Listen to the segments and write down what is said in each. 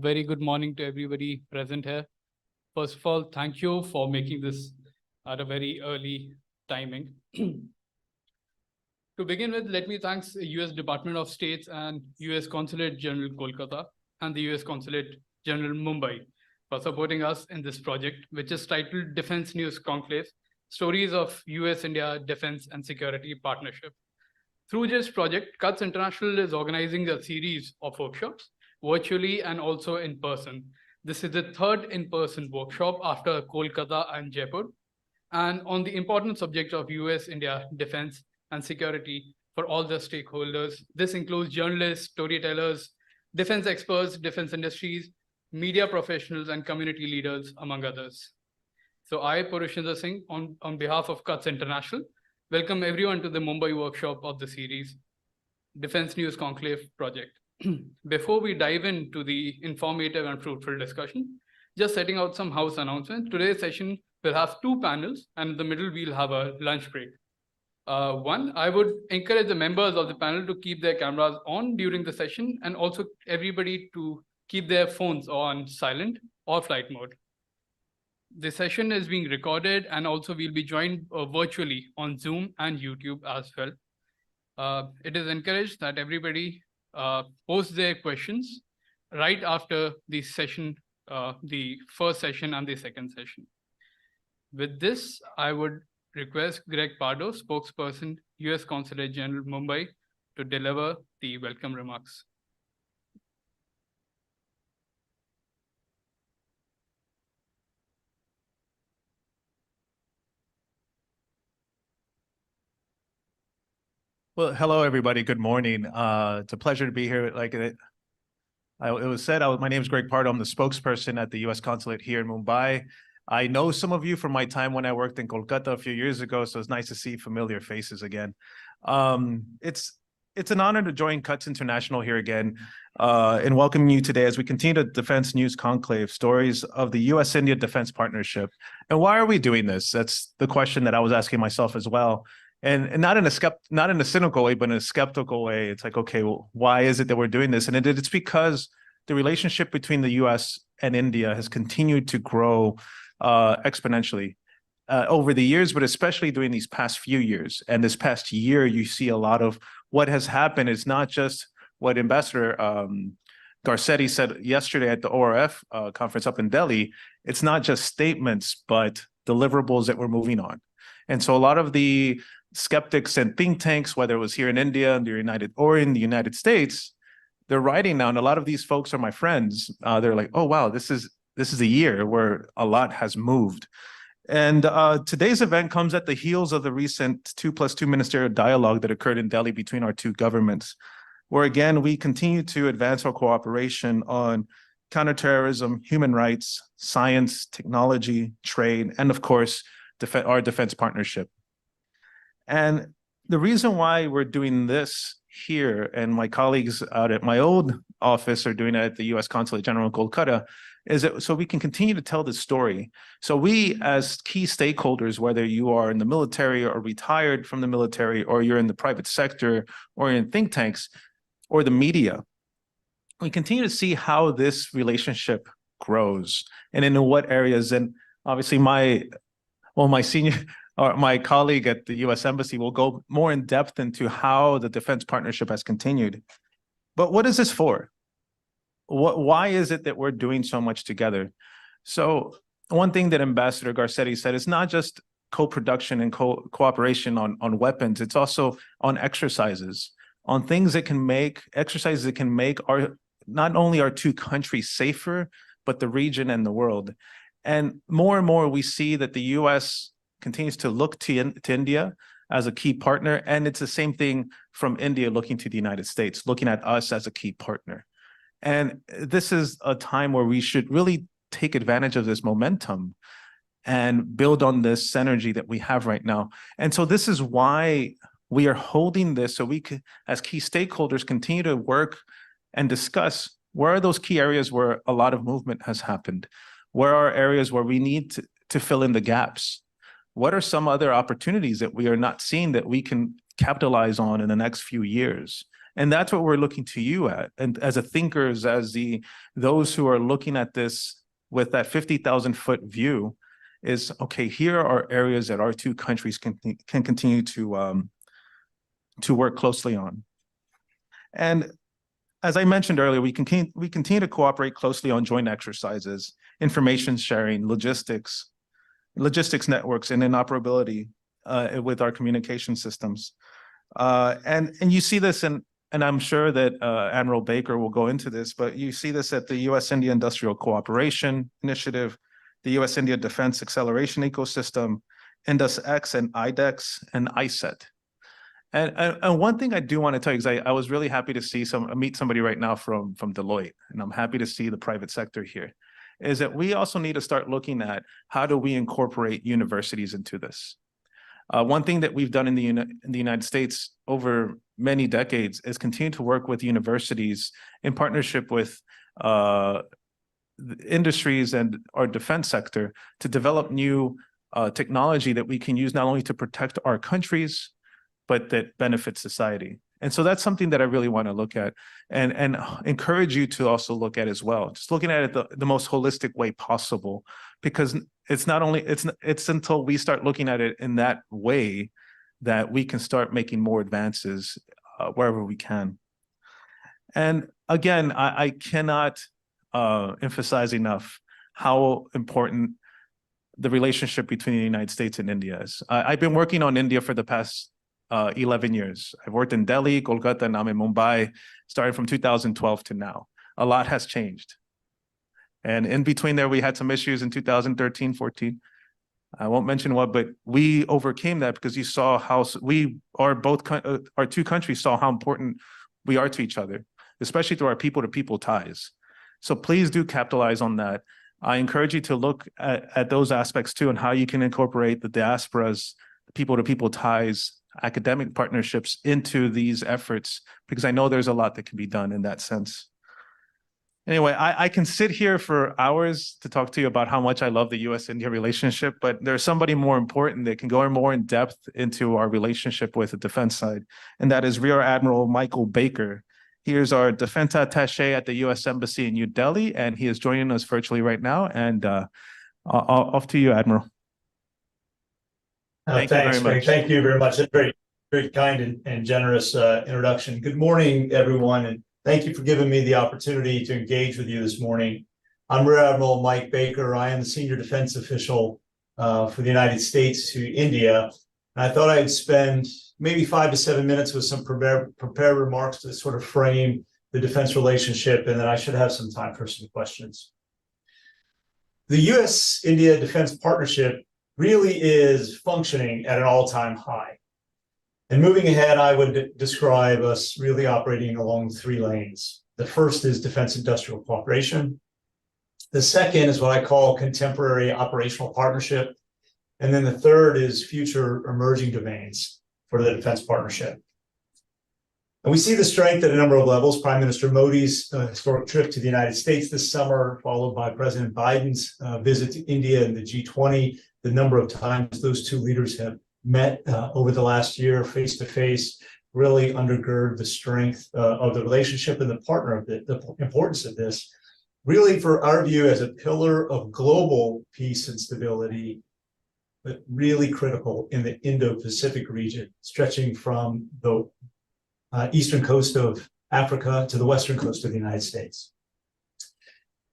very good morning to everybody present here. First of all, thank you for making this at a very early timing. To begin with, let me thank the US Department of States and US Consulate General Kolkata and the US Consulate General Mumbai for supporting us in this project, which is titled Defense News Conclave, Stories of US-India Defense and Security Partnership. Through this project, CUTS International is organizing a series of workshops, virtually and also in person. This is the third in-person workshop after Kolkata and Jaipur, and on the important subject of US-India defense and security for all the stakeholders. This includes journalists, storytellers, defense experts, defense industries, media professionals, and community leaders, among others. So I, Purushinder Singh, on behalf of CUTS International, welcome everyone to the Mumbai workshop of the series, Defense News Conclave project. Before we dive into the informative and fruitful discussion, just setting out some house announcements. Today's session will have two panels, and in the middle, we'll have a lunch break. One, I would encourage the members of the panel to keep their cameras on during the session, and also everybody to keep their phones on silent or flight mode. The session is being recorded, and also we'll be joined virtually on Zoom and YouTube as well. It is encouraged that everybody post their questions right after the session, the first session and the second session. With this, I would request Greg Pardo, spokesperson, US Consulate General Mumbai, to deliver the welcome remarks. Well, hello, everybody. Good morning. It's a pleasure to be here. Like it was said, my name is Greg Pardo. I'm the spokesperson at the U.S. Consulate here in Mumbai. I know some of you from my time when I worked in Kolkata a few years ago, so it's nice to see familiar faces again. It's an honor to join CUTS International here again and welcoming you today as we continue the Defense News Conclave, stories of the U.S.-India Defense Partnership. And why are we doing this? That's the question that I was asking myself as well. And not in a cynical way, but in a skeptical way. It's like, okay, well, why is it that we're doing this? And it's because the relationship between the U.S. and India has continued to grow exponentially over the years, but especially during these past few years. And this past year, you see a lot of what has happened. Is not just what Ambassador Garcetti said yesterday at the ORF conference up in Delhi. It's not just statements, but deliverables that we're moving on. And so a lot of the skeptics and think tanks, whether it was here in India, in the United States, they're writing now, and a lot of these folks are my friends. They're like, oh, wow, this is a year where a lot has moved. And today's event comes at the heels of the recent 2+2 ministerial dialogue that occurred in Delhi between our two governments, where again, we continue to advance our cooperation on counterterrorism, human rights, science, technology, trade, and of course, our defense partnership. And the reason why we're doing this here, and my colleagues out at my old office are doing it at the U.S. Consulate General in Kolkata, is that so we can continue to tell this story. So we, as key stakeholders, whether you are in the military or retired from the military, or you're in the private sector, or in think tanks, or the media, we continue to see how this relationship grows and in what areas. And obviously my colleague at the U.S. Embassy will go more in depth into how the defense partnership has continued. But what is this for? Why is it that we're doing so much together? So one thing that Ambassador Garcetti said is not just co-production and cooperation on weapons, it's also on exercises, on things that can make, exercises that can make not only our two countries safer, but the region and the world. And more we see that the U.S. continues to look to India as a key partner. And it's the same thing from India looking to the United States, looking at us as a key partner. And this is a time where we should really take advantage of this momentum and build on this synergy that we have right now. And so this is why we are holding this, so we can, as key stakeholders, continue to work and discuss where are those key areas where a lot of movement has happened. Where are areas where we need to fill in the gaps? What are some other opportunities that we are not seeing that we can capitalize on in the next few years? And that's what we're looking to you at. And as a thinkers, as those who are looking at this with that 50,000-foot view is, okay, here are areas that our two countries can continue to work closely on. And as I mentioned earlier, we continue to cooperate closely on joint exercises, information sharing, logistics networks, and interoperability with our communication systems. And you see this and I'm sure that Admiral Baker will go into this, but you see this at the U.S.-India Industrial Cooperation Initiative, the U.S.-India Defense Acceleration Ecosystem, INDUS-X and IDEX and ISET. And one thing I do want to tell you is I was really happy to meet somebody right now from Deloitte, and I'm happy to see the private sector here, is that we also need to start looking at how do we incorporate universities into this. One thing that we've done in the United States over many decades is continue to work with universities in partnership with industries and our defense sector to develop new technology that we can use not only to protect our countries, but that benefits society. And so that's something that I really want to look at and encourage you to also look at as well. Just looking at it the most holistic way possible, because it's not only, it's until we start looking at it in that way that we can start making more advances wherever we can. And again, I cannot emphasize enough how important the relationship between the United States and India is. I've been working on India for the past 11 years. I've worked in Delhi, Kolkata, and I'm in Mumbai, starting from 2012 to now. A lot has changed. And in between there, we had some issues in 2013, 14. I won't mention what, but we overcame that because you saw how our two countries saw how important we are to each other, especially through our people-to-people ties. So please do capitalize on that. I encourage you to look at those aspects too and how you can incorporate the diasporas, people-to-people ties, academic partnerships into these efforts, because I know there's a lot that can be done in that sense. Anyway, I can sit here for hours to talk to you about how much I love the U.S.-India relationship, but there's somebody more important that can go more in depth into our relationship with the defense side, and that is Rear Admiral Michael Baker. He is our defense attaché at the U.S. Embassy in New Delhi, and he is joining us virtually right now. And off to you, Admiral. Thanks, Greg. Thank you very much. That's very, very kind and generous introduction. Good morning, everyone, and thank you for giving me the opportunity to engage with you this morning. I'm Rear Admiral Mike Baker. I am the senior defense official for the United States to India. And I thought I'd spend maybe 5 to 7 minutes with some prepared remarks to sort of frame the defense relationship, and then I should have some time for some questions. The U.S.-India defense partnership really is functioning at an all-time high. And moving ahead, I would describe us really operating along 3 lanes. The first is defense industrial cooperation. The second is what I call contemporary operational partnership. And then the third is future emerging domains for the defense partnership. And we see the strength at a number of levels. Prime Minister Modi's historic trip to the United States this summer, followed by President Biden's visit to India and the G20. The number of times those two leaders have met over the last year face to face really undergird the strength of the relationship and the importance of this, really for our view as a pillar of global peace and stability, but really critical in the Indo-Pacific region, stretching from the eastern coast of Africa to the western coast of the United States.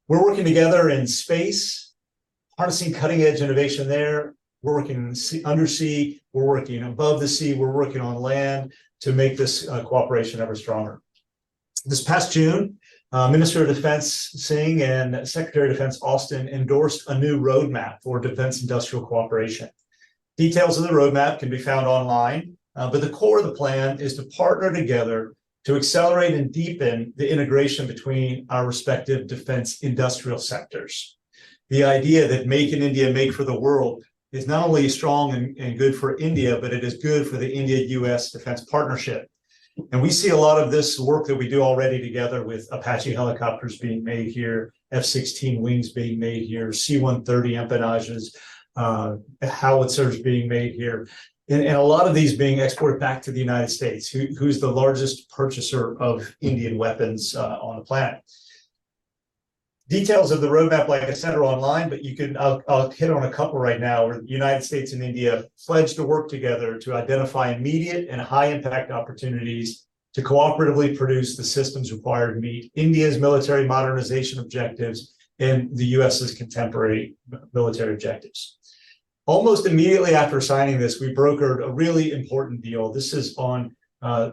We're working together in space, harnessing cutting-edge innovation there. We're working undersea, we're working above the sea, we're working on land to make this cooperation ever stronger. This past June, Minister of Defense Singh and Secretary of Defense Austin endorsed a new roadmap for defense industrial cooperation. Details of the roadmap can be found online, but the core of the plan is to partner together to accelerate and deepen the integration between our respective defense industrial sectors. The idea that make in India, make for the world is not only strong and good for India, but it is good for the India-US defense partnership. And we see a lot of this work that we do already together with Apache helicopters being made here, F-16 wings being made here, C-130 empennages, howitzers being made here. and a lot of these being exported back to the United States, who's the largest purchaser of Indian weapons on the planet. Details of the roadmap, like I said, are online, but I'll hit on a couple right now, where the United States and India pledged to work together to identify immediate and high impact opportunities to cooperatively produce the systems required to meet India's military modernization objectives and the US's contemporary military objectives. Almost immediately after signing this, we brokered a really important deal. This is on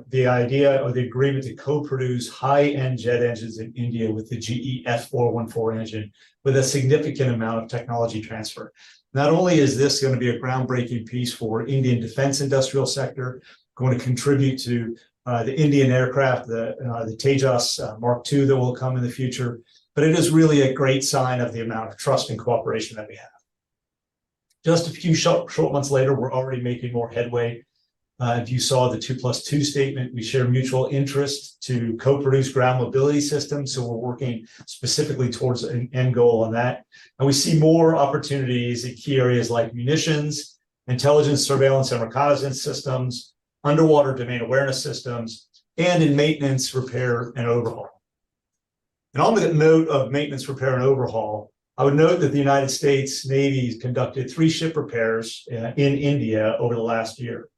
the idea or the agreement to co-produce high-end jet engines in India with the GE F414 engine, with a significant amount of technology transfer. Not only is this going to be a groundbreaking piece for Indian defense industrial sector, going to contribute to the Indian aircraft, the Tejas Mark II that will come in the future, but it is really a great sign of the amount of trust and cooperation that we have. Just a few short months later, we're already making more headway. If you saw the 2+2 statement, we share mutual interest to co-produce ground mobility systems. So we're working specifically towards an end goal on that. And we see more opportunities in key areas like munitions, intelligence, surveillance, and reconnaissance systems, underwater domain awareness systems, and in maintenance, repair, and overhaul. And on the note of maintenance, repair, and overhaul, I would note that the United States Navy conducted 3 ship repairs in India over the last year.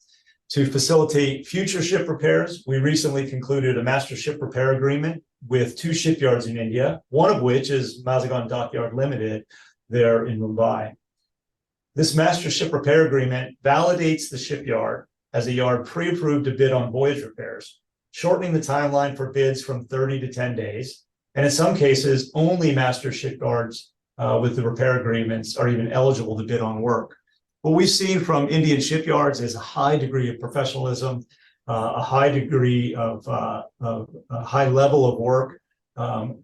To facilitate future ship repairs, we recently concluded a master ship repair agreement with 2 shipyards in India, one of which is Mazagon Dockyard Limited there in Mumbai. This master ship repair agreement validates the shipyard as a yard pre-approved to bid on voyage repairs, shortening the timeline for bids from 30 to 10 days. And in some cases, only master shipyards with the repair agreements are even eligible to bid on work. What we've seen from Indian shipyards is a high degree of professionalism, a high degree of a high level of work,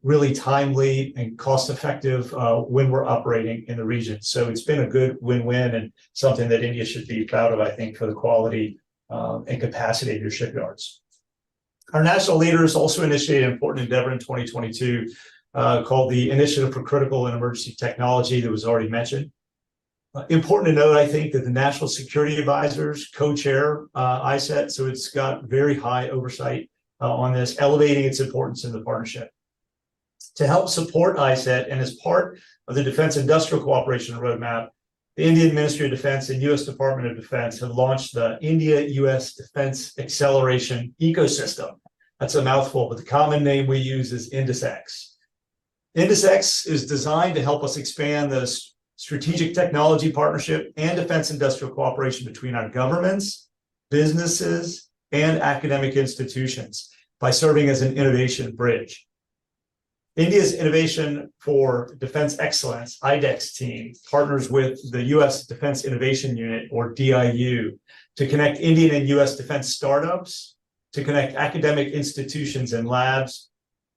really timely and cost-effective when we're operating in the region. So it's been a good win-win and something that India should be proud of, I think, for the quality and capacity of your shipyards. Our national leaders also initiated an important endeavor in 2022 called the Initiative for Critical and Emergency Technology that was already mentioned. Important to note, I think, that the National Security Advisors co-chair ISET, so it's got very high oversight on this, elevating its importance in the partnership. To help support ISET and as part of the Defense Industrial Cooperation Roadmap, the Indian Ministry of Defense and U.S. Department of Defense have launched the India-U.S. Defense Acceleration Ecosystem. That's a mouthful, but the common name we use is INDUSX. INDUSX is designed to help us expand the strategic technology partnership and defense industrial cooperation between our governments, businesses, and academic institutions by serving as an innovation bridge. India's Innovation for Defense Excellence, IDEX team, partners with the U.S. Defense Innovation Unit, or DIU, to connect Indian and U.S. defense startups, to connect academic institutions and labs,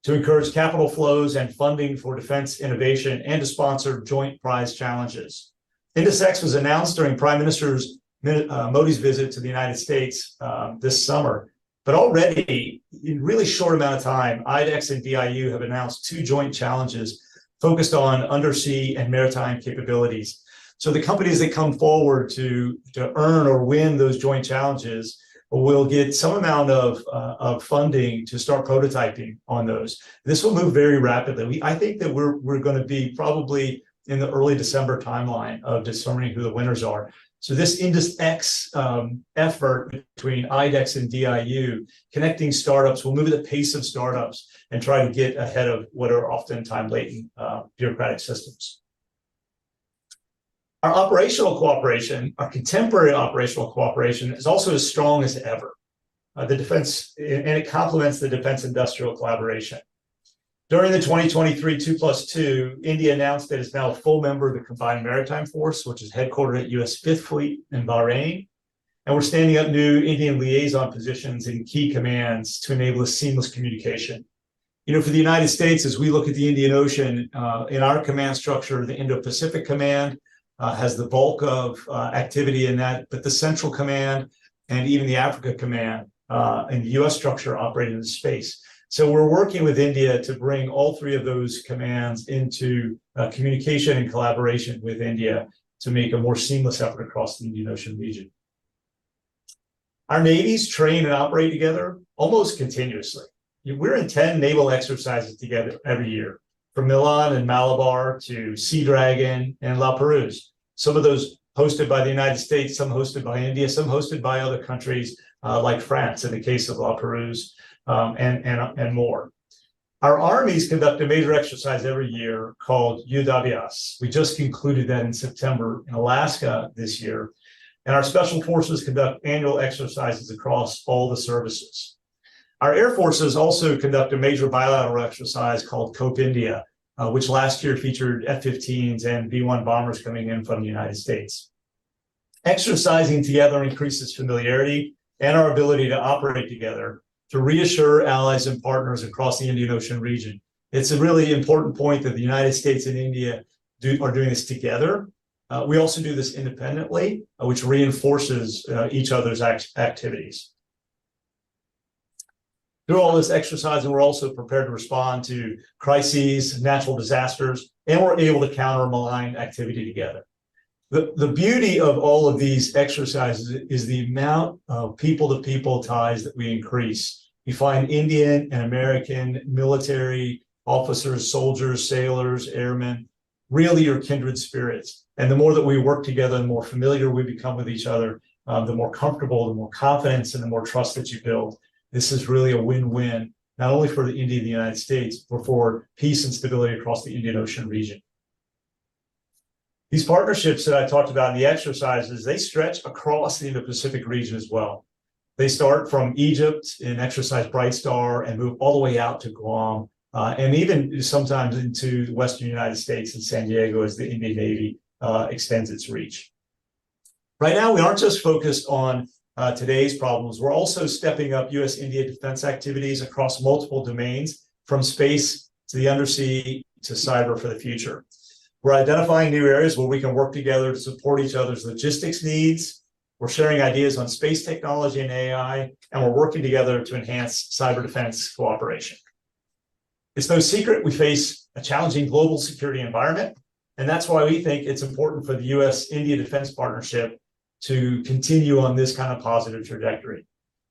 to encourage capital flows and funding for defense innovation, and to sponsor joint prize challenges. INDUSX was announced during Prime Minister Modi's visit to the United States this summer. But already, in really short amount of time, IDEX and DIU have announced 2 joint challenges focused on undersea and maritime capabilities. So the companies that come forward to earn or win those joint challenges will get some amount of funding to start prototyping on those. This will move very rapidly. I think that we're going to be probably in the early December timeline of determining who the winners are. So this INDUSX effort between IDEX and DIU, connecting startups, will move at the pace of startups and try to get ahead of what are oftentimes latent bureaucratic systems. Our operational cooperation, our contemporary operational cooperation, is also as strong as ever. The defense, and it complements the defense industrial collaboration. During the 2023 2+2, India announced that it's now a full member of the Combined Maritime Force, which is headquartered at U.S. Fifth Fleet in Bahrain. And we're standing up new Indian liaison positions in key commands to enable a seamless communication. You know, for the United States, as we look at the Indian Ocean, in our command structure, the Indo-Pacific Command has the bulk of activity in that, but the Central Command and even the Africa Command and the U.S. structure operate in space. So we're working with India to bring all 3 of those commands into communication and collaboration with India to make a more seamless effort across the Indian Ocean region. Our navies train and operate together almost continuously. We're in 10 naval exercises together every year, from Milan and Malabar to Sea Dragon and La Perouse. Some of those hosted by the United States, some hosted by India, some hosted by other countries like France in the case of La Perouse, and more. Our armies conduct a major exercise every year called UWS. We just concluded that in September in Alaska this year. And our special forces conduct annual exercises across all the services. Our air forces also conduct a major bilateral exercise called COPE India, which last year featured F-15s and B-1 bombers coming in from the United States. Exercising together increases familiarity and our ability to operate together to reassure allies and partners across the Indian Ocean region. It's a really important point that the United States and India are doing this together. We also do this independently, which reinforces each other's activities. Through all this exercising, we're also prepared to respond to crises, natural disasters, and we're able to counter malign activity together. The beauty of all of these exercises is the amount of people-to-people ties that we increase. You find Indian and American military officers, soldiers, sailors, airmen, really are kindred spirits. And the more that we work together, the more familiar we become with each other, the more comfortable, the more confidence, and the more trust that you build. This is really a win-win, not only for the India and the United States, but for peace and stability across the Indian Ocean region. These partnerships that I talked about in the exercises, they stretch across the Indo-Pacific region as well. They start from Egypt in exercise Bright Star and move all the way out to Guam, and even sometimes into the Western United States and San Diego as the Indian Navy extends its reach. Right now, we aren't just focused on today's problems. We're also stepping up U.S.-India defense activities across multiple domains, from space to the undersea to cyber for the future. We're identifying new areas where we can work together to support each other's logistics needs. We're sharing ideas on space technology and AI, and we're working together to enhance cyber defense cooperation. It's no secret we face a challenging global security environment, and that's why we think it's important for the U.S.-India defense partnership to continue on this kind of positive trajectory.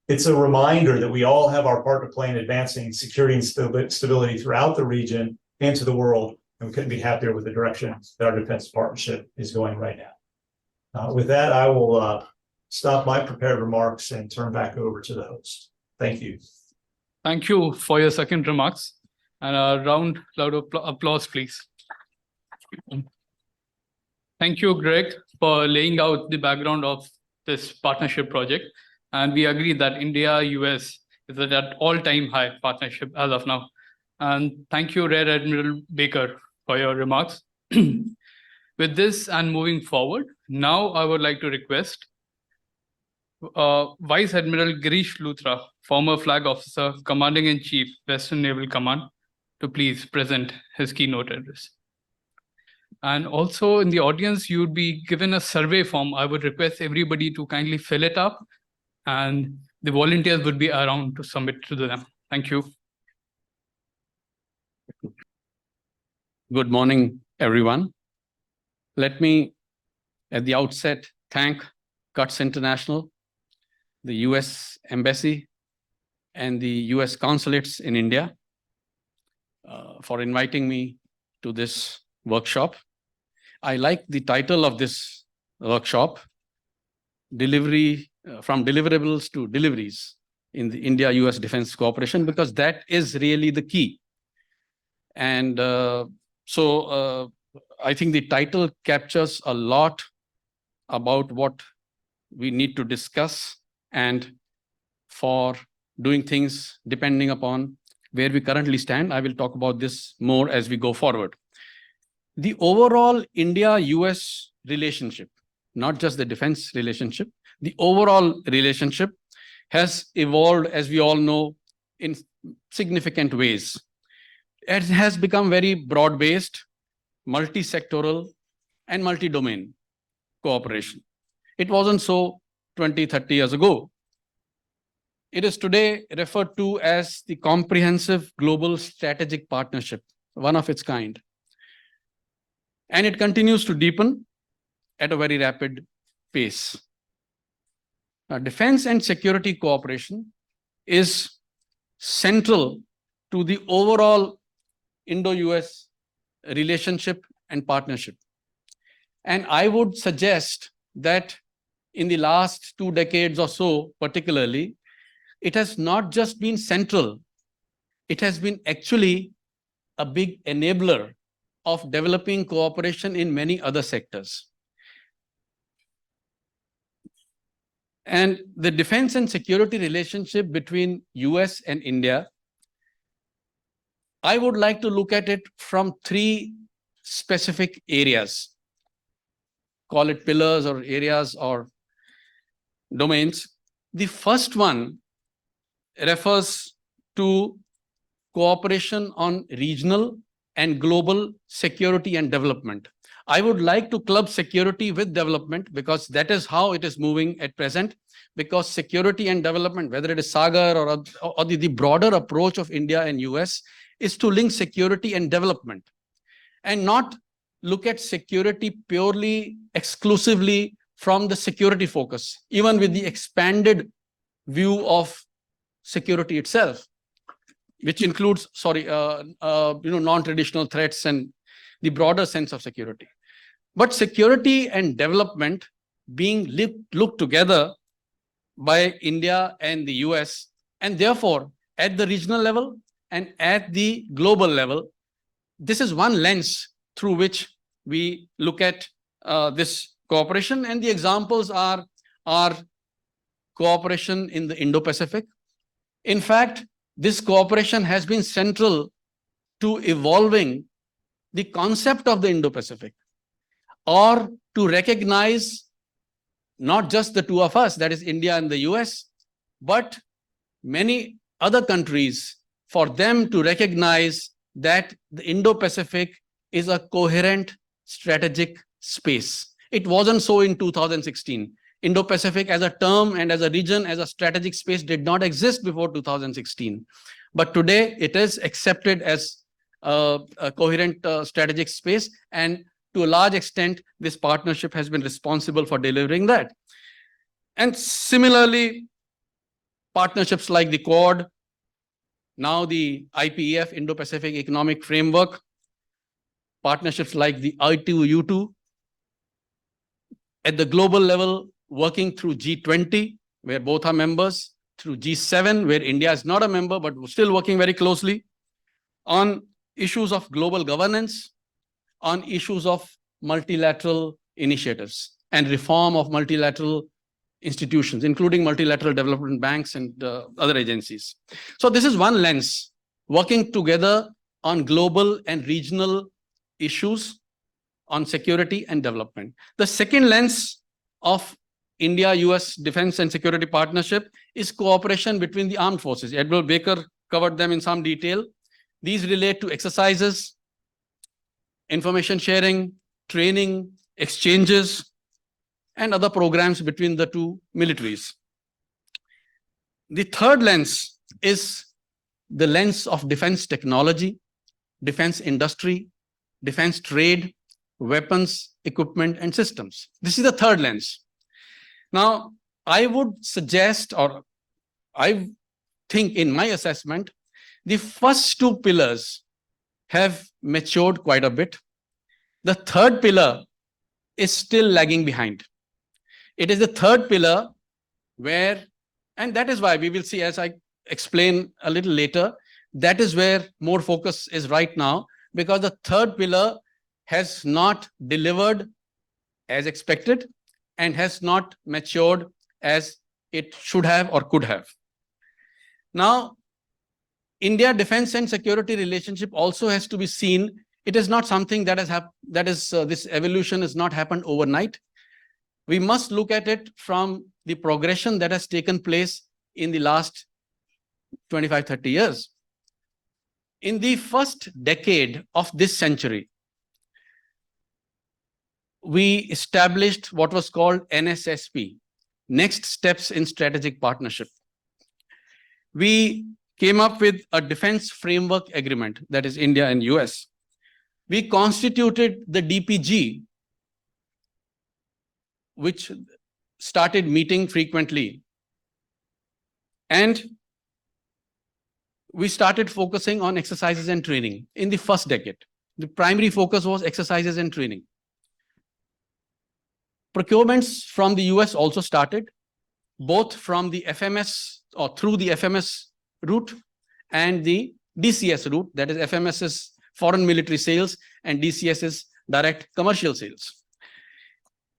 It's a reminder that we all have our part to play in advancing security and stability throughout the region and to the world, and we couldn't be happier with the direction that our defense partnership is going right now. With that, I will stop my prepared remarks and turn back over to the host. Thank you. Thank you for your second remarks, and a round loud applause, please. Thank you, Greg, for laying out the background of this partnership project. And we agree that India-US is at an all-time high partnership as of now. And thank you, Rear Admiral Baker, for your remarks. With this and moving forward, now I would like to request Vice Admiral Girish Luthra, former Flag Officer, Commanding-in-Chief, Western Naval Command, to please present his keynote address. And also in the audience, you would be given a survey form. I would request everybody to kindly fill it up, and the volunteers would be around to submit to them. Thank you. Good morning, everyone. Let me, at the outset, thank CUTS International, the US Embassy, and the US consulates in India for inviting me to this workshop. I like the title of this workshop, Delivery from Deliverables to Deliveries in the India-US Defense Cooperation, because that is really the key. And so I think the title captures a lot about what we need to discuss and for doing things depending upon where we currently stand. I will talk about this more as we go forward. The overall India-US relationship, not just the defense relationship, the overall relationship has evolved, as we all know, in significant ways. It has become very broad-based, multi-sectoral, and multi-domain cooperation. It wasn't so 20, 30 years ago. It is today referred to as the Comprehensive Global Strategic Partnership, one of its kind. And it continues to deepen at a very rapid pace. Now, defense and security cooperation is central to the overall Indo-US relationship and partnership. And I would suggest that in the last 2 decades or so, particularly, it has not just been central, it has been actually a big enabler of developing cooperation in many other sectors. And the defense and security relationship between US and India, I would like to look at it from 3 specific areas. Call it pillars or areas or domains. The first one refers to cooperation on regional and global security and development. I would like to club security with development because that is how it is moving at present. Because security and development, whether it is Sagar or the broader approach of India and US, is to link security and development and not look at security purely, exclusively from the security focus, even with the expanded view of security itself, which includes, non-traditional threats and the broader sense of security. But security and development being looked together by India and the US, and therefore at the regional level and at the global level, this is one lens through which we look at this cooperation. And the examples are cooperation in the Indo-Pacific. In fact, this cooperation has been central to evolving the concept of the Indo-Pacific, or to recognize not just the 2 of us, that is India and the US, but many other countries, for them to recognize that the Indo-Pacific is a coherent strategic space. It wasn't so in 2016. Indo-Pacific as a term and as a region, as a strategic space did not exist before 2016. But today it is accepted as a coherent strategic space, and to a large extent, this partnership has been responsible for delivering that. And similarly, partnerships like the Quad, now the IPEF, Indo-Pacific Economic Framework, partnerships like the I2U2, at the global level, working through G20, where both are members, through G7, where India is not a member, but still working very closely, on issues of global governance, on issues of multilateral initiatives and reform of multilateral institutions, including multilateral development banks and other agencies. So this is one lens, working together on global and regional issues on security and development. The second lens of India-US defense and security partnership is cooperation between the armed forces. Admiral Baker covered them in some detail. These relate to exercises, information sharing, training, exchanges, and other programs between the 2 militaries. The third lens is the lens of defense technology, defense industry, defense trade, weapons, equipment, and systems. This is the third lens. Now, I would suggest, or I think in my assessment, the first 2 pillars have matured quite a bit. The third pillar is still lagging behind. It is the third pillar where, and that is why we will see, as I explain a little later, that is where more focus is right now, because the third pillar has not delivered as expected and has not matured as it should have or could have. Now, India defense and security relationship also has to be seen. It is not something that has this evolution has not happened overnight. We must look at it from the progression that has taken place in the last 25, 30 years. In the first decade of this century, we established what was called NSSP, Next Steps in Strategic Partnership. We came up with a defense framework agreement, that is India and US. We constituted the DPG, which started meeting frequently. And we started focusing on exercises and training in the first decade. The primary focus was exercises and training. Procurements from the US also started, both from the FMS or through the FMS route and the DCS route, that is FMS is foreign military sales and DCS is direct commercial sales.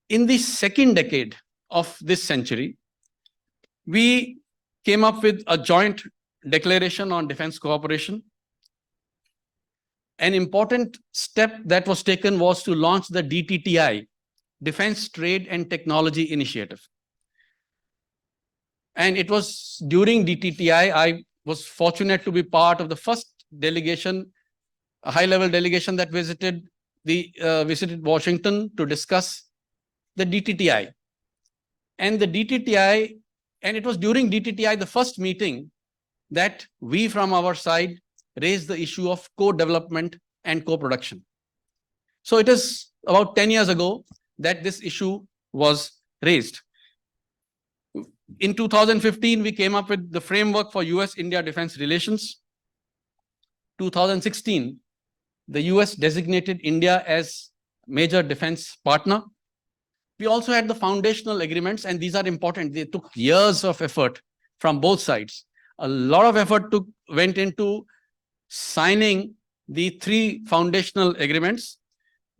In the second decade of this century, we came up with a joint declaration on defense cooperation. An important step that was taken was to launch the DTTI, Defense Trade and Technology Initiative. And it was during DTTI, I was fortunate to be part of the first delegation, a high-level delegation that visited Washington to discuss the DTTI. And the DTTI, and it was during DTTI, the first meeting, that we from our side raised the issue of co-development and co-production. So it is about 10 years ago that this issue was raised. In 2015, we came up with the framework for US-India defense relations. 2016, the US designated India as major defense partner. We also had the foundational agreements, and these are important. They took years of effort from both sides. A lot of effort went into signing the 3 foundational agreements.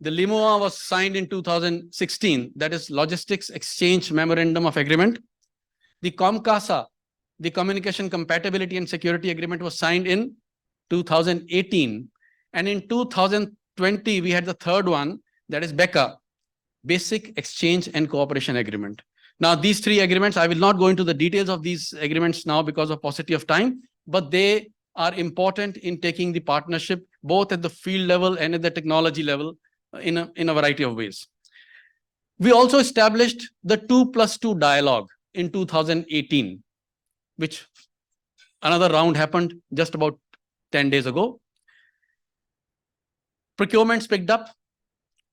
The LIMOA was signed in 2016, that is Logistics Exchange Memorandum of Agreement. The COMCASA, the Communication Compatibility and Security Agreement, was signed in 2018. And in 2020, we had the third one, that is BECA, Basic Exchange and Cooperation Agreement. Now, these 3 agreements, I will not go into the details of these agreements now because of paucity of time, but they are important in taking the partnership both at the field level and at the technology level in a variety of ways. We also established the 2+2 dialogue in 2018, which another round happened just about 10 days ago. Procurements picked up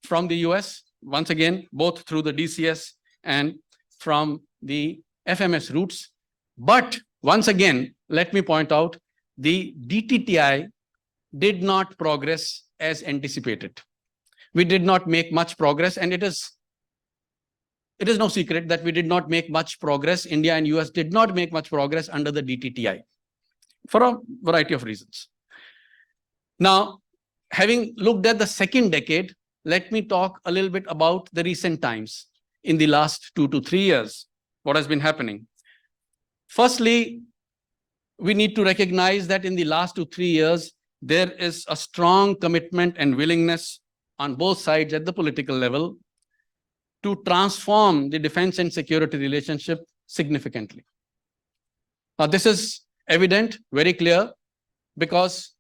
from the US, once again, both through the DCS and from the FMS routes. But once again, let me point out, the DTTI did not progress as anticipated. We did not make much progress, and it is no secret that we did not make much progress. India and US did not make much progress under the DTTI for a variety of reasons. Now, having looked at the second decade, let me talk a little bit about the recent times. In the last 2 to 3 years, what has been happening? Firstly, we need to recognize that in the last 2 to 3 years, there is a strong commitment and willingness on both sides at the political level to transform the defense and security relationship significantly. Now, this is evident, very clear, because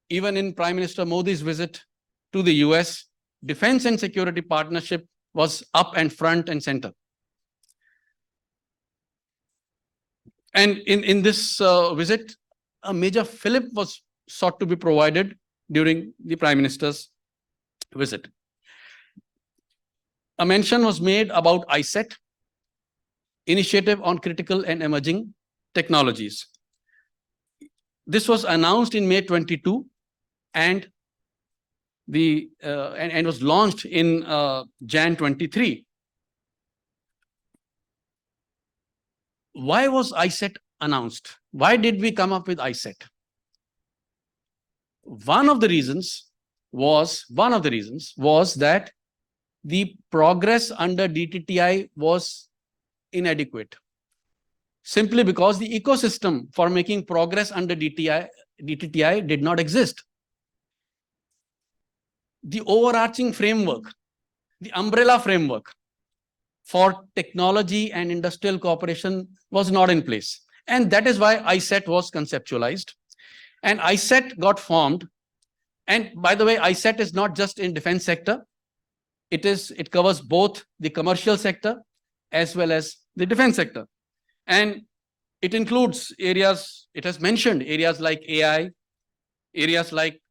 even in Prime Minister Modi's visit to the US, defense and security partnership was up and front and center. And in this visit, a major fillip was sought to be provided during the Prime Minister's visit. A mention was made about ISET, Initiative on Critical and Emerging Technologies. This was announced in May 22 and was launched in Jan 23. Why was ISET announced? Why did we come up with ISET? One of the reasons was that the progress under DTTI was inadequate. Simply because the ecosystem for making progress under DTTI did not exist. The overarching framework, the umbrella framework for technology and industrial cooperation was not in place. And that is why ISET was conceptualized. And ISET got formed. And by the way, ISET is not just in defense sector. It covers both the commercial sector as well as the defense sector. And it includes areas, it has mentioned areas like AI, areas like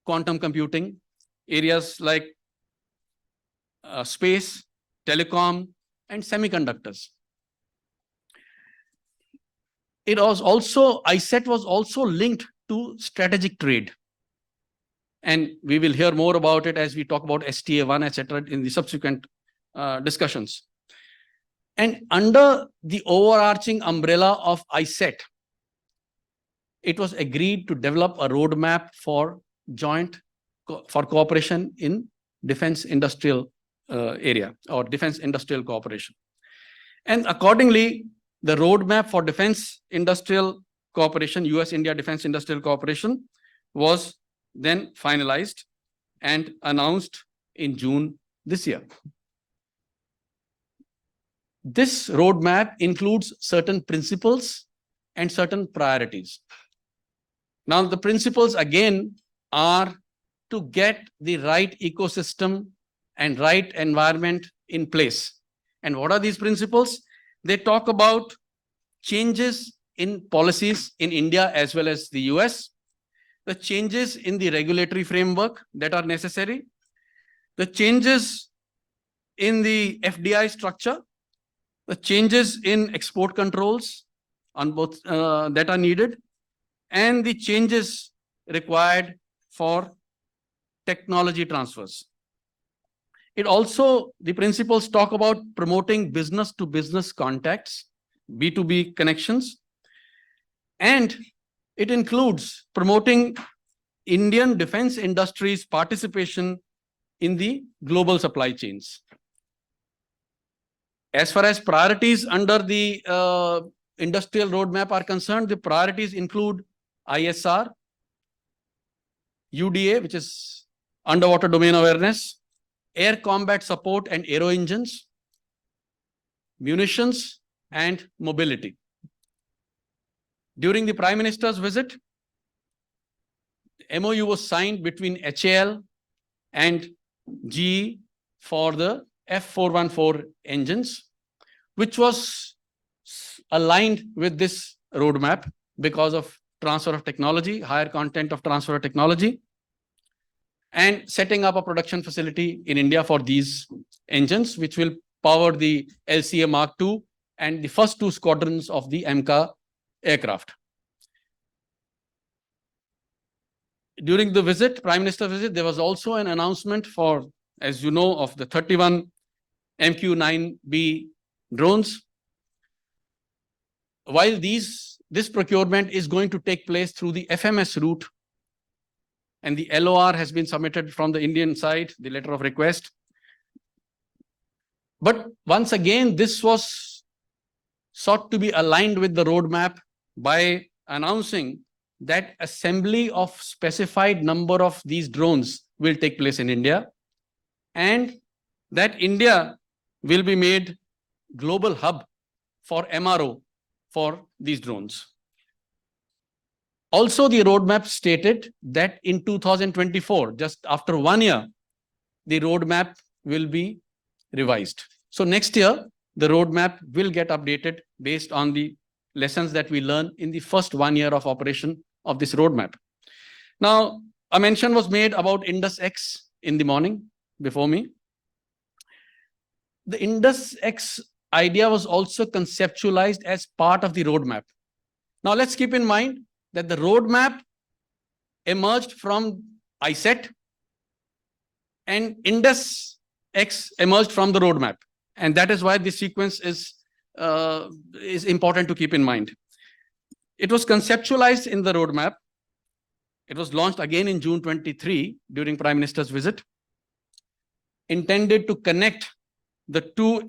quantum computing, areas like space, telecom, and semiconductors. It was also, ISET was also linked to strategic trade. And we will hear more about it as we talk about STA1, etc., in the subsequent discussions. And under the overarching umbrella of ISET, it was agreed to develop a roadmap for cooperation in defense industrial area or defense industrial cooperation. And accordingly, the roadmap for defense industrial cooperation, US-India defense industrial cooperation, was then finalized and announced in June this year. This roadmap includes certain principles and certain priorities. Now, the principles again are to get the right ecosystem and right environment in place. And what are these principles? They talk about changes in policies in India as well as the US, the changes in the regulatory framework that are necessary, the changes in the FDI structure, the changes in export controls on both that are needed, and the changes required for technology transfers. It also, the principles talk about promoting business to business contacts, B2B connections, and it includes promoting Indian defense industry's participation in the global supply chains. As far as priorities under the industrial roadmap are concerned, the priorities include ISR, UDA, which is underwater domain awareness, air combat support and aero engines, munitions, and mobility. During the Prime Minister's visit, MOU was signed between HAL and GE for the F414 engines, which was aligned with this roadmap because of transfer of technology, higher content of transfer of technology, and setting up a production facility in India for these engines, which will power the LCA Mark II and the first two squadrons of the AMCA aircraft. During the visit, Prime Minister visit, there was also an announcement for, as you know, of the 31 MQ-9B drones. While this procurement is going to take place through the FMS route, and the LOR has been submitted from the Indian side, the letter of request. But once again, this was sought to be aligned with the roadmap by announcing that assembly of specified number of these drones will take place in India, and that India will be made global hub for MRO for these drones. Also, the roadmap stated that in 2024, just after 1 year, the roadmap will be revised. So next year, the roadmap will get updated based on the lessons that we learn in the first 1 year of operation of this roadmap. Now, a mention was made about Indus X in the morning before me. The Indus X idea was also conceptualized as part of the roadmap. Now, let's keep in mind that the roadmap emerged from ISET and Indus X emerged from the roadmap. And that is why this sequence is important to keep in mind. It was conceptualized in the roadmap. It was launched again in June 23 during Prime Minister's visit, intended to connect the two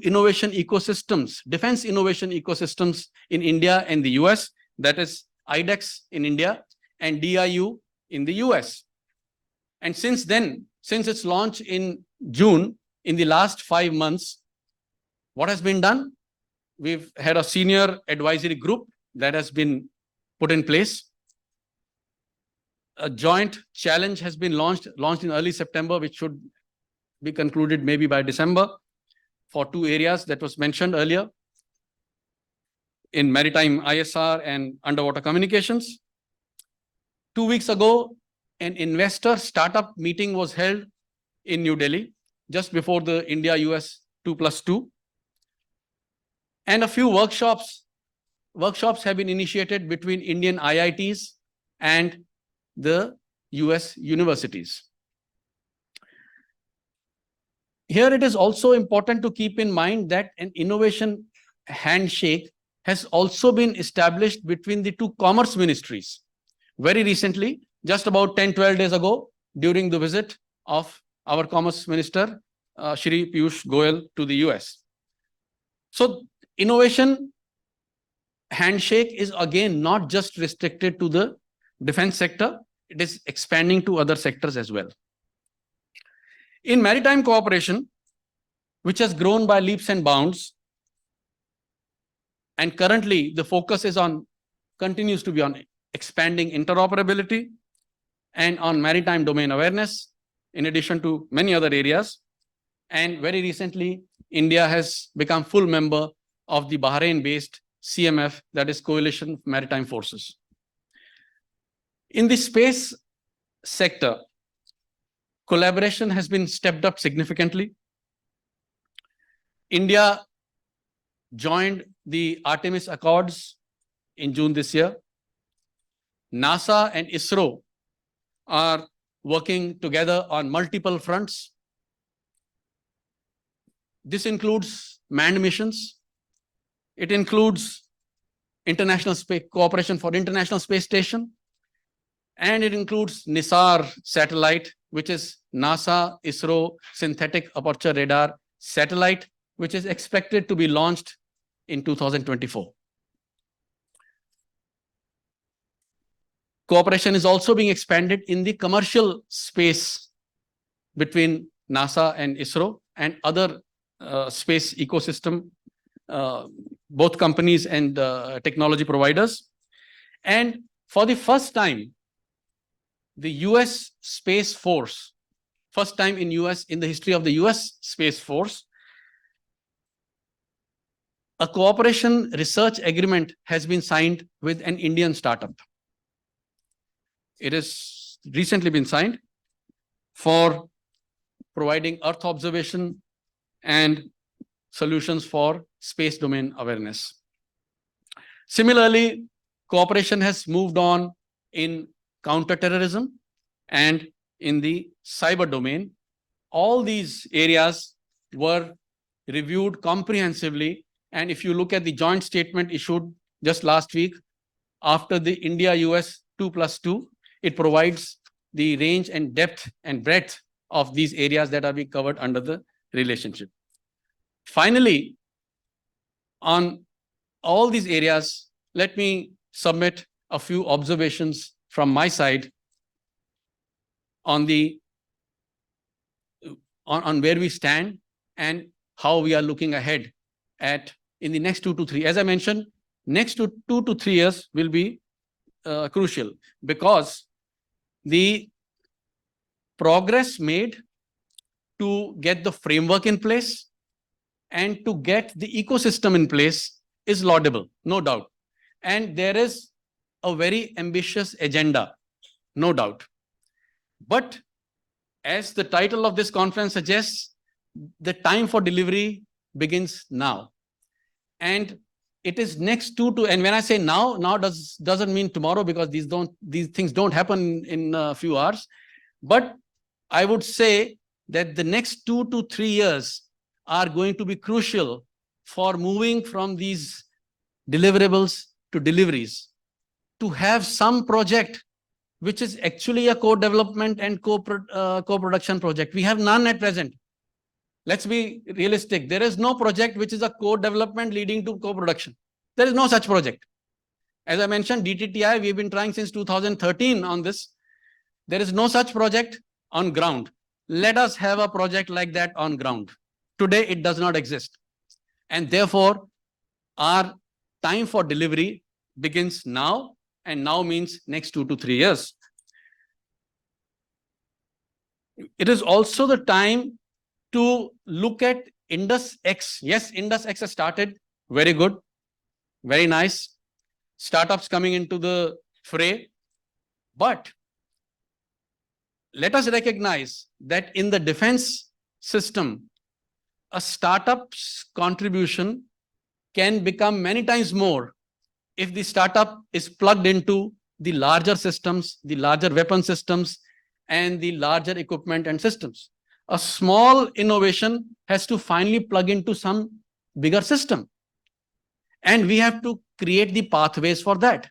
innovation ecosystems, defense innovation ecosystems in India and the US, that is IDEX in India and DIU in the US. And since then, since its launch in June, in the last 5 months, what has been done? We've had a senior advisory group that has been put in place. A joint challenge has been launched in early September, which should be concluded maybe by December, for 2 areas that was mentioned earlier in maritime ISR and underwater communications. 2 weeks ago, an investor startup meeting was held in New Delhi just before the India-US 2+2. And a few workshops have been initiated between Indian IITs and the US universities. Here it is also important to keep in mind that an innovation handshake has also been established between the two commerce ministries. Very recently, just about 10-12 days ago, during the visit of our Commerce Minister, Shri Piyush Goyal, to the US. So, innovation handshake is again not just restricted to the defense sector, it is expanding to other sectors as well. In maritime cooperation, which has grown by leaps and bounds, and currently the focus continues to be on expanding interoperability and on maritime domain awareness, in addition to many other areas. And very recently, India has become full member of the Bahrain-based CMF, that is Coalition of Maritime Forces. In the space sector, collaboration has been stepped up significantly. India joined the Artemis Accords in June this year. NASA and ISRO are working together on multiple fronts. This includes manned missions. It includes international space cooperation for International Space Station. And it includes NISAR satellite, which is NASA ISRO Synthetic Aperture Radar satellite, which is expected to be launched in 2024. Cooperation is also being expanded in the commercial space between NASA and ISRO and other space ecosystem, both companies and technology providers. And for the first time, the US Space Force, first time in the history of the US Space Force, a cooperation research agreement has been signed with an Indian startup. It has recently been signed for providing Earth observation and solutions for space domain awareness. Similarly, cooperation has moved on in counterterrorism and in the cyber domain. All these areas were reviewed comprehensively. And if you look at the joint statement issued just last week, after the India-US 2+2, it provides the range and depth and breadth of these areas that are being covered under the relationship. Finally, on all these areas, let me submit a few observations from my side on where we stand and how we are looking ahead in the next 2 to 3. As I mentioned, next 2 to 3 years will be crucial because the progress made to get the framework in place and to get the ecosystem in place is laudable, no doubt. And there is a very ambitious agenda, no doubt. But as the title of this conference suggests, the time for delivery begins now. And it is next 2 to, and when I say now doesn't mean tomorrow, because these things don't happen in a few hours. But I would say that the next 2 to 3 years are going to be crucial for moving from these deliverables to deliveries, to have some project which is actually a co-development and co-production project. We have none at present. Let's be realistic. There is no project which is a co-development leading to co-production. There is no such project. As I mentioned, DTTI, we've been trying since 2013 on this. There is no such project on ground. Let us have a project like that on ground. Today, it does not exist. And therefore, our time for delivery begins now, and now means next 2 to 3 years. It is also the time to look at Indus X. Yes, Indus X has started. Very good. Very nice. Startups coming into the fray. But let us recognize that in the defense system, a startup's contribution can become many times more if the startup is plugged into the larger systems, the larger weapon systems, and the larger equipment and systems. A small innovation has to finally plug into some bigger system. And we have to create the pathways for that.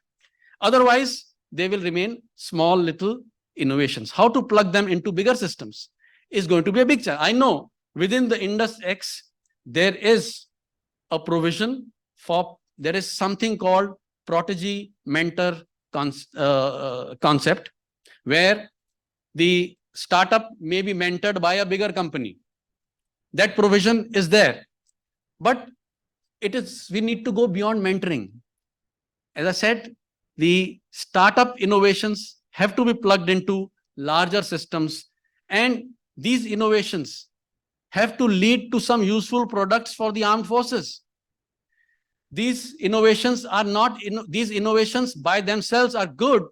Otherwise, they will remain small little innovations. How to plug them into bigger systems is going to be a big challenge. I know within the Indus X, there is a provision for, there is something called protege mentor concept, where the startup may be mentored by a bigger company. That provision is there. But we need to go beyond mentoring. As I said, the startup innovations have to be plugged into larger systems, and these innovations have to lead to some useful products for the armed forces. These innovations are not, these innovations by themselves are good,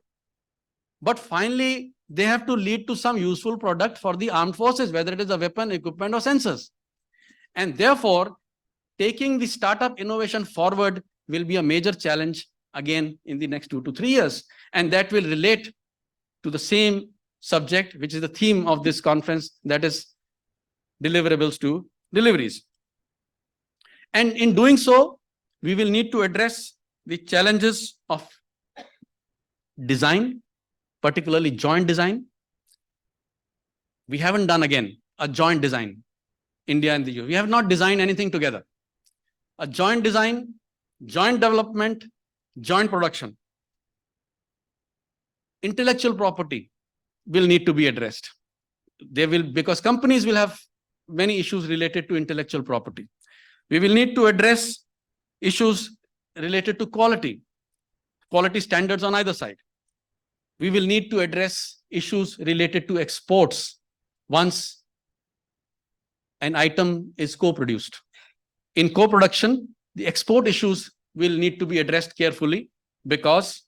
but finally they have to lead to some useful product for the armed forces, whether it is a weapon, equipment, or sensors. And therefore, taking the startup innovation forward will be a major challenge again in the next 2 to 3 years. And that will relate to the same subject, which is the theme of this conference, that is deliverables to deliveries. And in doing so, we will need to address the challenges of design, particularly joint design. We haven't done again a joint design, India and the US. We have not designed anything together. A joint design, joint development, joint production. Intellectual property will need to be addressed. Because companies will have many issues related to intellectual property. We will need to address issues related to quality standards on either side. We will need to address issues related to exports once an item is co-produced. In co-production, the export issues will need to be addressed carefully, because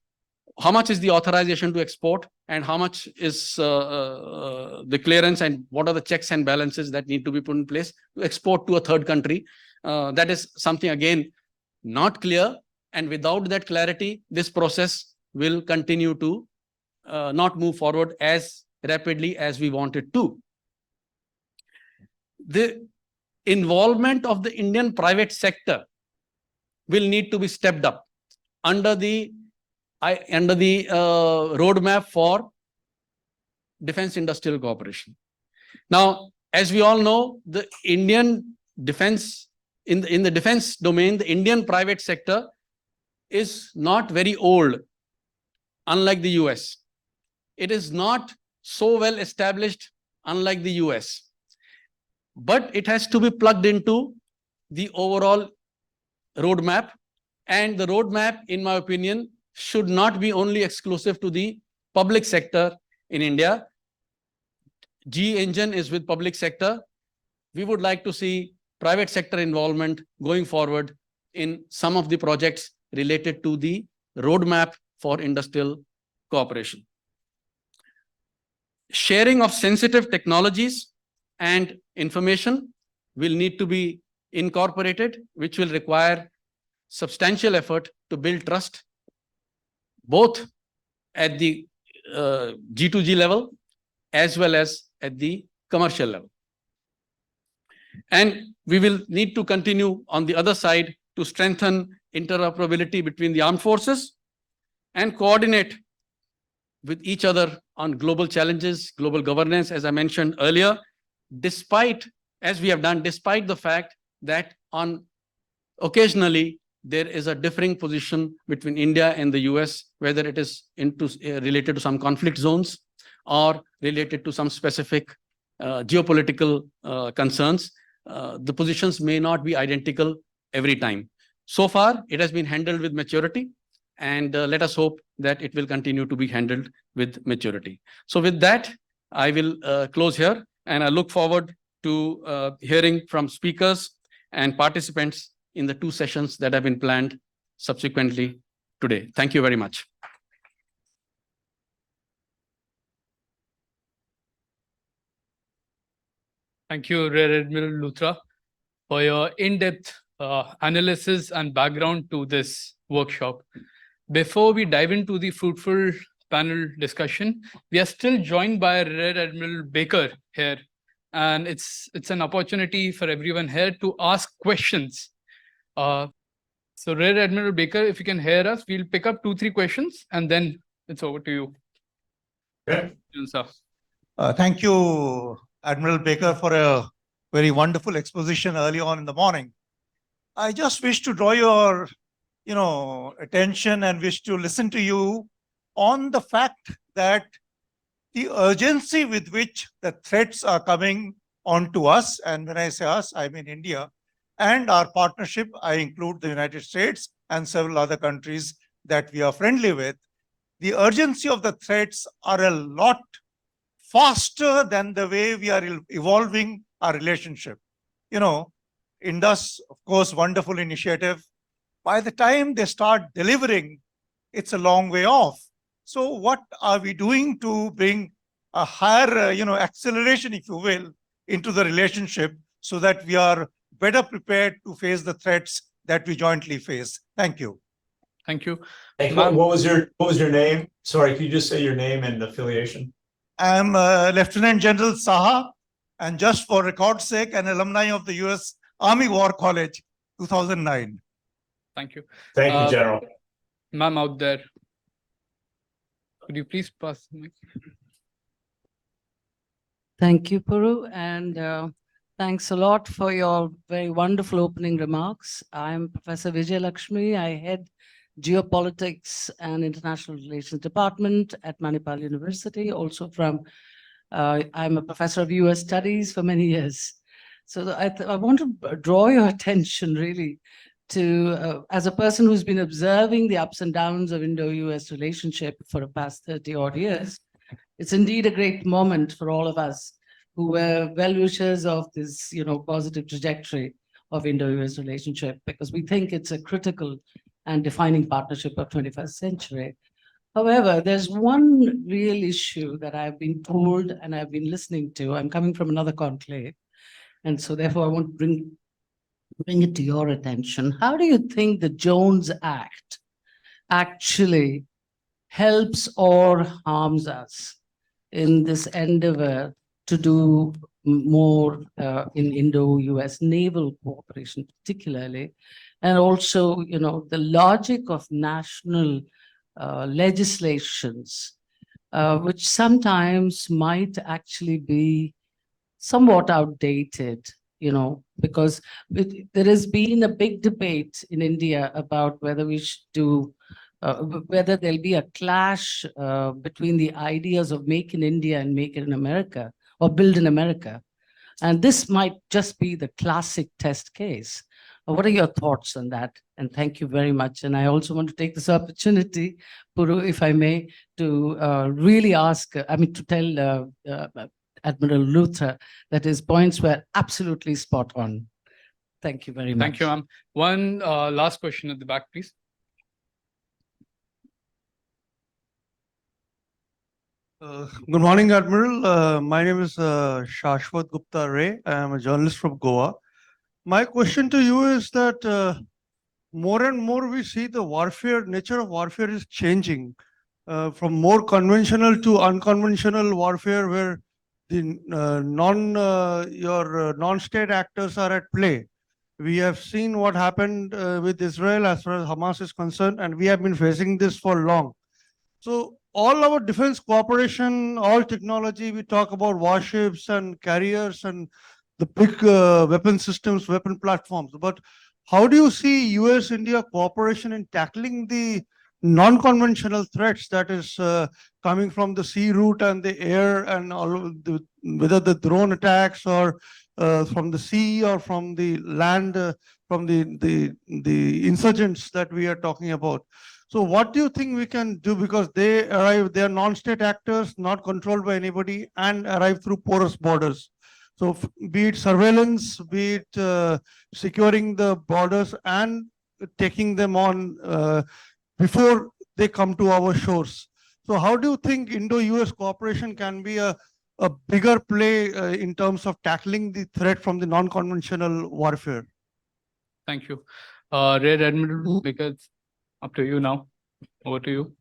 how much is the authorization to export and how much is the clearance, and what are the checks and balances that need to be put in place to export to a third country. That is something, again, not clear. And without that clarity, this process will continue to not move forward as rapidly as we want it to. The involvement of the Indian private sector will need to be stepped up under the roadmap for defense industrial cooperation. Now, as we all know, the Indian defense, in the defense domain, the Indian private sector is not very old, unlike the US. It is not so well established, unlike the US. But it has to be plugged into the overall roadmap. And the roadmap, in my opinion, should not be only exclusive to the public sector in India. G engine is with public sector. We would like to see private sector involvement going forward in some of the projects related to the roadmap for industrial cooperation. Sharing of sensitive technologies and information will need to be incorporated, which will require substantial effort to build trust, both at the G2G level as well as at the commercial level. And we will need to continue on the other side to strengthen interoperability between the armed forces and coordinate with each other on global challenges, global governance, as I mentioned earlier, despite the fact that occasionally there is a differing position between India and the US, whether it is related to some conflict zones or related to some specific geopolitical concerns. The positions may not be identical every time. So far, it has been handled with maturity, and let us hope that it will continue to be handled with maturity. So with that, I will close here, and I look forward to hearing from speakers and participants in the 2 sessions that have been planned subsequently today. Thank you very much. Thank you, Rear Admiral Luthra. for your in-depth analysis and background to this workshop. Before we dive into the fruitful panel discussion, we are still joined by Rear Admiral Baker here, and it's an opportunity for everyone here to ask questions. So Rear Admiral Baker, if you can hear us, we'll pick up 2-3 questions, and then it's over to you. Okay. Sir. Thank you, Admiral Baker, for a very wonderful exposition early on in the morning. I just wish to draw your, attention and wish to listen to you on the fact that the urgency with which the threats are coming onto us, and when I say us, I mean India, and our partnership, I include the United States and several other countries that we are friendly with. The urgency of the threats are a lot faster than the way we are evolving our relationship. Indus, of course, wonderful initiative. By the time they start delivering, it's a long way off. So what are we doing to bring a higher, acceleration, if you will, into the relationship so that we are better prepared to face the threats that we jointly face? Thank you. Thank you. What was your name? Sorry, could you just say your name and affiliation? I'm Lieutenant General Saha, and just for record's sake, an alumni of the U.S. Army War College, 2009. Thank you. Thank you, General. Ma'am out there, could you please pass the mic? Thank you, Puru, and thanks a lot for your very wonderful opening remarks. I'm Professor Vijay Lakshmi. I head Geopolitics and International Relations Department at Manipal University. Also I'm a professor of US Studies for many years. So I want to draw your attention really to, as a person who's been observing the ups and downs of Indo-US relationship for the past 30 odd years, it's indeed a great moment for all of us who were well-wishers of this, positive trajectory of Indo-US relationship, because we think it's a critical and defining partnership of 21st century. However, there's one real issue that I've been told and I've been listening to. I'm coming from another conclave, and so therefore I want to bring it to your attention. How do you think the Jones Act actually helps or harms us in this endeavor to do more in Indo-US naval cooperation, particularly, and also, the logic of national legislations, which sometimes might actually be somewhat outdated, because there has been a big debate in India about whether we should do, whether there'll be a clash between the ideas of make in India and make it in America, or build in America. And this might just be the classic test case. What are your thoughts on that? And thank you very much. And I also want to take this opportunity, Puru, if I may, to really ask, to tell Admiral Luther that his points were absolutely spot on. Thank you very much. Thank you, ma'am. One last question at the back, please. Good morning, Admiral. My name is Shashwat Gupta Ray. I am a journalist from Goa. My question to you is that more and more we see the nature of warfare is changing from more conventional to unconventional warfare, where the non-state actors are at play. We have seen what happened with Israel as far as Hamas is concerned, and we have been facing this for long. So all our defense cooperation, all technology, we talk about warships and carriers and the big weapon systems, weapon platforms. But how do you see US-India cooperation in tackling the non-conventional threats that is coming from the sea route and the air, and all of whether the drone attacks or from the sea or from the land, from the insurgents that we are talking about? So what do you think we can do? Because they are non-state actors, not controlled by anybody, and arrive through porous borders. So be it surveillance, be it securing the borders and taking them on before they come to our shores. So how do you think Indo-US cooperation can be a a bigger play in terms of tackling the threat from the non-conventional warfare? Thank you. Rear Admiral, because up to you now. Over to you.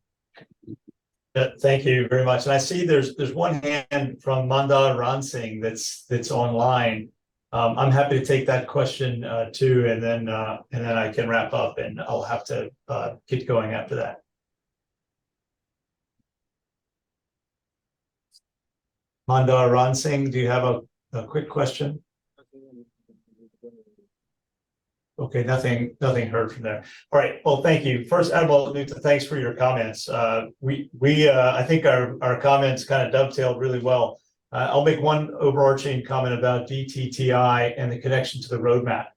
Thank you very much. And I see there's one hand from Manda Ransing that's online. I'm happy to take that question too, and then I can wrap up, and I'll have to keep going after that. Manda Ransing, do you have a quick question? Okay, nothing heard from there. All right, well, thank you. First, Admiral Nuta, thanks for your comments. I think our comments kind of dovetailed really well. I'll make one overarching comment about DTTI and the connection to the roadmap.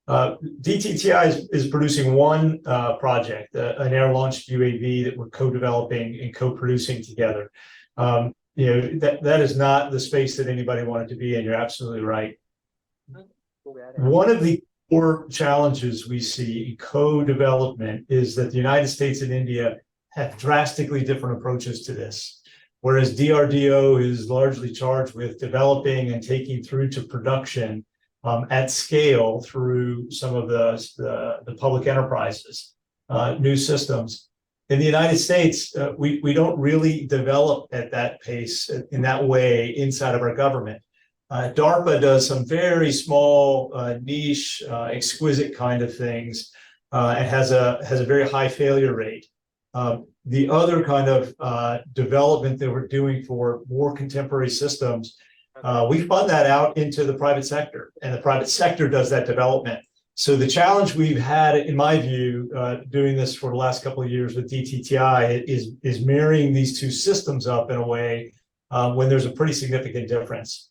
DTTI is producing one project, an air-launched UAV that we're co-developing and co-producing together. That is not the space that anybody wanted to be in. You're absolutely right. One of the core challenges we see in co-development is that the United States and India have drastically different approaches to this. Whereas DRDO is largely charged with developing and taking through to production at scale through some of the public enterprises, new systems. In the United States, we don't really develop at that pace in that way inside of our government. DARPA does some very small, niche, exquisite kind of things, and has a very high failure rate. The other kind of development that we're doing for more contemporary systems, we fund that out into the private sector, and the private sector does that development. So the challenge we've had, in my view, doing this for the last couple of years with DTTI is marrying these two systems up in a way when there's a pretty significant difference.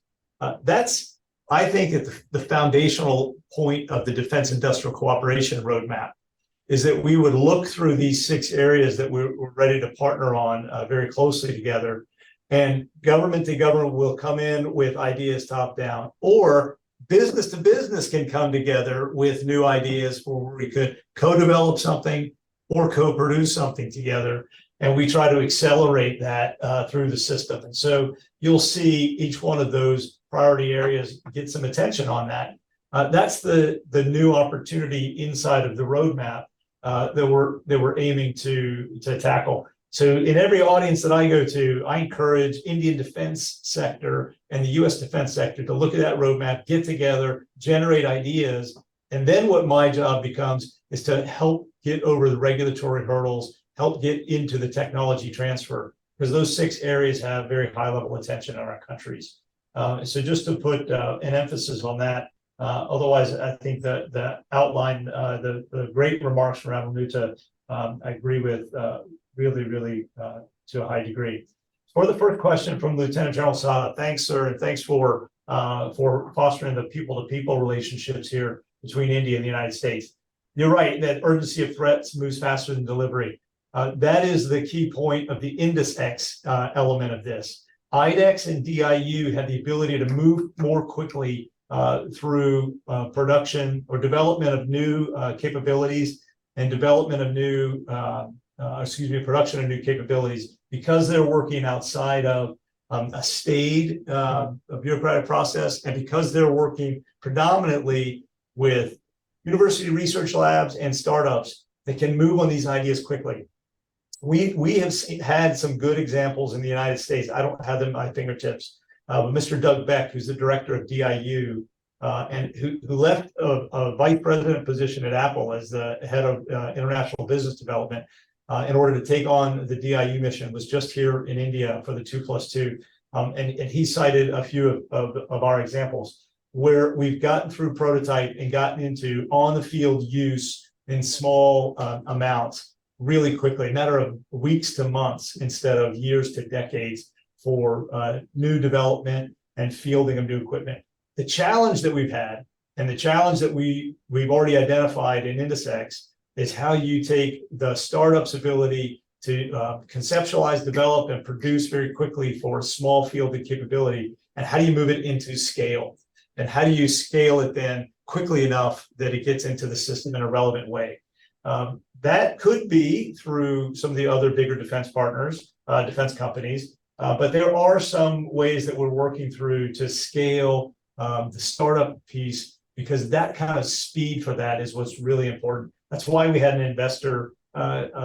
That's, I think, at the foundational point of the Defense Industrial Cooperation Roadmap, is that we would look through these 6 areas that we're ready to partner on very closely together, and government to government will come in with ideas top down, or business to business can come together with new ideas where we could co-develop something or co-produce something together. And we try to accelerate that through the system. And so you'll see each one of those priority areas get some attention on that. That's the new opportunity inside of the roadmap that we're aiming to tackle. So in every audience that I go to, I encourage Indian defense sector and the US defense sector to look at that roadmap, get together, generate ideas. And then what my job becomes is to help get over the regulatory hurdles, help get into the technology transfer, because those 6 areas have very high level attention in our countries. So just to put an emphasis on that, otherwise I think that the outline, the great remarks from Admiral Nuta, I agree with really to a high degree. For the first question from Lieutenant General Sada, thanks, sir, and thanks for fostering the people-to-people relationships here between India and the United States. You're right that urgency of threats moves faster than delivery. That is the key point of the INDEX element of this. IDEX and DIU have the ability to move more quickly through production or development of new capabilities and development of new, production of new capabilities, because they're working outside of a staid bureaucratic process, and because they're working predominantly with university research labs and startups that can move on these ideas quickly. We have had some good examples in the United States. I don't have them at my fingertips, but Mr. Doug Beck, who's the director of DIU, and who left a vice president position at Apple as the head of international business development in order to take on the DIU mission, was just here in India for the 2+2. And he cited a few of our examples where we've gotten through prototype and gotten into on the field use in small amounts really quickly, a matter of weeks to months instead of years to decades for new development and fielding of new equipment. The challenge that we've had, and the challenge that we've already identified in INDEX, is how you take the startup's ability to conceptualize, develop, and produce very quickly for small fielded capability, and how do you move it into scale? And how do you scale it then quickly enough that it gets into the system in a relevant way? That could be through some of the other bigger defense partners, defense companies. But there are some ways that we're working through to scale the startup piece, because that kind of speed for that is what's really important. That's why we had an investor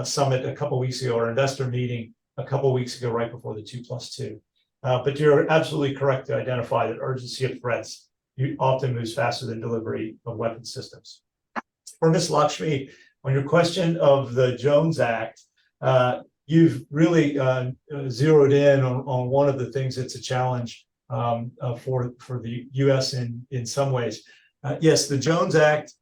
summit a couple of weeks ago, or investor meeting a couple of weeks ago, right before the 2+2. But you're absolutely correct to identify that urgency of threats often moves faster than delivery of weapon systems. For Ms. Lakshmi, on your question of the Jones Act, you've really zeroed in on one of the things that's a challenge for the U.S. in some ways. Yes, the Jones Act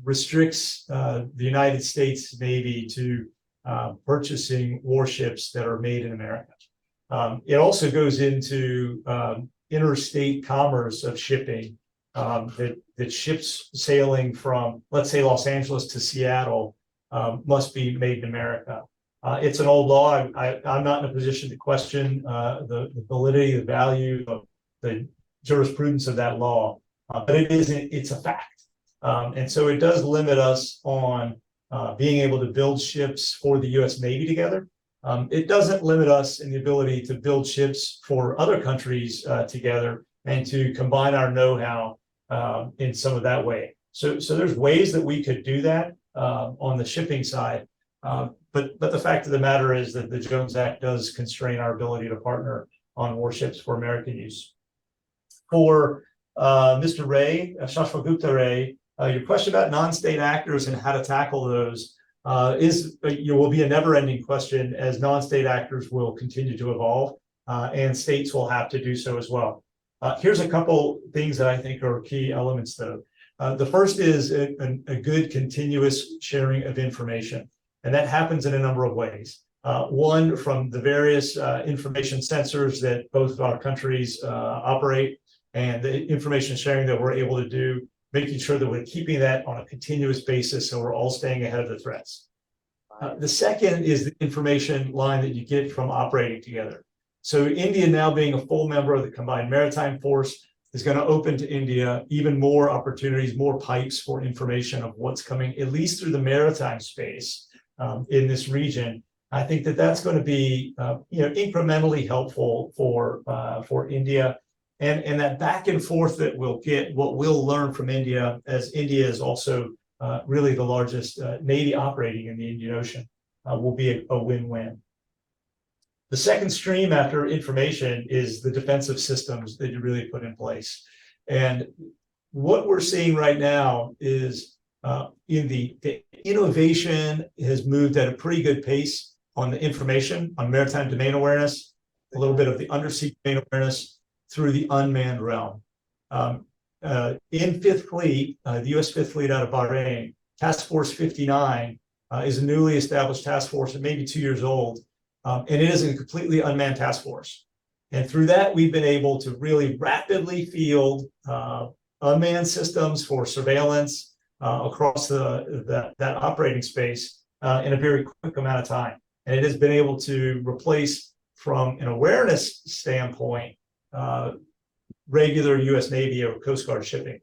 restricts the United States Navy to purchasing warships that are made in America. It also goes into interstate commerce of shipping, that ships sailing from, let's say, Los Angeles to Seattle must be made in America. It's an old law. I'm not in a position to question the validity, the value of the jurisprudence of that law, but it's a fact. And so it does limit us on being able to build ships for the U.S. Navy together. It doesn't limit us in the ability to build ships for other countries together and to combine our know-how in some of that way. So there's ways that we could do that on the shipping side. But the fact of the matter is that the Jones Act does constrain our ability to partner on warships for American use. For Mr. Ray, Shashwat Gupta Ray, your question about non-state actors and how to tackle those will be a never-ending question, as non-state actors will continue to evolve, and states will have to do so as well. Here's a couple things that I think are key elements, though. The first is a good continuous sharing of information, and that happens in a number of ways. One, from the various information sensors that both our countries operate, and the information sharing that we're able to do, making sure that we're keeping that on a continuous basis so we're all staying ahead of the threats. The second is the information line that you get from operating together. So India, now being a full member of the Combined Maritime Force, is going to open to India even more opportunities, more pipes for information of what's coming, at least through the maritime space in this region. I think that that's going to be incrementally helpful for India. And that back and forth that we'll get, what we'll learn from India, as India is also really the largest Navy operating in the Indian Ocean, will be a win-win. The second stream after information is the defensive systems that you really put in place. And what we're seeing right now is the innovation has moved at a pretty good pace on the information, on maritime domain awareness, a little bit of the undersea domain awareness, through the unmanned realm. In Fifth Fleet, the U.S. Fifth Fleet out of Bahrain, Task Force 59 is a newly established task force, and maybe 2 years old, and it is a completely unmanned task force. And through that, we've been able to really rapidly field unmanned systems for surveillance across that operating space in a very quick amount of time. And it has been able to replace, from an awareness standpoint, regular U.S. Navy or Coast Guard shipping.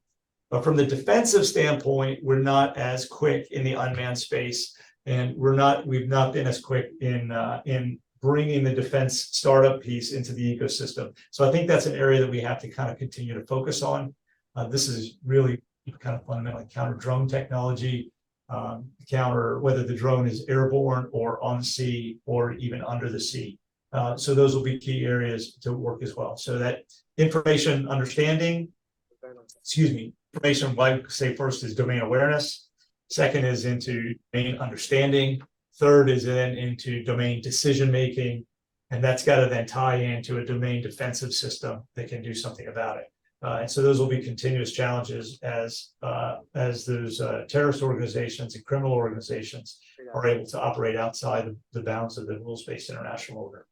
But from the defensive standpoint, we're not as quick in the unmanned space, and we've not been as quick in bringing the defense startup piece into the ecosystem. So I think that's an area that we have to kind of continue to focus on. This is really kind of fundamentally counter drone technology, whether the drone is airborne or on sea or even under the sea. So those will be key areas to work as well. So that information understanding, information, I say first is domain awareness. Second is into domain understanding. Third is then into domain decision-making. And that's got to then tie into a domain defensive system that can do something about it. And so those will be continuous challenges as those terrorist organizations and criminal organizations are able to operate outside the bounds of the rules-based international order.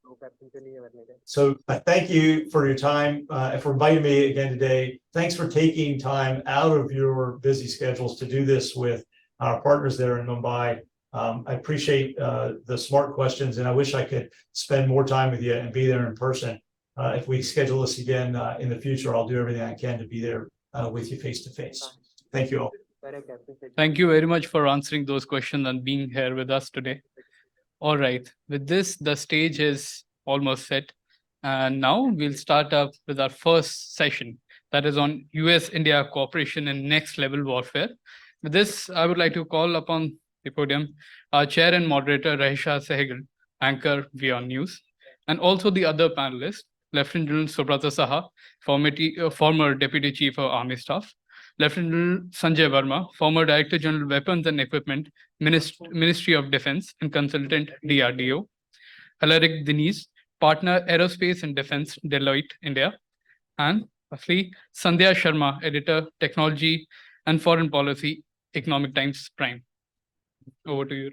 So thank you for your time and for inviting me again today. Thanks for taking time out of your busy schedules to do this with our partners there in Mumbai. I appreciate the smart questions, and I wish I could spend more time with you and be there in person. If we schedule this again in the future, I'll do everything I can to be there with you face to face. Thank you all. Thank you very much for answering those questions and being here with us today. All right, with this, the stage is almost set. And now we'll start up with our first session, that is on US-India cooperation in next level warfare. With this, I would like to call upon the podium our chair and moderator, Rahisha Sehgal, anchor VION News, and also the other panelists, Lieutenant General Subrata Saha, former Deputy Chief of Army Staff, Lieutenant General Sanjay Verma, former Director General Weapons and Equipment, Ministry of Defense and Consultant DRDO, Alaric Deniz, Partner Aerospace and Defense, Deloitte, India, and lastly, Sandhya Sharma, Editor, Technology and Foreign Policy, Economic Times Prime. Over to you.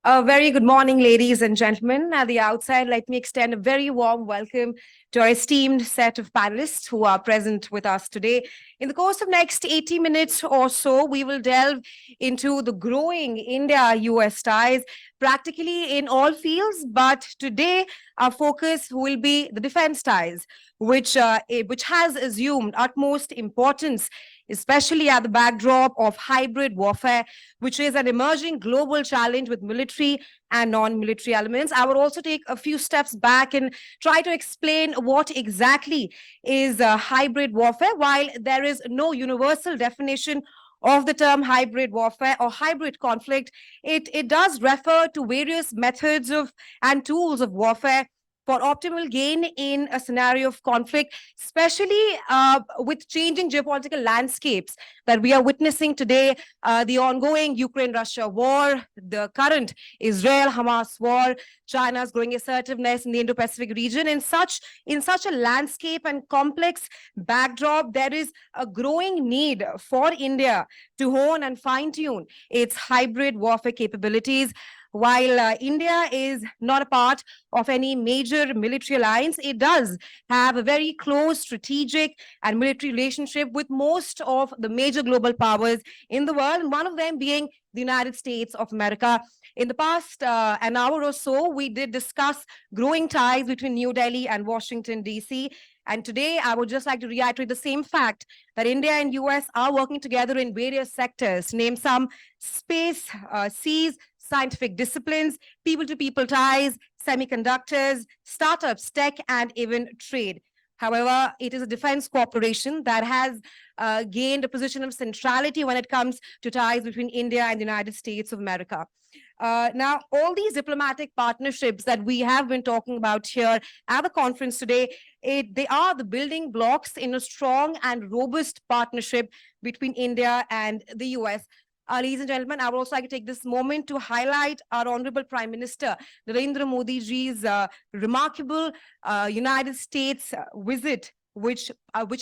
A very good morning, ladies and gentlemen. At the outside, let me extend a very warm welcome to our esteemed set of panelists who are present with us today. In the course of next 80 minutes or so, we will delve into the growing India-US ties, practically in all fields. But today, our focus will be the defense ties, which has assumed utmost importance, especially at the backdrop of hybrid warfare, which is an emerging global challenge with military and non-military elements. I would also take a few steps back and try to explain what exactly is hybrid warfare. While there is no universal definition of the term hybrid warfare or hybrid conflict, it does refer to various methods of and tools of warfare for optimal gain in a scenario of conflict, especially with changing geopolitical landscapes that we are witnessing today, the ongoing Ukraine-Russia war, the current Israel-Hamas war, China's growing assertiveness in the Indo-Pacific region. In such a landscape and complex backdrop, there is a growing need for India to hone and fine-tune its hybrid warfare capabilities. While India is not a part of any major military alliance, it does have a very close strategic and military relationship with most of the major global powers in the world, and one of them being the United States of America. In the past an hour or so, we did discuss growing ties between New Delhi and Washington, D.C. And today, I would just like to reiterate the same fact that India and US are working together in various sectors, name some: space, seas, scientific disciplines, people-to-people ties, semiconductors, startups, tech, and even trade. However, it is a defense cooperation that has gained a position of centrality when it comes to ties between India and the United States of America. Now, all these diplomatic partnerships that we have been talking about here at the conference today, they are the building blocks in a strong and robust partnership between India and the US. Ladies and gentlemen, I would also like to take this moment to highlight our Honorable Prime Minister, Narendra Modi ji's remarkable United States visit, which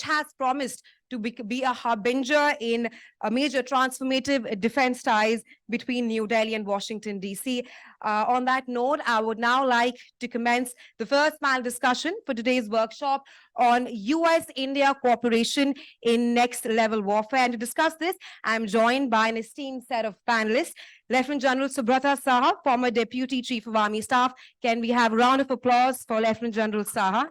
has promised to be a harbinger in a major transformative defense ties between New Delhi and Washington, D.C. On that note, I would now like to commence the first panel discussion for today's workshop on US-India cooperation in next level warfare. And to discuss this, I'm joined by an esteemed set of panelists. Lieutenant General Subrata Saha, former Deputy Chief of Army Staff. Can we have a round of applause for Lieutenant General Saha?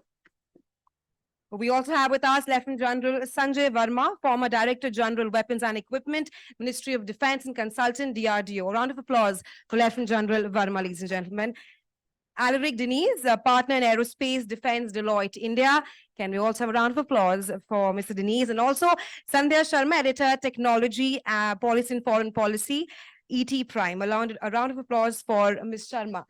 We also have with us Lieutenant General Sanjay Verma, former Director General Weapons and Equipment, Ministry of Defense and Consultant, DRDO. A round of applause for Lieutenant General Verma, ladies and gentlemen. Alaric Deniz, a partner in Aerospace Defense, Deloitte, India. Can we also have a round of applause for Mr. Deniz? And also Sandhya Sharma, Editor, Technology, Policy and Foreign Policy, ET Prime. A round of applause for Ms. Sharma.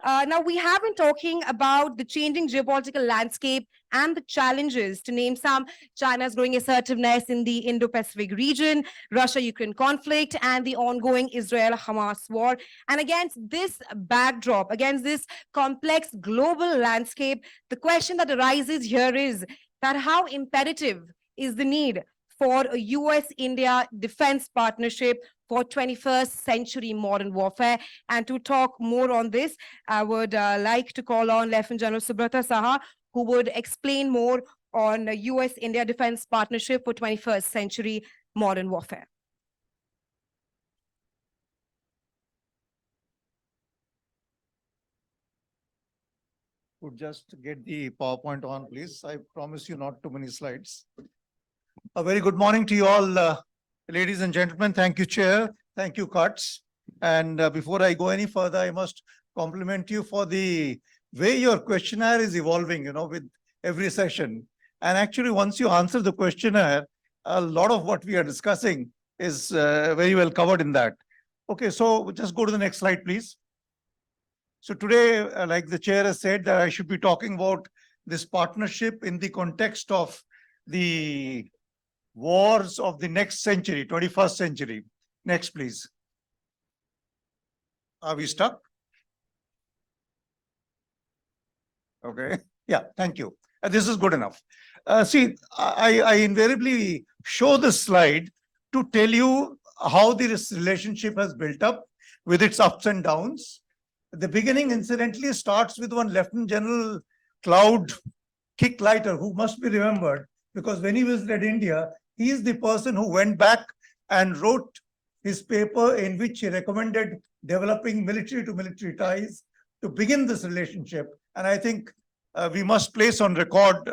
Now, we have been talking about the changing geopolitical landscape and the challenges, to name some: China's growing assertiveness in the Indo-Pacific region, Russia-Ukraine conflict, and the ongoing Israel-Hamas war. And against this backdrop, against this complex global landscape, the question that arises here is that how imperative is the need for a US-India defense partnership for 21st century modern warfare? And to talk more on this, I would like to call on Lieutenant General Subrata Saha, who would explain more on US-India defense partnership for 21st century modern warfare. Would just get the PowerPoint on, please. I promise you not too many slides. A very good morning to you all, ladies and gentlemen. Thank you, Chair. Thank you, Cuts. And before I go any further, I must compliment you for the way your questionnaire is evolving, with every session. And actually, once you answer the questionnaire, a lot of what we are discussing is very well covered in that. Okay, so just go to the next slide, please. So today, like the chair has said, that I should be talking about this partnership in the context of the wars of the next century, 21st century. Next, please. Are we stuck? Okay. Yeah, thank you. This is good enough. See, I invariably show this slide to tell you how this relationship has built up with its ups and downs. The beginning, incidentally, starts with one Lieutenant General Cloud Kicklighter, who must be remembered, because when he visited India, he is the person who went back and wrote his paper in which he recommended developing military to military ties to begin this relationship. And I think we must place on record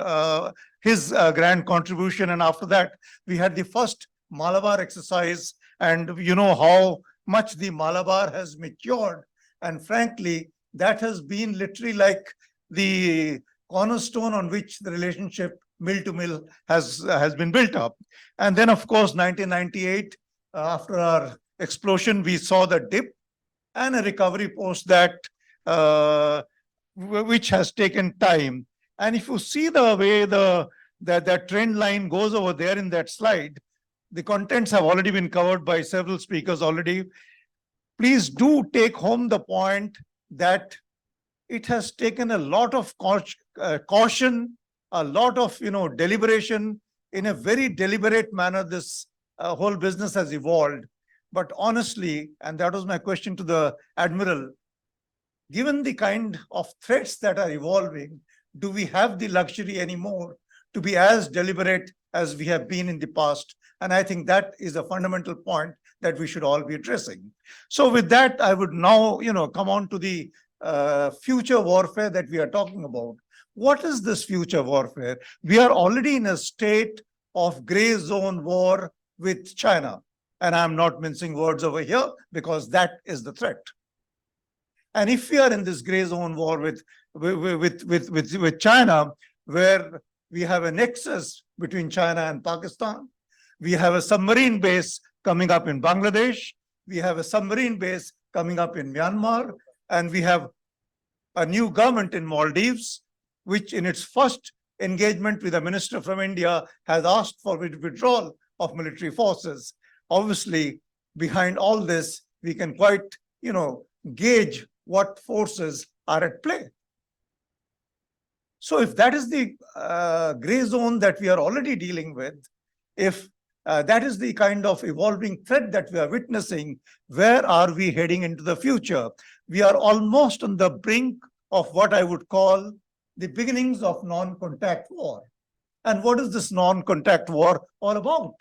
his grand contribution. And after that, we had the first Malabar exercise, and you know how much the Malabar has matured. And frankly, that has been literally like the cornerstone on which the relationship mill to mill has been built up. And then, of course, 1998, after our explosion, we saw the dip and a recovery post that, which has taken time. And if you see the way that trend line goes over there in that slide, the contents have already been covered by several speakers already. Please do take home the point that it has taken a lot of caution, a lot of deliberation. In a very deliberate manner, this whole business has evolved. But honestly, and that was my question to the Admiral, given the kind of threats that are evolving, do we have the luxury anymore to be as deliberate as we have been in the past? And I think that is a fundamental point that we should all be addressing. So with that, I would now, come on to the future warfare that we are talking about. What is this future warfare? We are already in a state of gray zone war with China. And I'm not mincing words over here because that is the threat. And if we are in this gray zone war with China, where we have a nexus between China and Pakistan, we have a submarine base coming up in Bangladesh, we have a submarine base coming up in Myanmar, and we have a new government in Maldives, which in its first engagement with a minister from India has asked for withdrawal of military forces. Obviously, behind all this, we can quite, gauge what forces are at play. So if that is the gray zone that we are already dealing with, if that is the kind of evolving threat that we are witnessing, where are we heading into the future? We are almost on the brink of what I would call the beginnings of non-contact war. And what is this non-contact war all about?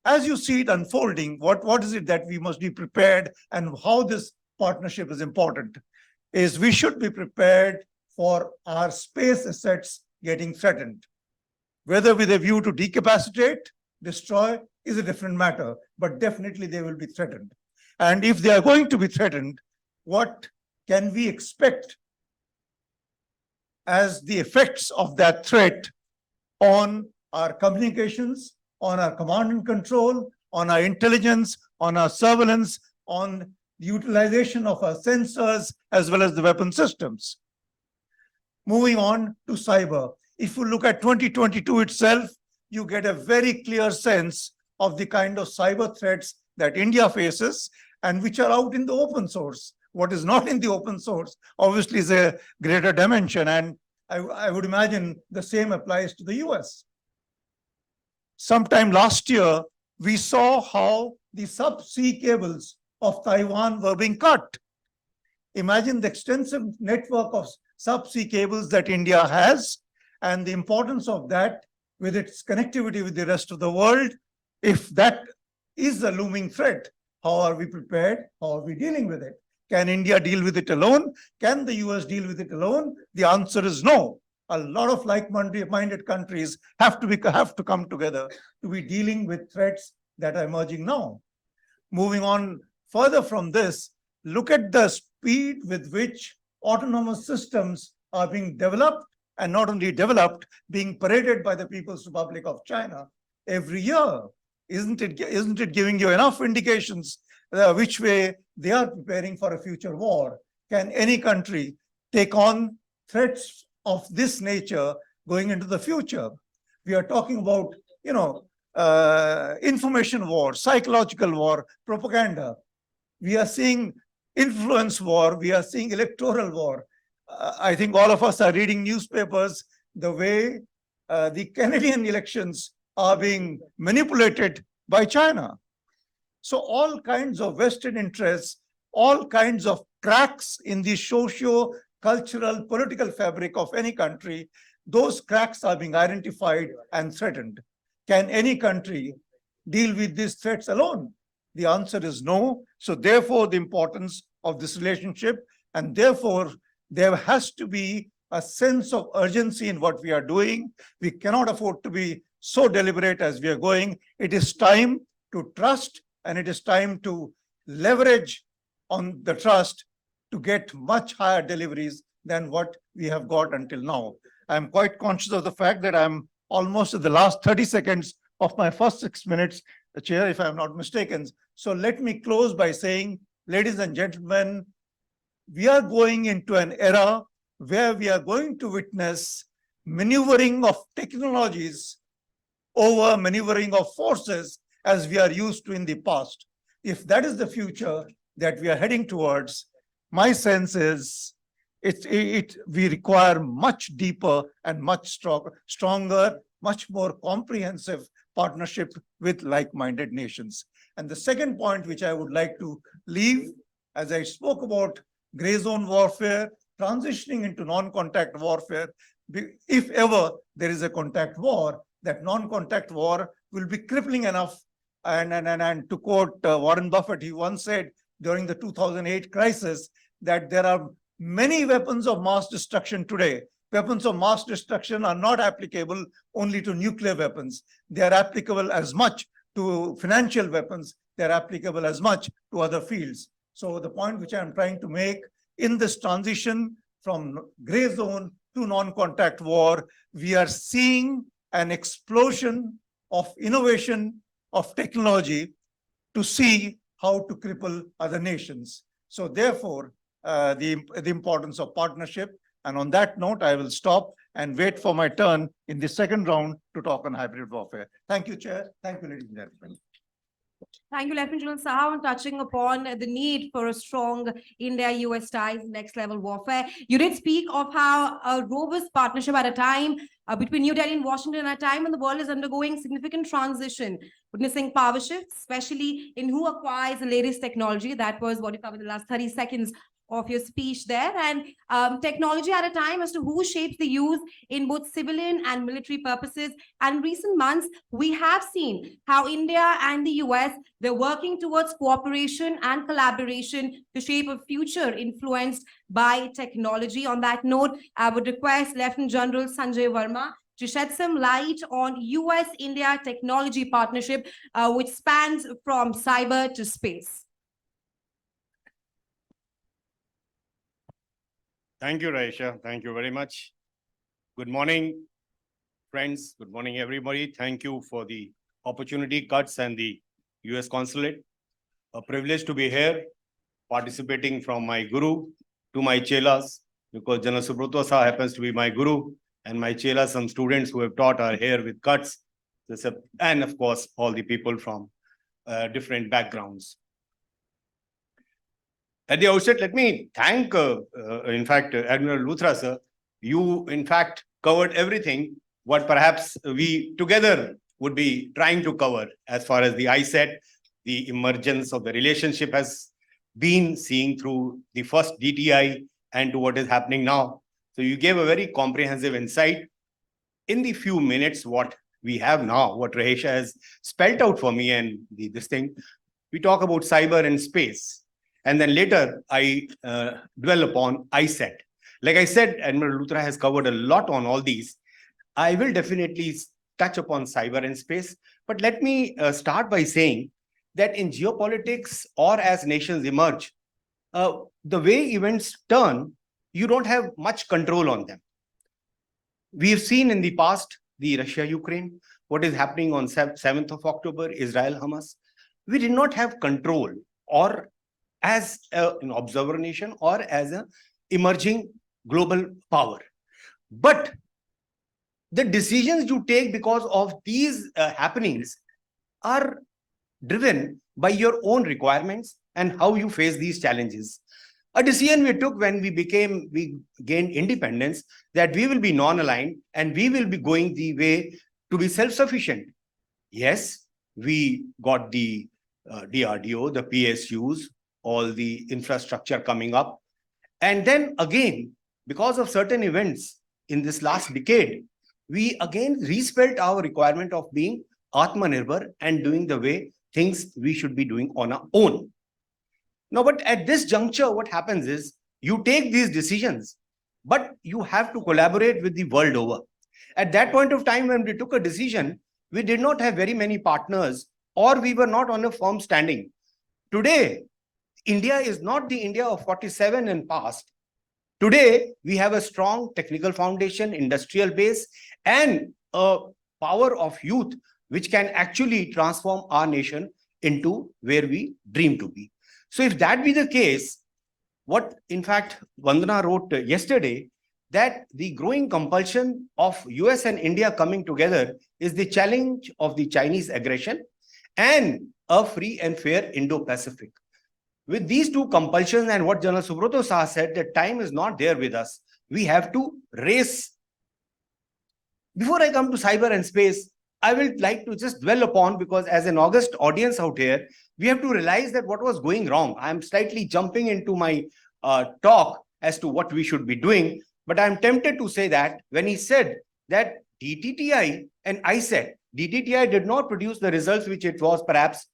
As you see it unfolding, what is it that we must be prepared, and how this partnership is important, is we should be prepared for our space assets getting threatened. Whether with a view to decapacitate, destroy, is a different matter, but definitely they will be threatened. And if they are going to be threatened, what can we expect as the effects of that threat on our communications, on our command and control, on our intelligence, on our surveillance, on the utilization of our sensors, as well as the weapon systems? Moving on to cyber. If you look at 2022 itself, you get a very clear sense of the kind of cyber threats that India faces and which are out in the open source. What is not in the open source, obviously, is a greater dimension. And I would imagine the same applies to the US. Sometime last year, we saw how the subsea cables of Taiwan were being cut. Imagine the extensive network of subsea cables that India has, and the importance of that with its connectivity with the rest of the world. If that is a looming threat, how are we prepared? How are we dealing with it? Can India deal with it alone? Can the US deal with it alone? The answer is no. A lot of like-minded countries have to come together to be dealing with threats that are emerging now. Moving on further from this, look at the speed with which autonomous systems are being developed, and not only developed, being paraded by the People's Republic of China every year. Isn't it giving you enough indications which way they are preparing for a future war? Can any country take on threats of this nature going into the future? We are talking about, information war, psychological war, propaganda. We are seeing influence war. We are seeing electoral war. I think all of us are reading newspapers the way the Canadian elections are being manipulated by China. So all kinds of vested interests, all kinds of cracks in the socio-cultural, political fabric of any country, those cracks are being identified and threatened. Can any country deal with these threats alone? The answer is no. So therefore, the importance of this relationship, and therefore, there has to be a sense of urgency in what we are doing. We cannot afford to be so deliberate as we are going. It is time to trust, and it is time to leverage on the trust to get much higher deliveries than what we have got until now. I'm quite conscious of the fact that I'm almost at the last 30 seconds of my first 6 minutes, Chair, if I'm not mistaken. So let me close by saying, ladies and gentlemen, we are going into an era where we are going to witness maneuvering of technologies over maneuvering of forces as we are used to in the past. If that is the future that we are heading towards, my sense is we require much deeper and much stronger, much more comprehensive partnership with like-minded nations. And the second point which I would like to leave, as I spoke about gray zone warfare, transitioning into non-contact warfare, if ever there is a contact war, that non-contact war will be crippling enough. And to quote Warren Buffett, he once said during the 2008 crisis that there are many weapons of mass destruction today. Weapons of mass destruction are not applicable only to nuclear weapons. They are applicable as much to financial weapons. They are applicable as much to other fields. So the point which I'm trying to make in this transition from gray zone to non-contact war, we are seeing an explosion of innovation, of technology to see how to cripple other nations. So therefore, the importance of partnership. And on that note, I will stop and wait for my turn in the second round to talk on hybrid warfare. Thank you, Chair. Thank you, ladies and gentlemen. Thank you, Lieutenant General Saha, on touching upon the need for a strong India-US ties, next level warfare. You did speak of how a robust partnership at a time between New Delhi and Washington at a time when the world is undergoing significant transition, witnessing power shifts, especially in who acquires the latest technology. That was what you covered in the last 30 seconds of your speech there, and technology at a time as to who shapes the use in both civilian and military purposes. And in recent months, we have seen how India and the US, they're working towards cooperation and collaboration to shape a future influenced by technology. On that note, I would request Lieutenant General Sanjay Verma to shed some light on US-India technology partnership, which spans from cyber to space. Thank you, Raisha. Thank you very much. Good morning, friends. Good morning, everybody. Thank you for the opportunity, Cuts, and the US Consulate. A privilege to be here, participating from my guru to my chelas, because General Subrata Sah happens to be my guru, and my chelas, some students who have taught, are here with Cuts, and of course, all the people from different backgrounds. At the outset, let me thank, in fact, Admiral Luthra, sir. You, in fact, covered everything what perhaps we together would be trying to cover as far as the ISET, the emergence of the relationship has been seeing through the first DTI and to what is happening now. So you gave a very comprehensive insight. In the few minutes, what we have now, what Raisha has spelled out for me and this thing, we talk about cyber and space. And then later, I dwell upon ISET. Like I said, Admiral Luthra has covered a lot on all these. I will definitely touch upon cyber and space. But let me start by saying that in geopolitics or as nations emerge, the way events turn, you don't have much control on them. We've seen in the past the Russia-Ukraine, what is happening on 7th of October, Israel-Hamas. We did not have control or as an observer nation or as an emerging global power. But the decisions you take because of these happenings are driven by your own requirements and how you face these challenges. A decision we took when we gained independence, that we will be non-aligned and we will be going the way to be self-sufficient. Yes, we got the DRDO, the PSUs, all the infrastructure coming up. And then again, because of certain events in this last decade, we again respelt our requirement of being Atmanirbhar and doing the way things we should be doing on our own. Now, but at this juncture, what happens is you take these decisions, but you have to collaborate with the world over. At that point of time, when we took a decision, we did not have very many partners, or we were not on a firm standing. Today, India is not the India of 47 and past. Today, we have a strong technical foundation, industrial base, and a power of youth, which can actually transform our nation into where we dream to be. So if that be the case, what in fact Vandana wrote yesterday, that the growing compulsion of US and India coming together is the challenge of the Chinese aggression and a free and fair Indo-Pacific. With these two compulsions and what General Subrata Saha said, that time is not there with us. We have to race. Before I come to cyber and space, I would like to just dwell upon, because as an august audience out here, we have to realize that what was going wrong. I'm slightly jumping into my talk as to what we should be doing, but I'm tempted to say that when he said that DTTI and ISET, DTTI did not produce the results which it was perhaps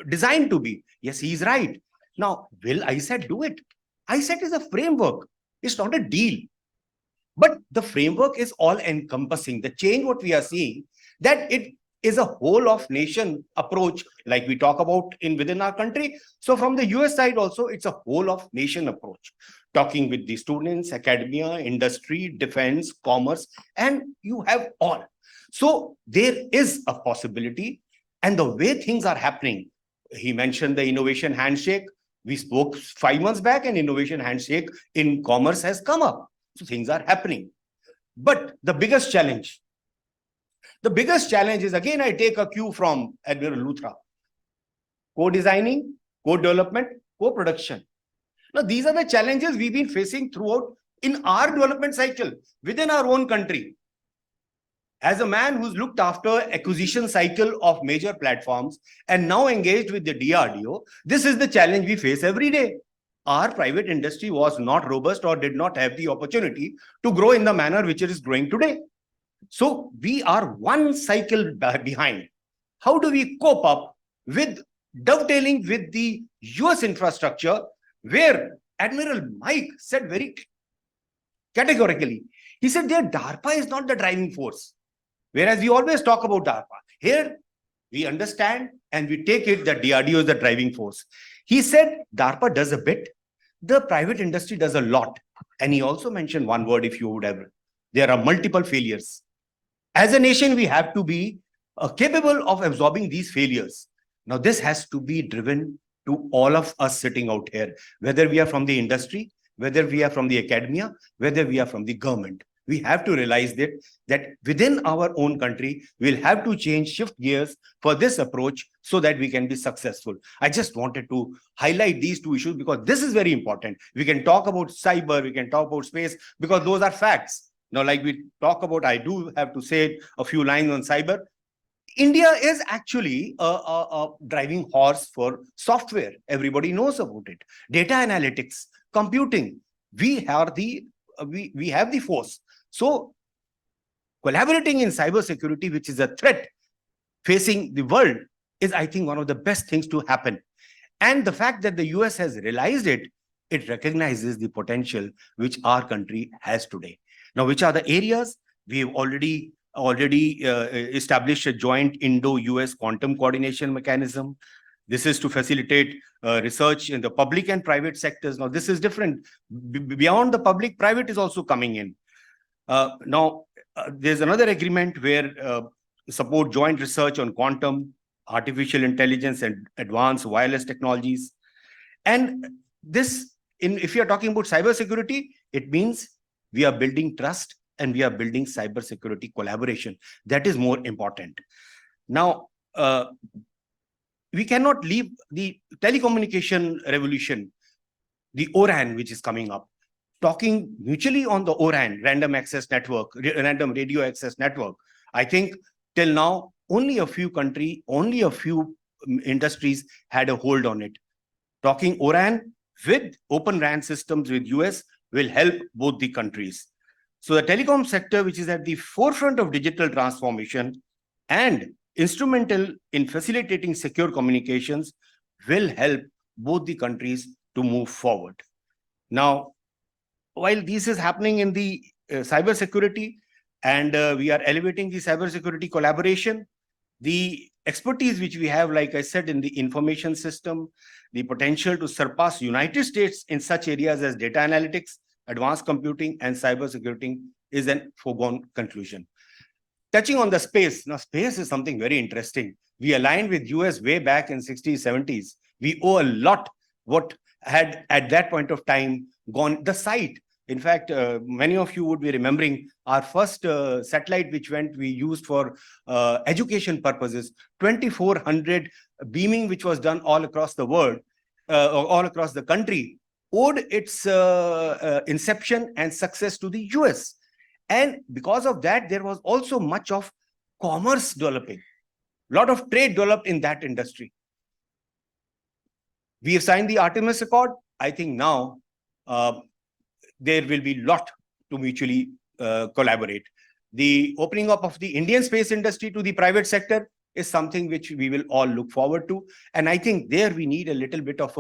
designed to be. Yes, he's right. Now, will ISET do it? ISET is a framework. It's not a deal. But the framework is all encompassing. The change what we are seeing, that it is a whole of nation approach, like we talk about within our country. So from the US side also, it's a whole of nation approach, talking with the students, academia, industry, defense, commerce, and you have all. So there is a possibility, and the way things are happening, he mentioned the innovation handshake. We spoke 5 months back, and innovation handshake in commerce has come up. So things are happening. But the biggest challenge is, again, I take a cue from Admiral Luthra. Co-designing, co-development, co-production. Now, these are the challenges we've been facing throughout in our development cycle within our own country. As a man who's looked after acquisition cycle of major platforms and now engaged with the DRDO, this is the challenge we face every day. Our private industry was not robust or did not have the opportunity to grow in the manner which it is growing today. So we are one cycle behind. How do we cope up with dovetailing with the US infrastructure, where Admiral Mike said very categorically, he said their DARPA is not the driving force. Whereas we always talk about DARPA. Here, we understand and we take it that DRDO is the driving force. He said DARPA does a bit, the private industry does a lot. And he also mentioned one word, if you would have, there are multiple failures. As a nation, we have to be capable of absorbing these failures. Now, this has to be driven to all of us sitting out here, whether we are from the industry, whether we are from the academia, whether we are from the government. We have to realize that within our own country, we'll have to shift gears for this approach so that we can be successful. I just wanted to highlight these two issues because this is very important. We can talk about cyber, we can talk about space, because those are facts. Now, like we talk about, I do have to say a few lines on cyber. India is actually a driving horse for software. Everybody knows about it. Data analytics, computing, we have the force. So collaborating in cybersecurity, which is a threat facing the world, is, I think, one of the best things to happen. And the fact that the US has realized it, it recognizes the potential which our country has today. Now, which are the areas? We have already established a joint Indo-US quantum coordination mechanism. This is to facilitate research in the public and private sectors. Now, this is different. Beyond the public, private is also coming in. There's another agreement where support joint research on quantum, artificial intelligence, and advanced wireless technologies. And this, if you are talking about cybersecurity, it means we are building trust and we are building cybersecurity collaboration. That is more important. Now, we cannot leave the telecommunication revolution, the ORAN, which is coming up. Talking mutually on the ORAN, random access network, random radio access network. I think till now, only a few countries, only a few industries had a hold on it. Talking ORAN with open RAN systems with US will help both the countries. So the telecom sector, which is at the forefront of digital transformation and instrumental in facilitating secure communications, will help both the countries to move forward. Now, while this is happening in the cybersecurity, and we are elevating the cybersecurity collaboration, the expertise which we have, like I said, in the information system, the potential to surpass United States in such areas as data analytics, advanced computing, and cybersecurity is an foregone conclusion. Touching on the space, now space is something very interesting. We aligned with US way back in 60s, 70s. We owe a lot what had at that point of time gone the site. In fact, many of you would be remembering our first satellite which we used for education purposes, 2400 beaming, which was done all across the world, all across the country, owed its inception and success to the US. And because of that, there was also much of commerce developing, a lot of trade developed in that industry. We have signed the Artemis Accord. I think now there will be a lot to mutually collaborate. The opening up of the Indian space industry to the private sector is something which we will all look forward to. And I think there we need a little bit of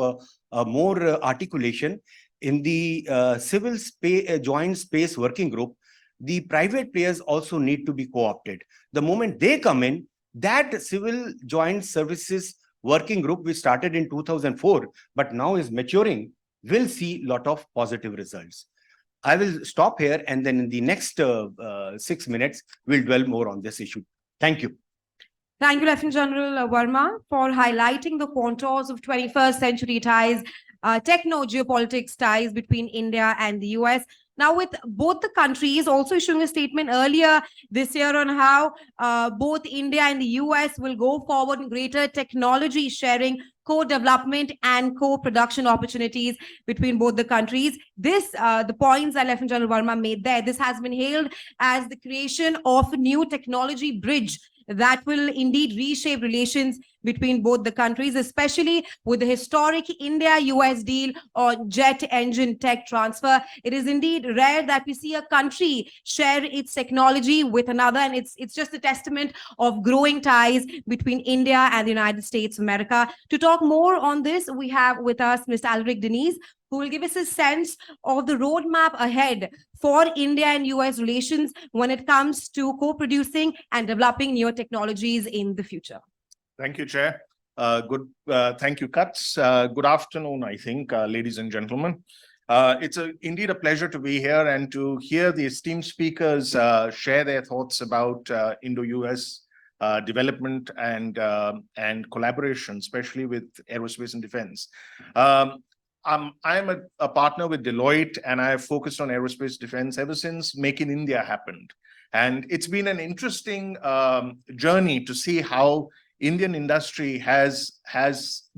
a more articulation. In the civil space, joint space working group, the private players also need to be co-opted. The moment they come in, that civil joint services working group, which started in 2004, but now is maturing, will see a lot of positive results. I will stop here, and then in the next 6 minutes, we'll dwell more on this issue. Thank you. Thank you, Lieutenant General Verma, for highlighting the contours of 21st century ties, techno-geopolitics ties between India and the US. Now, with both the countries also issuing a statement earlier this year on how both India and the US will go forward in greater technology sharing, co-development and co-production opportunities between both the countries. This, the points that Lieutenant General Verma made there, this has been hailed as the creation of a new technology bridge that will indeed reshape relations between both the countries, especially with the historic India-US deal on jet engine tech transfer. It is indeed rare that we see a country share its technology with another, and it's just a testament of growing ties between India and the United States of America. To talk more on this, we have with us Mr. Alric Deniz, who will give us a sense of the roadmap ahead for India and US relations when it comes to co-producing and developing newer technologies in the future. Thank you, Chair. Thank you, Kutz. Good afternoon, I think, ladies and gentlemen. It's indeed a pleasure to be here and to hear the esteemed speakers share their thoughts about Indo-US development and collaboration, especially with aerospace and defense. I'm a partner with Deloitte, and I have focused on aerospace defense ever since Make in India happened. And it's been an interesting journey to see how Indian industry has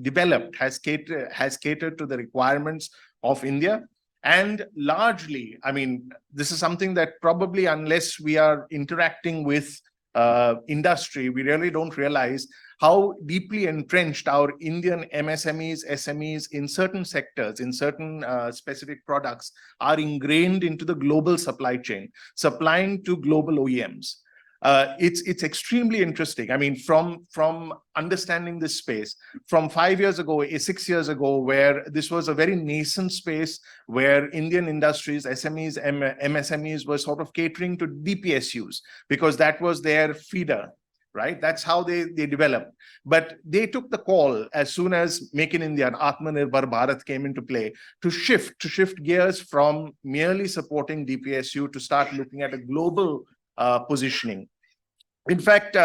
developed, has catered to the requirements of India. And largely, I mean, this is something that probably, unless we are interacting with industry, we really don't realize how deeply entrenched our Indian MSMEs, SMEs in certain sectors, in certain specific products are ingrained into the global supply chain, supplying to global OEMs. It's extremely interesting. I mean, from understanding this space, from 5 years ago, 6 years ago, where this was a very nascent space where Indian industries, SMEs, MSMEs were sort of catering to DPSUs because that was their feeder. right? That's how they developed. But they took the call as soon as Make in India and Atmanirbhar Bharat came into play to shift gears from merely supporting DPSU to start looking at a global positioning. In fact,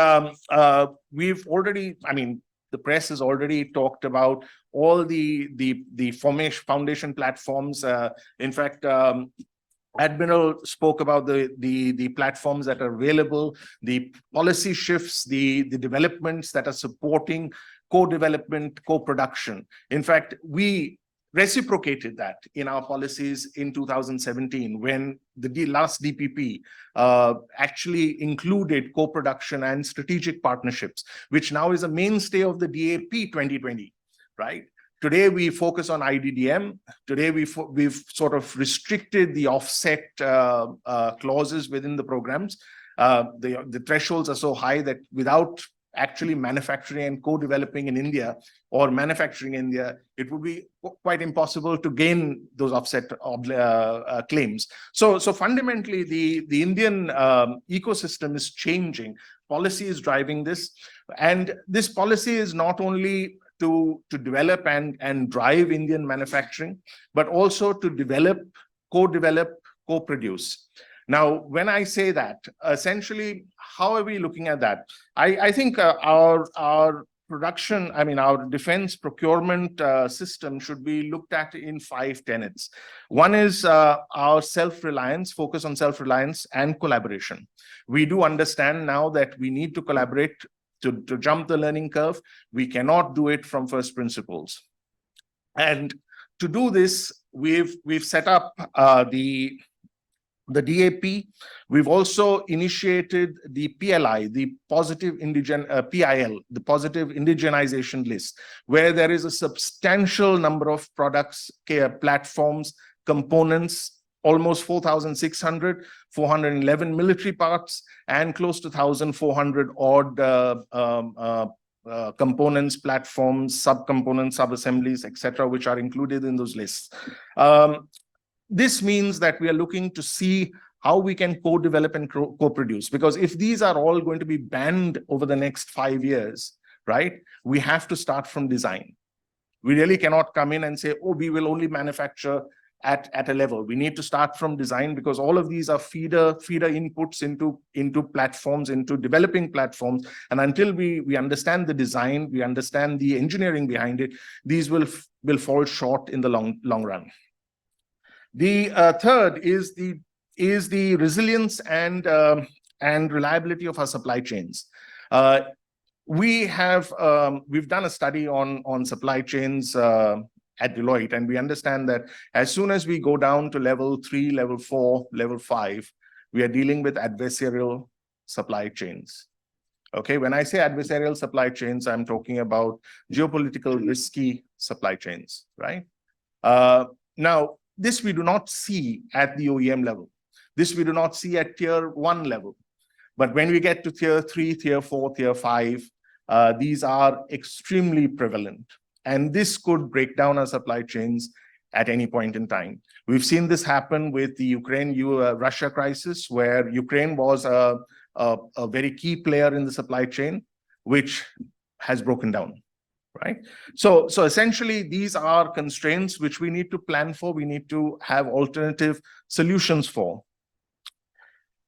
we've already, I mean, the press has already talked about all the foundation platforms. In fact, Admiral spoke about the platforms that are available, the policy shifts, the developments that are supporting co-development, co-production. In fact, we reciprocated that in our policies in 2017 when the last DPP actually included co-production and strategic partnerships, which now is a mainstay of the DAP 2020, right? Today, we focus on IDDM. Today, we've sort of restricted the offset clauses within the programs. The thresholds are so high that without actually manufacturing and co-developing in India or manufacturing in India, it would be quite impossible to gain those offset claims. So fundamentally, the Indian ecosystem is changing. Policy is driving this. And this policy is not only to develop and drive Indian manufacturing, but also to develop, co-produce. Now, when I say that, essentially, how are we looking at that? I think our production, I mean, our defense procurement system should be looked at in 5 tenets. One is our self-reliance, focus on self-reliance and collaboration. We do understand now that we need to collaborate to jump the learning curve. We cannot do it from first principles. And to do this, we've set up the DAP. We've also initiated the PLI, the positive PIL, the positive indigenization list, where there is a substantial number of products, platforms, components, almost 4,600, 411 military parts, and close to 1,400 odd components, platforms, subcomponents, sub-assemblies, etc., which are included in those lists. This means that we are looking to see how we can co-develop and co-produce, because if these are all going to be banned over the next 5 years, right, we have to start from design. We really cannot come in and say, oh, we will only manufacture at a level. We need to start from design, because all of these are feeder inputs into platforms, into developing platforms. And until we understand the design, we understand the engineering behind it, these will fall short in the long run. The third is the resilience and reliability of our supply chains. We've done a study on supply chains at Deloitte, and we understand that as soon as we go down to level 3, level 4, level 5, we are dealing with adversarial supply chains. Okay, when I say adversarial supply chains, I'm talking about geopolitical risky supply chains, right? Now, this we do not see at the OEM level. This we do not see at tier 1 level. But when we get to tier 3, tier 4, tier 5, these are extremely prevalent. And this could break down our supply chains at any point in time. We've seen this happen with the Ukraine-Russia crisis, where Ukraine was a very key player in the supply chain, which has broken down, right? So essentially, these are constraints which we need to plan for. We need to have alternative solutions for.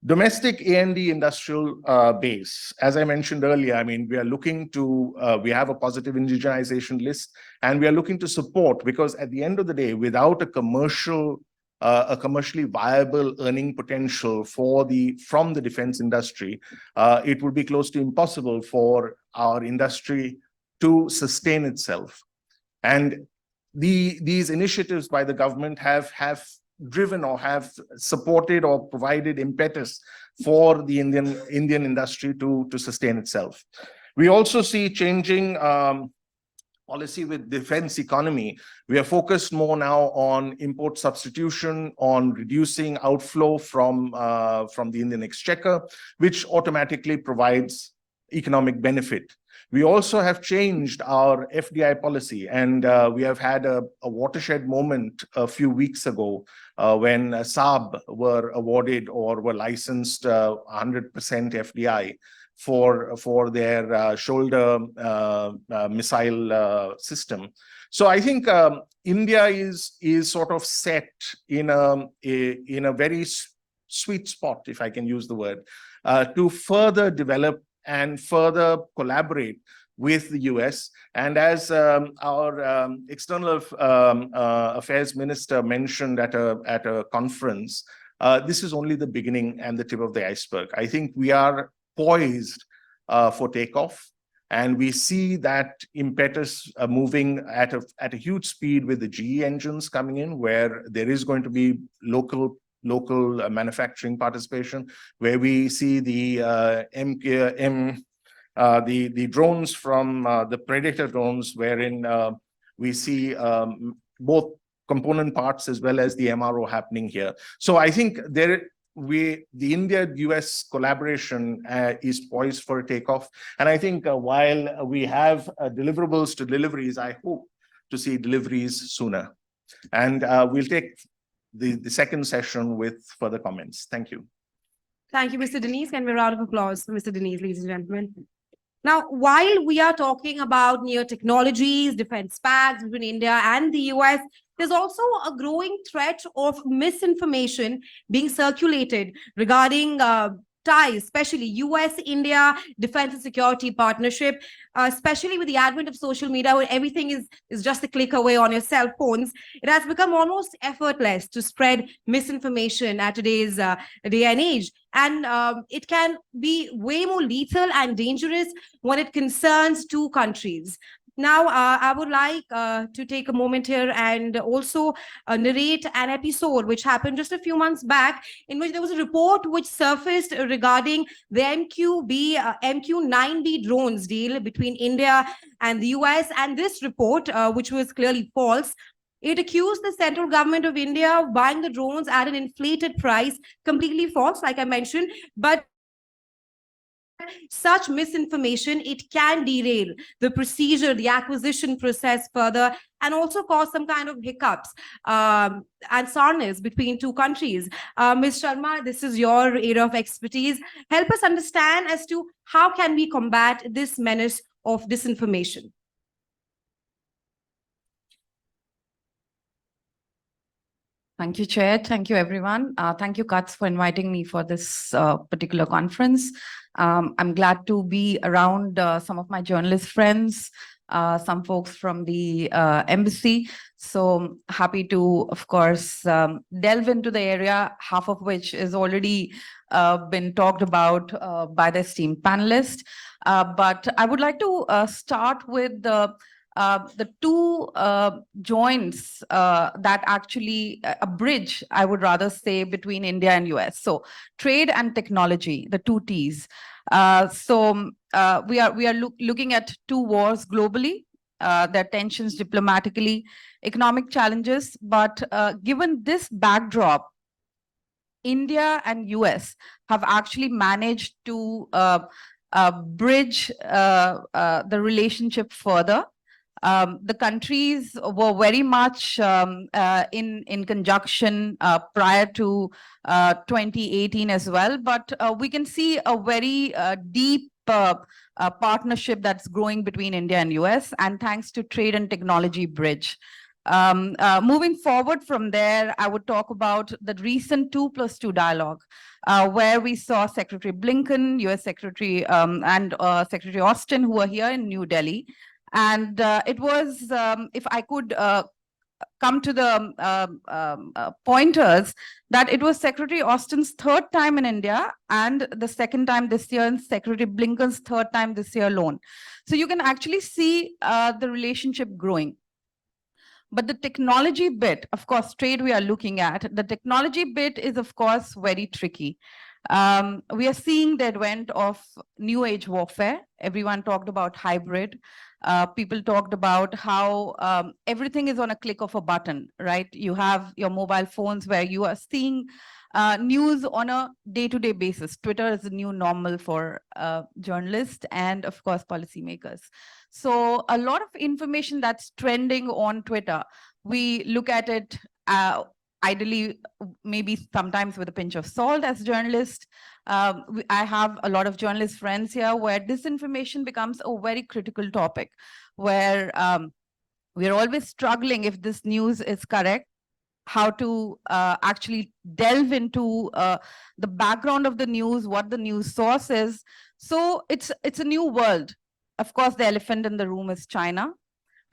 Domestic A&D industrial base, as I mentioned earlier, I mean, we are looking to, we have a positive indigenization list, and we are looking to support, because at the end of the day, without a commercially viable earning potential from the defense industry, it would be close to impossible for our industry to sustain itself. And these initiatives by the government have driven or have supported or provided impetus for the Indian industry to sustain itself. We also see changing policy with defense economy. We are focused more now on import substitution, on reducing outflow from the Indian exchequer, which automatically provides economic benefit. We also have changed our FDI policy, and we have had a watershed moment a few weeks ago when Saab were awarded or were licensed 100% FDI for their shoulder missile system. So I think India is sort of set in a very sweet spot, if I can use the word, to further develop and further collaborate with the US. And as our external affairs minister mentioned at a conference, this is only the beginning and the tip of the iceberg. I think we are poised for takeoff, and we see that impetus moving at a huge speed with the GE engines coming in, where there is going to be local manufacturing participation, where we see the the drones from the Predator drones, wherein we see both component parts as well as the MRO happening here. So I think the India-US collaboration is poised for a takeoff. And I think while we have deliverables to deliveries, I hope to see deliveries sooner. And we'll take the second session with further comments. Thank you. Thank you, Mr. Denise. Can we have a round of applause for Mr. Denise, ladies and gentlemen? Now, while we are talking about new technologies, defense pacts between India and the US, there's also a growing threat of misinformation being circulated regarding ties, especially US-India defense and security partnership, especially with the advent of social media, where everything is just a click away on your cell phones. It has become almost effortless to spread misinformation at today's day and age. And it can be way more lethal and dangerous when it concerns two countries. Now, I would like to take a moment here and also narrate an episode which happened just a few months back, in which there was a report which surfaced regarding the MQ-9B drones deal between India and the US. And this report, which was clearly false, it accused the central government of India of buying the drones at an inflated price, completely false, like I mentioned. But such misinformation, it can derail the procedure, the acquisition process further, and also cause some kind of hiccups and sourness between two countries. Ms. Sharma, this is your area of expertise. Help us understand as to how can we combat this menace of disinformation. Thank you, Chair. Thank you, everyone. Thank you, Kutz, for inviting me for this particular conference. I'm glad to be around some of my journalist friends, some folks from the embassy. So happy to, of course, delve into the area, half of which is already been talked about by the esteemed panelists. But I would like to start with the two joints that actually a bridge, I would rather say, between India and US. So trade and technology, the two T's. We are looking at two wars globally. There are tensions diplomatically, economic challenges. But given this backdrop, India and US have actually managed to bridge the relationship further. The countries were very much in conjunction prior to 2018 as well, but we can see a very deep partnership that's growing between India and US, and thanks to trade and technology bridge. Moving forward from there, I would talk about the recent 2+2 dialogue, where we saw Secretary Blinken, US Secretary and Secretary Austin, who are here in New Delhi. And it was, if I could come to the pointers, that it was Secretary Austin's third time in India and the second time this year, and Secretary Blinken's third time this year alone. So you can actually see the relationship growing. But the technology bit, of course, trade we are looking at, the technology bit is, of course, very tricky. We are seeing the advent of new age warfare. Everyone talked about hybrid. People talked about how everything is on a click of a button, right? You have your mobile phones where you are seeing news on a day-to-day basis. Twitter is the new normal for journalists and, of course, policymakers. So a lot of information that's trending on Twitter, we look at it ideally, maybe sometimes with a pinch of salt as journalists. I have a lot of journalist friends here where disinformation becomes a very critical topic, where we're always struggling if this news is correct, how to actually delve into the background of the news, what the news source is. So it's a new world. Of course, the elephant in the room is China.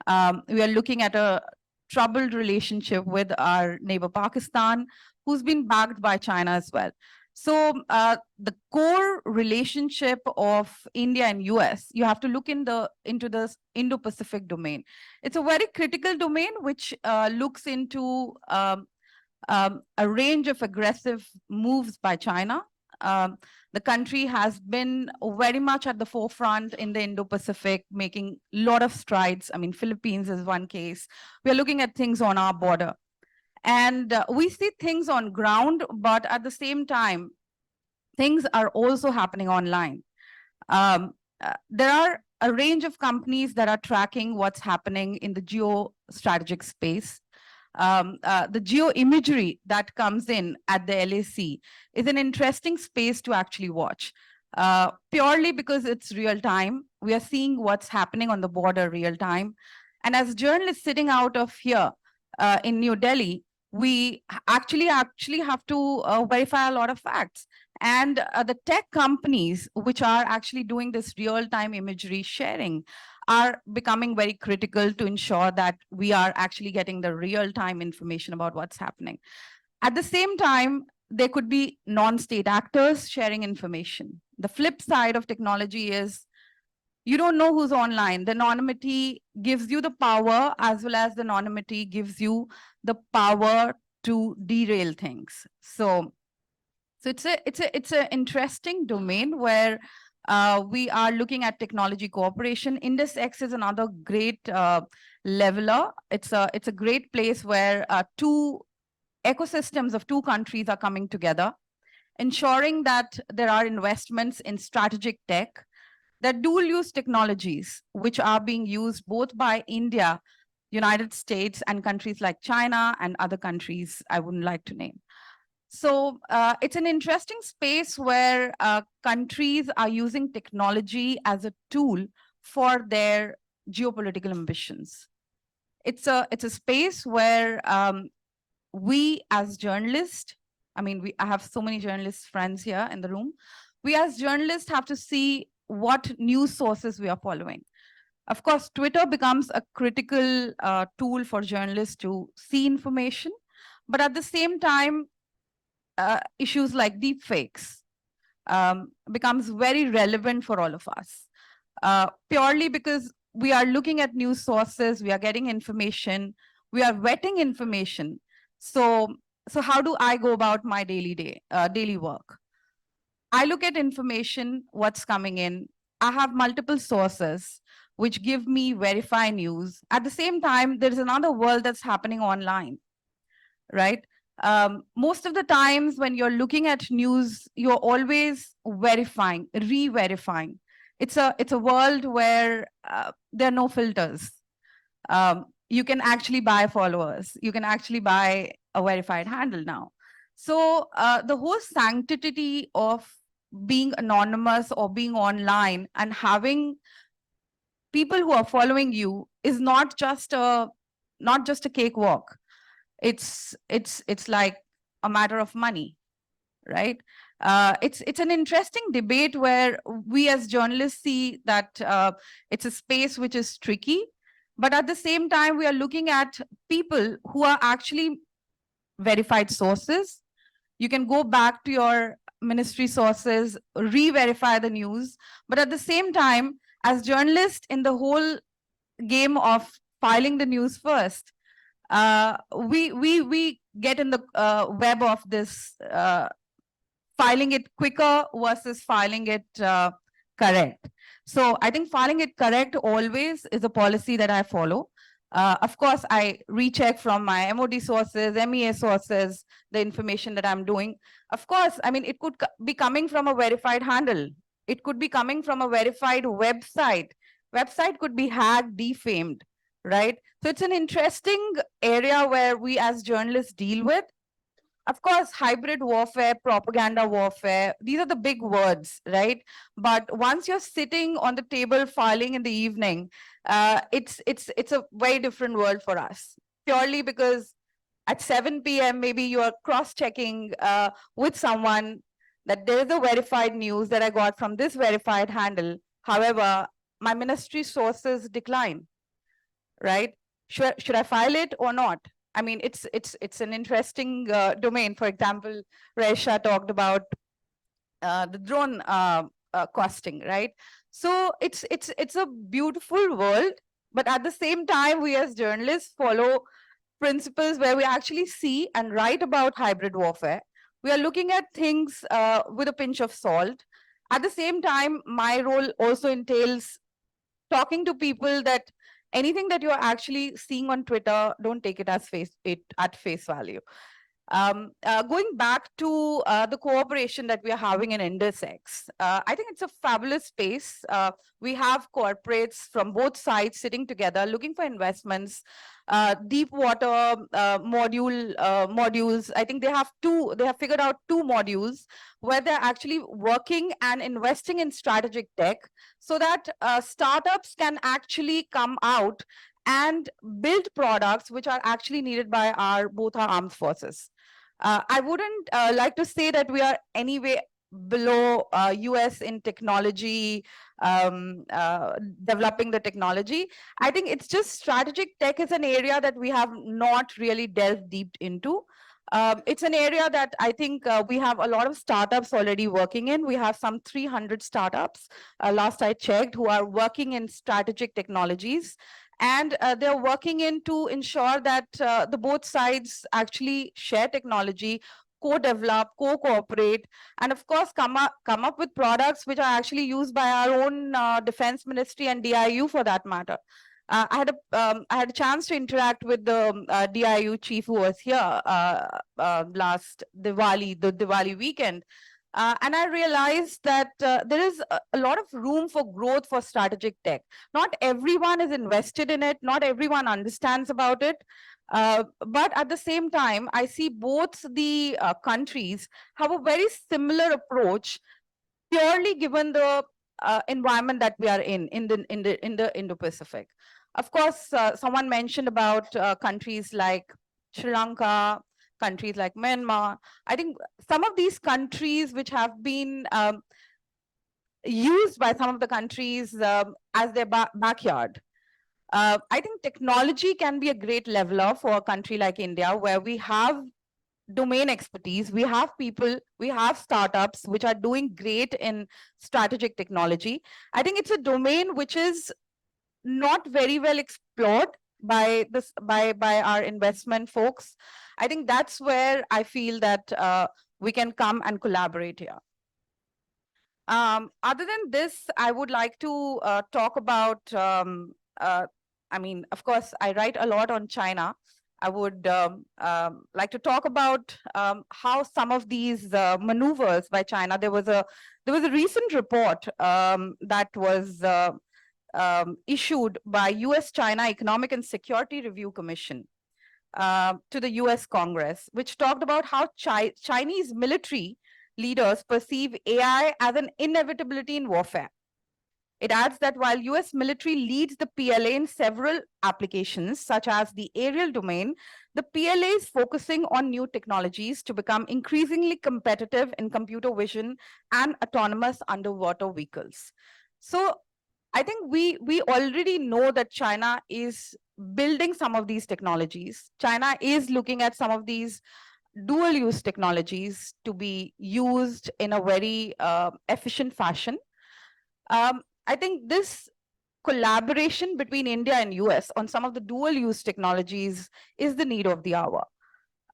We are looking at a troubled relationship with our neighbor Pakistan, who's been backed by China as well. So the core relationship of India and US, you have to look into the Indo-Pacific domain. It's a very critical domain which looks into a range of aggressive moves by China. The country has been very much at the forefront in the Indo-Pacific, making a lot of strides. I mean, Philippines is one case. We're looking at things on our border. And we see things on ground, but at the same time, things are also happening online. There are a range of companies that are tracking what's happening in the geostrategic space. The geoimagery that comes in at the LAC is an interesting space to actually watch, purely because it's real time. We are seeing what's happening on the border real time. And as journalists sitting out of here in New Delhi, we actually have to verify a lot of facts. And the tech companies which are actually doing this real-time imagery sharing are becoming very critical to ensure that we are actually getting the real-time information about what's happening. At the same time, there could be non-state actors sharing information. The flip side of technology is you don't know who's online. The anonymity gives you the power, as well as the anonymity gives you the power to derail things. So it's an interesting domain where we are looking at technology cooperation. IndusX is another great leveler. It's a great place where two ecosystems of two countries are coming together, ensuring that there are investments in strategic tech, that dual-use technologies, which are being used both by India, United States, and countries like China and other countries I wouldn't like to name. So it's an interesting space where countries are using technology as a tool for their geopolitical ambitions. It's a space where we as journalists, I mean, I have so many journalist friends here in the room. We as journalists have to see what news sources we are following. Of course, Twitter becomes a critical tool for journalists to see information, but at the same time, issues like deepfakes becomes very relevant for all of us, purely because we are looking at news sources, we are getting information, we are vetting information. So how do I go about my daily work? I look at information, what's coming in. I have multiple sources which give me verified news. At the same time, there is another world that's happening online, right? Most of the times when you're looking at news, you're always verifying, re-verifying. It's a world where there are no filters. You can actually buy followers. You can actually buy a verified handle now. So the whole sanctity of being anonymous or being online and having people who are following you is not just a cakewalk. It's like a matter of money, right? It's an interesting debate where we as journalists see that it's a space which is tricky, but at the same time, we are looking at people who are actually verified sources. You can go back to your ministry sources, re-verify the news, but at the same time, as journalists in the whole game of filing the news first, we get in the web of this filing it quicker versus filing it correct. So I think filing it correct always is a policy that I follow. Of course, I recheck from my MOD sources, MEA sources, the information that I'm doing. Of course, I mean, it could be coming from a verified handle. It could be coming from a verified website. Website could be hacked, defamed, right? So it's an interesting area where we as journalists deal with. of course, hybrid warfare, propaganda warfare, these are the big words, right? But once you're sitting on the table filing in the evening, it's a very different world for us, purely because at 7 p.m., maybe you are cross-checking with someone that there is a verified news that I got from this verified handle. However, my ministry sources decline, right? Should I file it or not? I mean, it's an interesting domain. For example, Resha talked about the drone costing, right? So it's a beautiful world, but at the same time, we as journalists follow principles where we actually see and write about hybrid warfare. We are looking at things with a pinch of salt. At the same time, my role also entails talking to people that anything that you're actually seeing on Twitter, don't take it as at face value. Going back to the cooperation that we are having in Indus-X, I think it's a fabulous space. We have corporates from both sides sitting together, looking for investments, deep water modules. I think they have figured out 2 modules where they're actually working and investing in strategic tech so that startups can actually come out and build products which are actually needed by both our armed forces. I wouldn't like to say that we are anyway below US in technology, developing the technology. I think it's just strategic tech is an area that we have not really delved deep into. It's an area that I think we have a lot of startups already working in. We have some 300 startups, last I checked, who are working in strategic technologies. And they're working in to ensure that the both sides actually share technology, co-develop, co-cooperate, and of course come up with products which are actually used by our own defense ministry and DIU for that matter. I had a chance to interact with the DIU chief who was here last Diwali, the Diwali weekend. And I realized that there is a lot of room for growth for strategic tech. Not everyone is invested in it. Not everyone understands about it. But at the same time, I see both the countries have a very similar approach, purely given the environment that we are in the Indo-Pacific. Of course, someone mentioned about countries like Sri Lanka, countries like Myanmar. I think some of these countries which have been used by some of the countries as their backyard. I think technology can be a great leveler for a country like India, where we have domain expertise, we have people, we have startups which are doing great in strategic technology. I think it's a domain which is not very well explored by our investment folks. I think that's where I feel that we can come and collaborate here. Other than this, I would like to talk about, I mean, of course, I write a lot on China. I would like to talk about how some of these maneuvers by China. There was a recent report that was issued by US-China Economic and Security Review Commission to the US Congress, which talked about how Chinese military leaders perceive AI as an inevitability in warfare. It adds that while US military leads the PLA in several applications, such as the aerial domain, the PLA is focusing on new technologies to become increasingly competitive in computer vision and autonomous underwater vehicles. So I think we already know that China is building some of these technologies. China is looking at some of these dual use technologies to be used in a very efficient fashion. I think this collaboration between India and US on some of the dual use technologies is the need of the hour.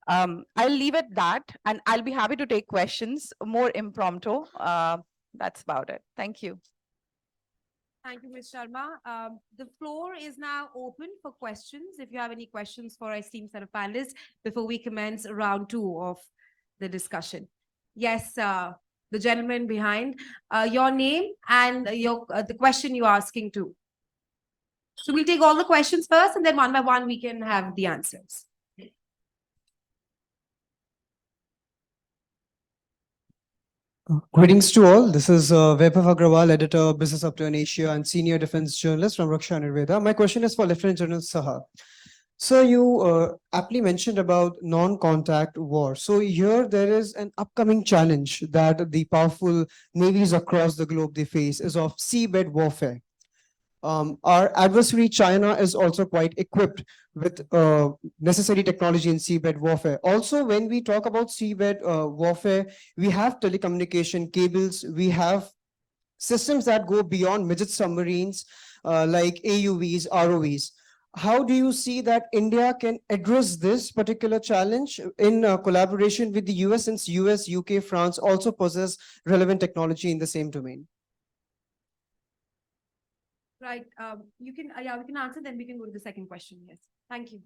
I'll leave it that, and I'll be happy to take questions, more impromptu. That's about it. Thank you. Thank you, Ms. Sharma. The floor is now open for questions. If you have any questions for our esteemed set of panelists before we commence round 2 of the discussion. Yes, the gentleman behind, your name and the question you're asking to. So we'll take all the questions first, and then one by one we can have the answers. Greetings to all. This is Vaibhav Agrawal, editor, Business Upturn Asia, and senior defense journalist from Raksha Nirveda. My question is for Lieutenant General Saha. Sir, you aptly mentioned about non-contact war. So here there is an upcoming challenge that the powerful navies across the globe they face is of seabed warfare. Our adversary China is also quite equipped with necessary technology in seabed warfare. Also, when we talk about seabed warfare, we have telecommunication cables, we have systems that go beyond midget submarines like AUVs, ROVs. How do you see that India can address this particular challenge in collaboration with the US, since US, UK, France also possess relevant technology in the same domain? Right. You can, yeah, we can answer, then we can go to the second question. Yes. Thank you.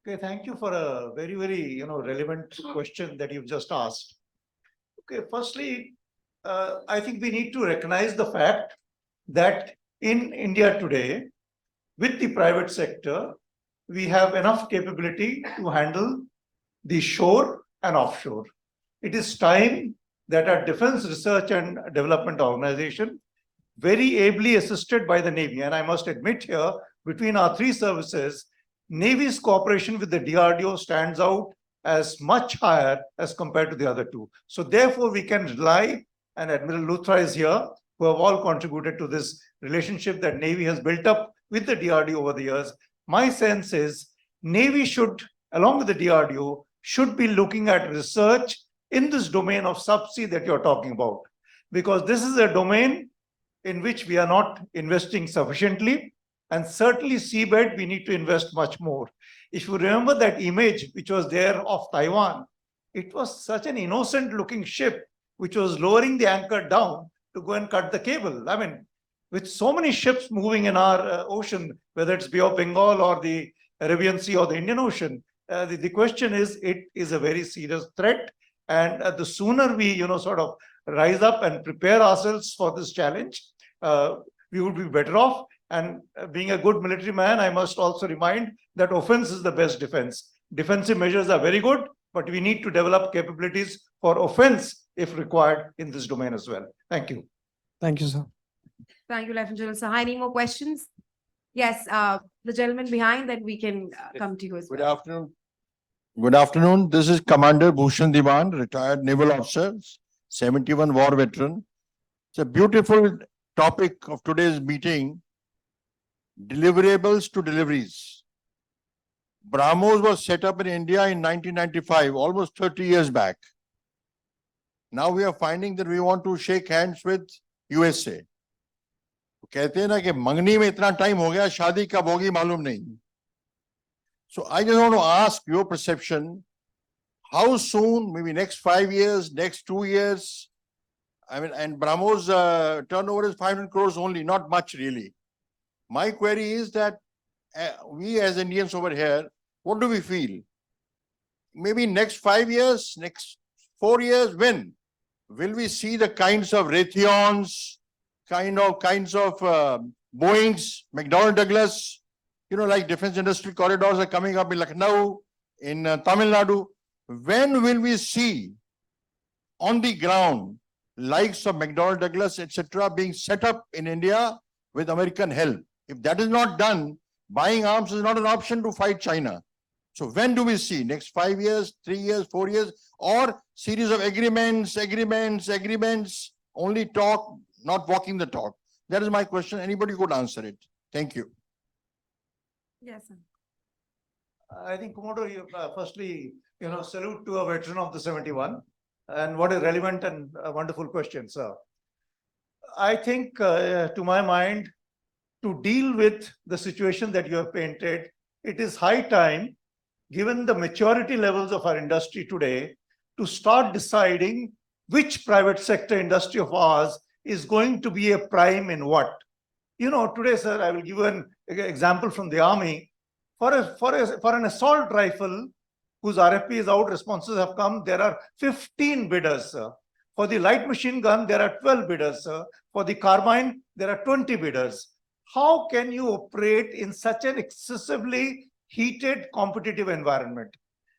Okay, thank you for a very, very, relevant question that you've just asked. Okay, firstly, I think we need to recognize the fact that in India today, with the private sector, we have enough capability to handle the shore and offshore. It is time that our Defense Research and Development Organization, very ably assisted by the Navy, and I must admit here, between our three services, Navy's cooperation with the DRDO stands out as much higher as compared to the other two. So therefore, we can rely, and Admiral Luthra is here, who have all contributed to this relationship that Navy has built up with the DRDO over the years. My sense is Navy should, along with the DRDO, should be looking at research in this domain of subsea that you're talking about, because this is a domain in which we are not investing sufficiently, and certainly seabed, we need to invest much more. If you remember that image which was there of Taiwan, it was such an innocent looking ship which was lowering the anchor down to go and cut the cable. I mean, with so many ships moving in our ocean, whether it's Bay of Bengal or the Arabian Sea or the Indian Ocean, the question is, it is a very serious threat. And the sooner we, sort of rise up and prepare ourselves for this challenge, we would be better off. And being a good military man, I must also remind that offense is the best defense. Defensive measures are very good, but we need to develop capabilities for offense if required in this domain as well. Thank you. Thank you, sir. Thank you, Lieutenant General Saha. Any more questions? Yes, the gentleman behind, then we can come to you as well. Good afternoon. Good afternoon. This is Commander Bhushan Diwan, retired naval officer, 71 war veteran. It's a beautiful topic of today's meeting. Deliverables to deliveries. BrahMos was set up in India in 1995, almost 30 years back. Now we are finding that we want to shake hands with USA. कहते हैं ना कि मंगनी में इतना time हो गया, शादी कब होगी मालूम नहीं. So I just want to ask your perception, how soon, maybe next 5 years, next 2 years, I mean, and BrahMos turnover is 500 crores only, not much really. My query is that we as Indians over here, what do we feel? Maybe next 5 years, next 4 years, when will we see the kinds of Raytheons, kinds of Boeings, McDonnell Douglas, like defense industrial corridors are coming up in Lucknow, in Tamil Nadu. When will we see on the ground likes of McDonnell Douglas, etc., being set up in India with American help? If that is not done, buying arms is not an option to fight China. So when do we see? Next 5 years, 3 years, 4 years, or series of agreements, only talk, not walking the talk? That is my question. Anybody could answer it. Thank you. Yes, sir. I think, Commodore, firstly, salute to a veteran of the 71, and what a relevant and wonderful question, sir. I think, to my mind, to deal with the situation that you have painted, it is high time, given the maturity levels of our industry today, to start deciding which private sector industry of ours is going to be a prime in what. Today, sir, I will give you an example from the army. For an assault rifle whose RFP is out, responses have come, there are 15 bidders, sir. For the light machine gun, there are 12 bidders, sir. For the carbine, there are 20 bidders. How can you operate in such an excessively heated competitive environment?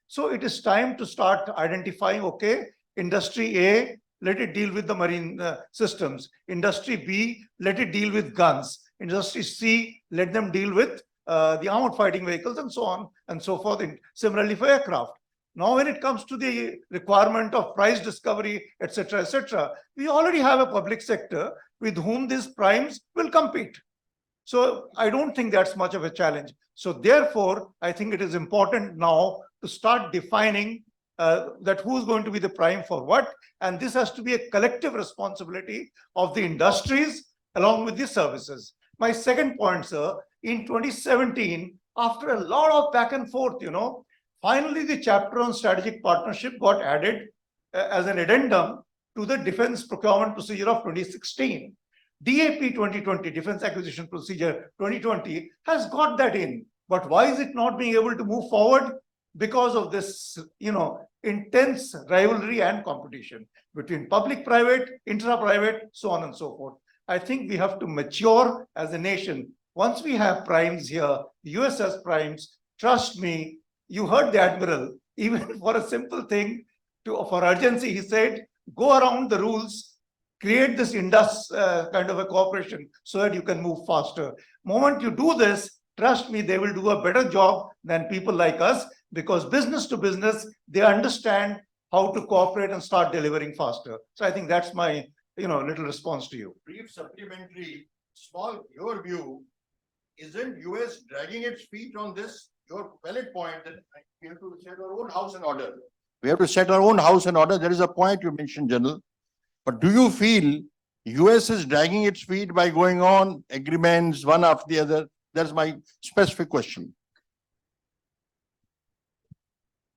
So it is time to start identifying, okay, industry A, let it deal with the marine systems. Industry B, let it deal with guns. Industry C, let them deal with the armored fighting vehicles and so on and so forth. And similarly for aircraft. Now, when it comes to the requirement of price discovery, etc., we already have a public sector with whom these primes will compete. So I don't think that's much of a challenge. So therefore, I think it is important now to start defining that who's going to be the prime for what. And this has to be a collective responsibility of the industries along with the services. My second point, sir, in 2017, after a lot of back and forth, finally the chapter on strategic partnership got added as an addendum to the Defense Procurement Procedure of 2016. DAP 2020, Defense Acquisition Procedure 2020, has got that in. But why is it not being able to move forward? Because of this, intense rivalry and competition between public-private, intra-private, so on and so forth. I think we have to mature as a nation. Once we have primes here, the US has primes, trust me, you heard the Admiral, even for a simple thing, for urgency, he said, go around the rules, create this kind of a cooperation so that you can move faster. Moment you do this, trust me, they will do a better job than people like us, because business to business, they understand how to cooperate and start delivering faster. So I think that's my little response to you. Brief supplementary, your view, isn't US dragging its feet on this? Your valid point that we have to set our own house in order. We have to set our own house in order. There is a point you mentioned, General. But do you feel US is dragging its feet by going on agreements one after the other? That's my specific question.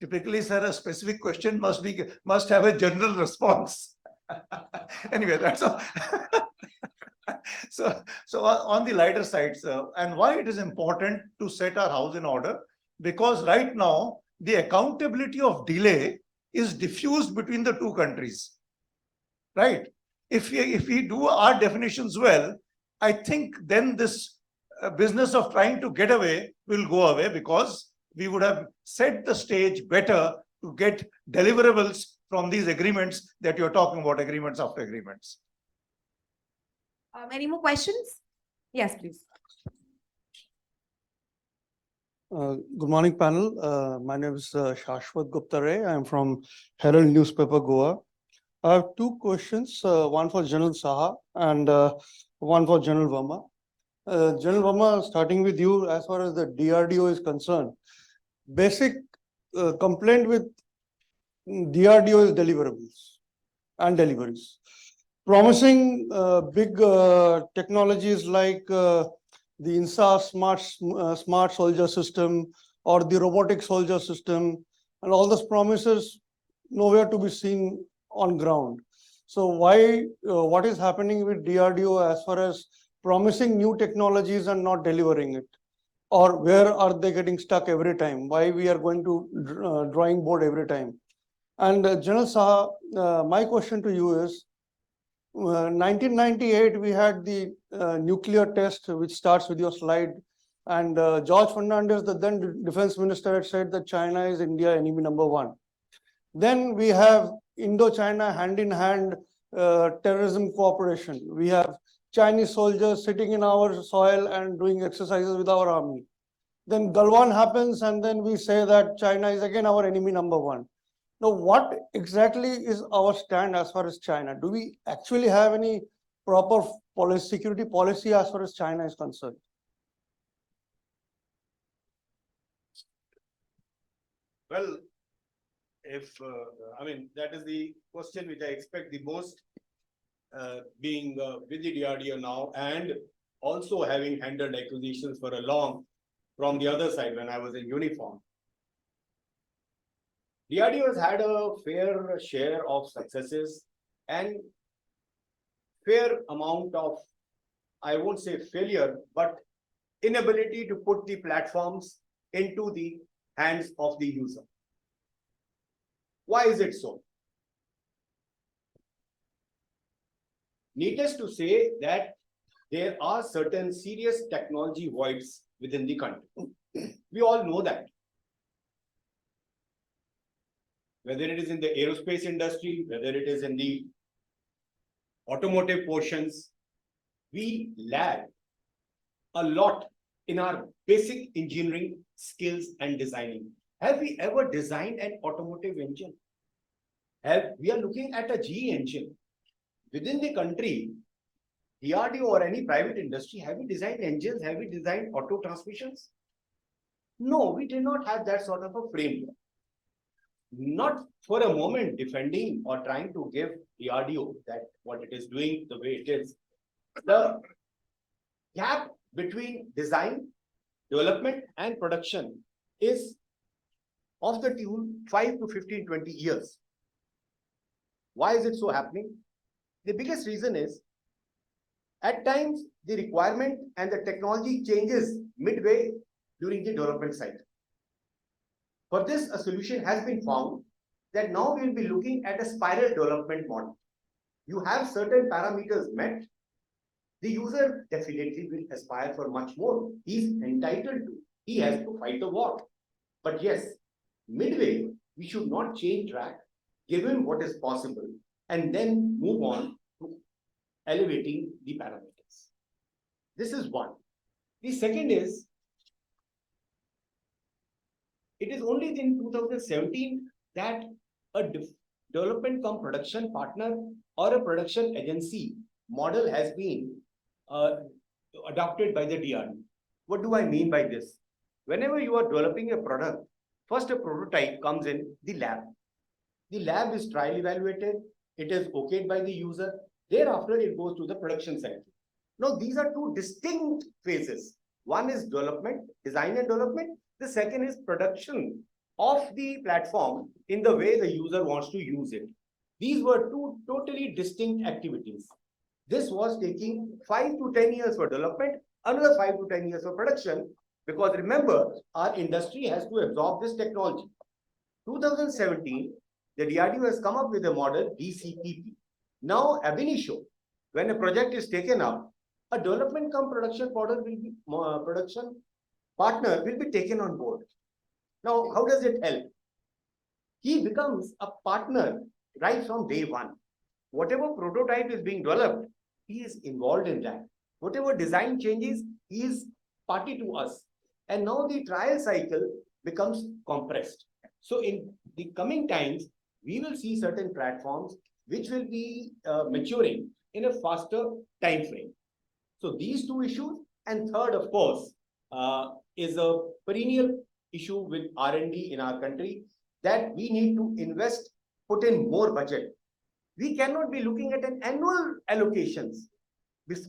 Typically, sir, a specific question must have a general response. Anyway, that's all. So on the lighter side, sir, and why it is important to set our house in order, because right now the accountability of delay is diffused between the two countries. Right? If we do our definitions well, I think then this business of trying to get away will go away, because we would have set the stage better to get deliverables from these agreements that you're talking about, agreements after agreements. Any more questions? Yes, please. Good morning, panel. My name is Shashwat Gupta-Ray. I'm from Herald Newspaper, Goa. I have two questions, one for General Saha and one for General Verma. General Verma, starting with you, as far as the DRDO is concerned, basic complaint with DRDO is deliverables and deliveries. Promising big technologies like the INSA smart soldier system or the robotic soldier system, and all those promises nowhere to be seen on ground. So why, what is happening with DRDO as far as promising new technologies and not delivering it? Or where are they getting stuck every time? Why we are going to drawing board every time? And General Saha, my question to you is, 1998, we had the nuclear test, which starts with your slide. And George Fernandez, the then defense minister, had said that China is India enemy number one. Then we have Indo-China hand-in-hand terrorism cooperation. We have Chinese soldiers sitting in our soil and doing exercises with our army. Then Galwan happens, and then we say that China is again our enemy number one. Now, what exactly is our stand as far as China? Do we actually have any proper security policy as far as China is concerned? Well, that is the question which I expect the most, being with the DRDO now, and also having handled acquisitions for a long from the other side when I was in uniform. DRDO has had a fair share of successes and fair amount of, I won't say failure, but inability to put the platforms into the hands of the user. Why is it so? Needless to say that there are certain serious technology voids within the country. We all know that. Whether it is in the aerospace industry, whether it is in the automotive portions, we lag a lot in our basic engineering skills and designing. Have we ever designed an automotive engine? We are looking at a GE engine. Within the country, DRDO or any private industry, have we designed engines? Have we designed auto transmissions? No, we did not have that sort of a framework. Not for a moment defending or trying to give DRDO that what it is doing the way it is. The gap between design, development and production is of the tune 5 to 15, 20 years. Why is it so happening? The biggest reason is at times the requirement and the technology changes midway during the development cycle. For this, a solution has been found that now we will be looking at a spiral development model. You have certain parameters met, the user definitely will aspire for much more. He is entitled to, he has to fight the war. But yes, midway, we should not change track, give him what is possible, and then move on to elevating the parameters. This is one. The second is, it is only in 2017 that a development cum production partner or a production agency model has been adopted by the DRDO. What do I mean by this? Whenever you are developing a product, first a prototype comes in the lab. The lab is trial evaluated, it is okayed by the user. Thereafter, it goes to the production cycle. Now, these are two distinct phases. One is development, design and development. The second is production of the platform in the way the user wants to use it. These were two totally distinct activities. This was taking 5 to 10 years for development, another 5 to 10 years for production, because remember, our industry has to absorb this technology. 2017, the DRDO has come up with a model, DCPP. Now, ab initio, when a project is taken up, a development cum production model will be production partner will be taken on board. Now, how does it help? He becomes a partner right from day one. Whatever prototype is being developed, he is involved in that. Whatever design changes, he is party to us. And now the trial cycle becomes compressed. So in the coming times, we will see certain platforms which will be maturing in a faster time frame. So these two issues, and third, of course, is a perennial issue with R&D in our country, that we need to invest, put in more budget. We cannot be looking at an annual allocations.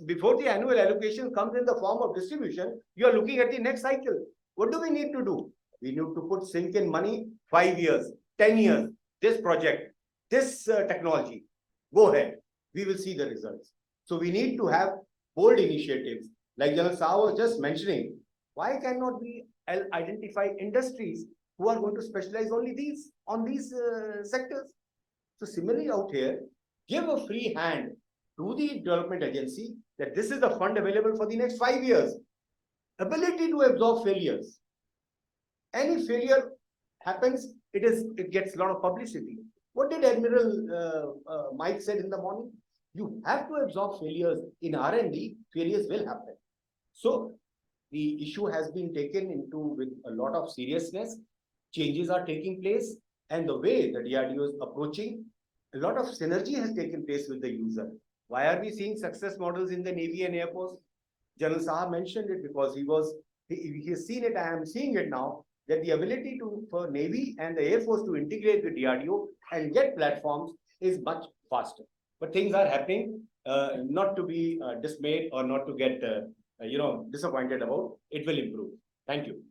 Before the annual allocation comes in the form of distribution, you are looking at the next cycle. What do we need to do? We need to put sink in money, 5 years, 10 years, this project, this technology. Go ahead. We will see the results. So we need to have bold initiatives. Like General Saha was just mentioning, why cannot we identify industries who are going to specialize only on these sectors? So similarly out here, give a free hand to the development agency that this is the fund available for the next 5 years. Ability to absorb failures. Any failure happens, it gets a lot of publicity. What did Admiral Mike said in the morning? You have to absorb failures. In R&D, failures will happen. So the issue has been taken into with a lot of seriousness. Changes are taking place, and the way the DRDO is approaching, a lot of synergy has taken place with the user. Why are we seeing success models in the Navy and Air Force? General Saha mentioned it because he has seen it. I am seeing it now, that the ability for Navy and the Air Force to integrate with DRDO and get platforms is much faster. But things are happening, not to be dismayed or not to get disappointed about. It will improve. Thank you.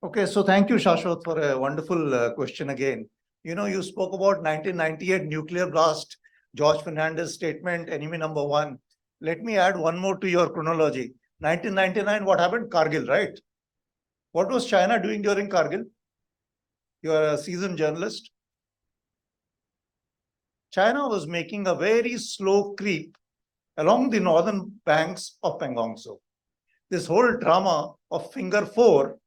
Okay, so thank you, Shashwat, for a wonderful question again. You spoke about 1998 nuclear blast, George Fernandez statement, enemy number one. Let me add one more to your chronology. 1999, what happened? Kargil, right? What was China doing during Kargil? You are a seasoned journalist. China was making a very slow creep along the northern banks of Pangong Tso. This whole drama of Finger 4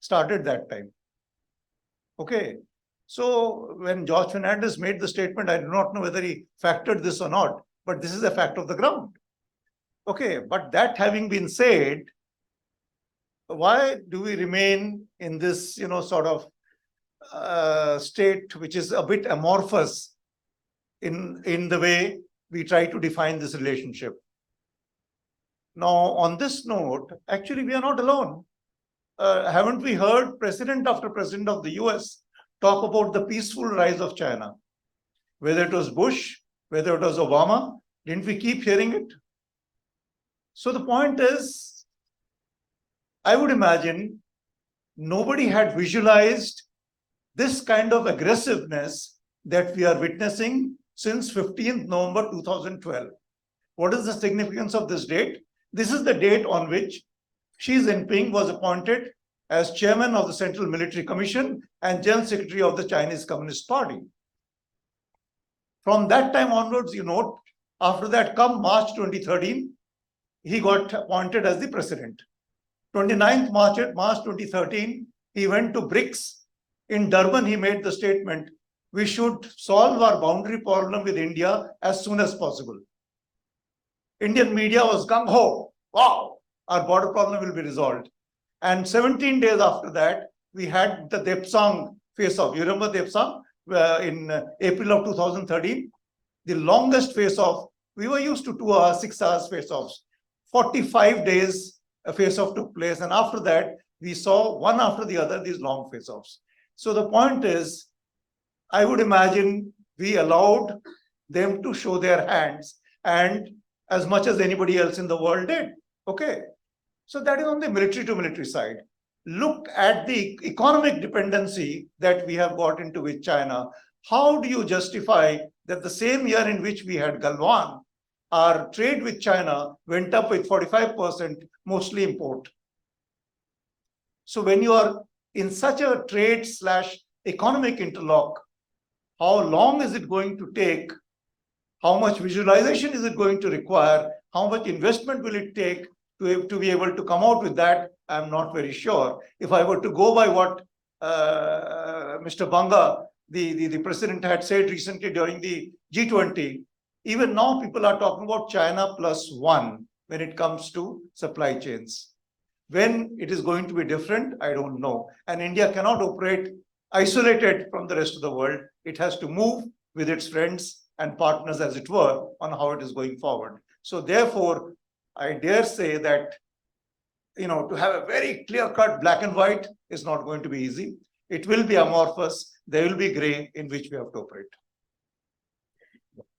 started that time. Okay, So when George Fernandez made the statement, I do not know whether he factored this or not, but this is a fact of the ground. Okay, but that having been said, why do we remain in this, sort of state which is a bit amorphous in the way we try to define this relationship? Now, on this note, actually, we are not alone. Haven't we heard president after president of the US talk about the peaceful rise of China? Whether it was Bush, whether it was Obama, didn't we keep hearing it? So the point is, I would imagine nobody had visualized this kind of aggressiveness that we are witnessing since 15th November 2012. What is the significance of this date? This is the date on which Xi Jinping was appointed as chairman of the Central Military Commission and General Secretary of the Chinese Communist Party. From that time onwards, after that, come March 2013, he got appointed as the president. 29th March 2013, he went to BRICS. In Durban, he made the statement, we should solve our boundary problem with India as soon as possible. Indian media was gung-ho. Wow, our border problem will be resolved. And 17 days after that, we had the Depsang face-off. You remember Depsang in April of 2013? The longest face-off. We were used to 2 hours, 6 hours face-offs. 45 days a face-off took place. And after that, we saw one after the other these long face-offs. So the point is, I would imagine we allowed them to show their hands, and as much as anybody else in the world did. Okay. So that is on the military to military side. Look at the economic dependency that we have got into with China. How do you justify that the same year in which we had Galwan, our trade with China went up with 45%, mostly import? So when you are in such a trade/economic interlock, how long is it going to take? How much visualization is it going to require? How much investment will it take to be able to come out with that? I'm not very sure. If I were to go by what Mr. Banga, the president, had said recently during the G20, even now people are talking about China +1 when it comes to supply chains. When it is going to be different, I don't know. And India cannot operate isolated from the rest of the world. It has to move with its friends and partners, as it were, on how it is going forward. So therefore, I dare say that, to have a very clear-cut black and white is not going to be easy. It will be amorphous. There will be gray in which we have to operate.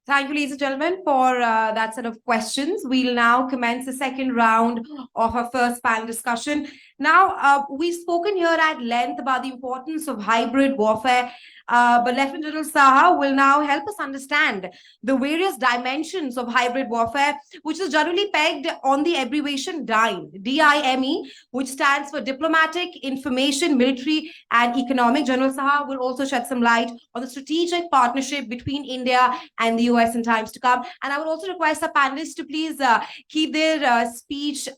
Thank you, ladies and gentlemen, for that set of questions. We'll now commence the second round of our first panel discussion. Now, we've spoken here at length about the importance of hybrid warfare, but Lieutenant General Saha will now help us understand the various dimensions of hybrid warfare, which is generally pegged on the abbreviation DIME, D-I-M-E, which stands for Diplomatic, Information, Military, and Economic. General Saha will also shed some light on the strategic partnership between India and the US in times to come. And I would also request our panelists to please keep their speech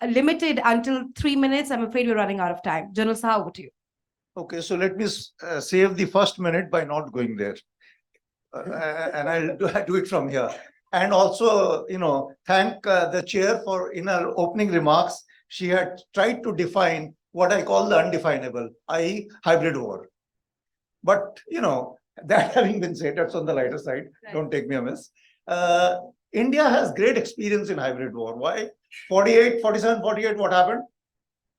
limited until 3 minutes. I'm afraid we're running out of time. General Saha, over to you. Okay, so let me save the first minute by not going there. And I'll do it from here. And also, thank the chair for, in her opening remarks, she had tried to define what I call the undefinable, i.e. hybrid war. But, that having been said, that's on the lighter side. Right. Don't take me amiss. India has great experience in hybrid war. Why? 47, 48, what happened?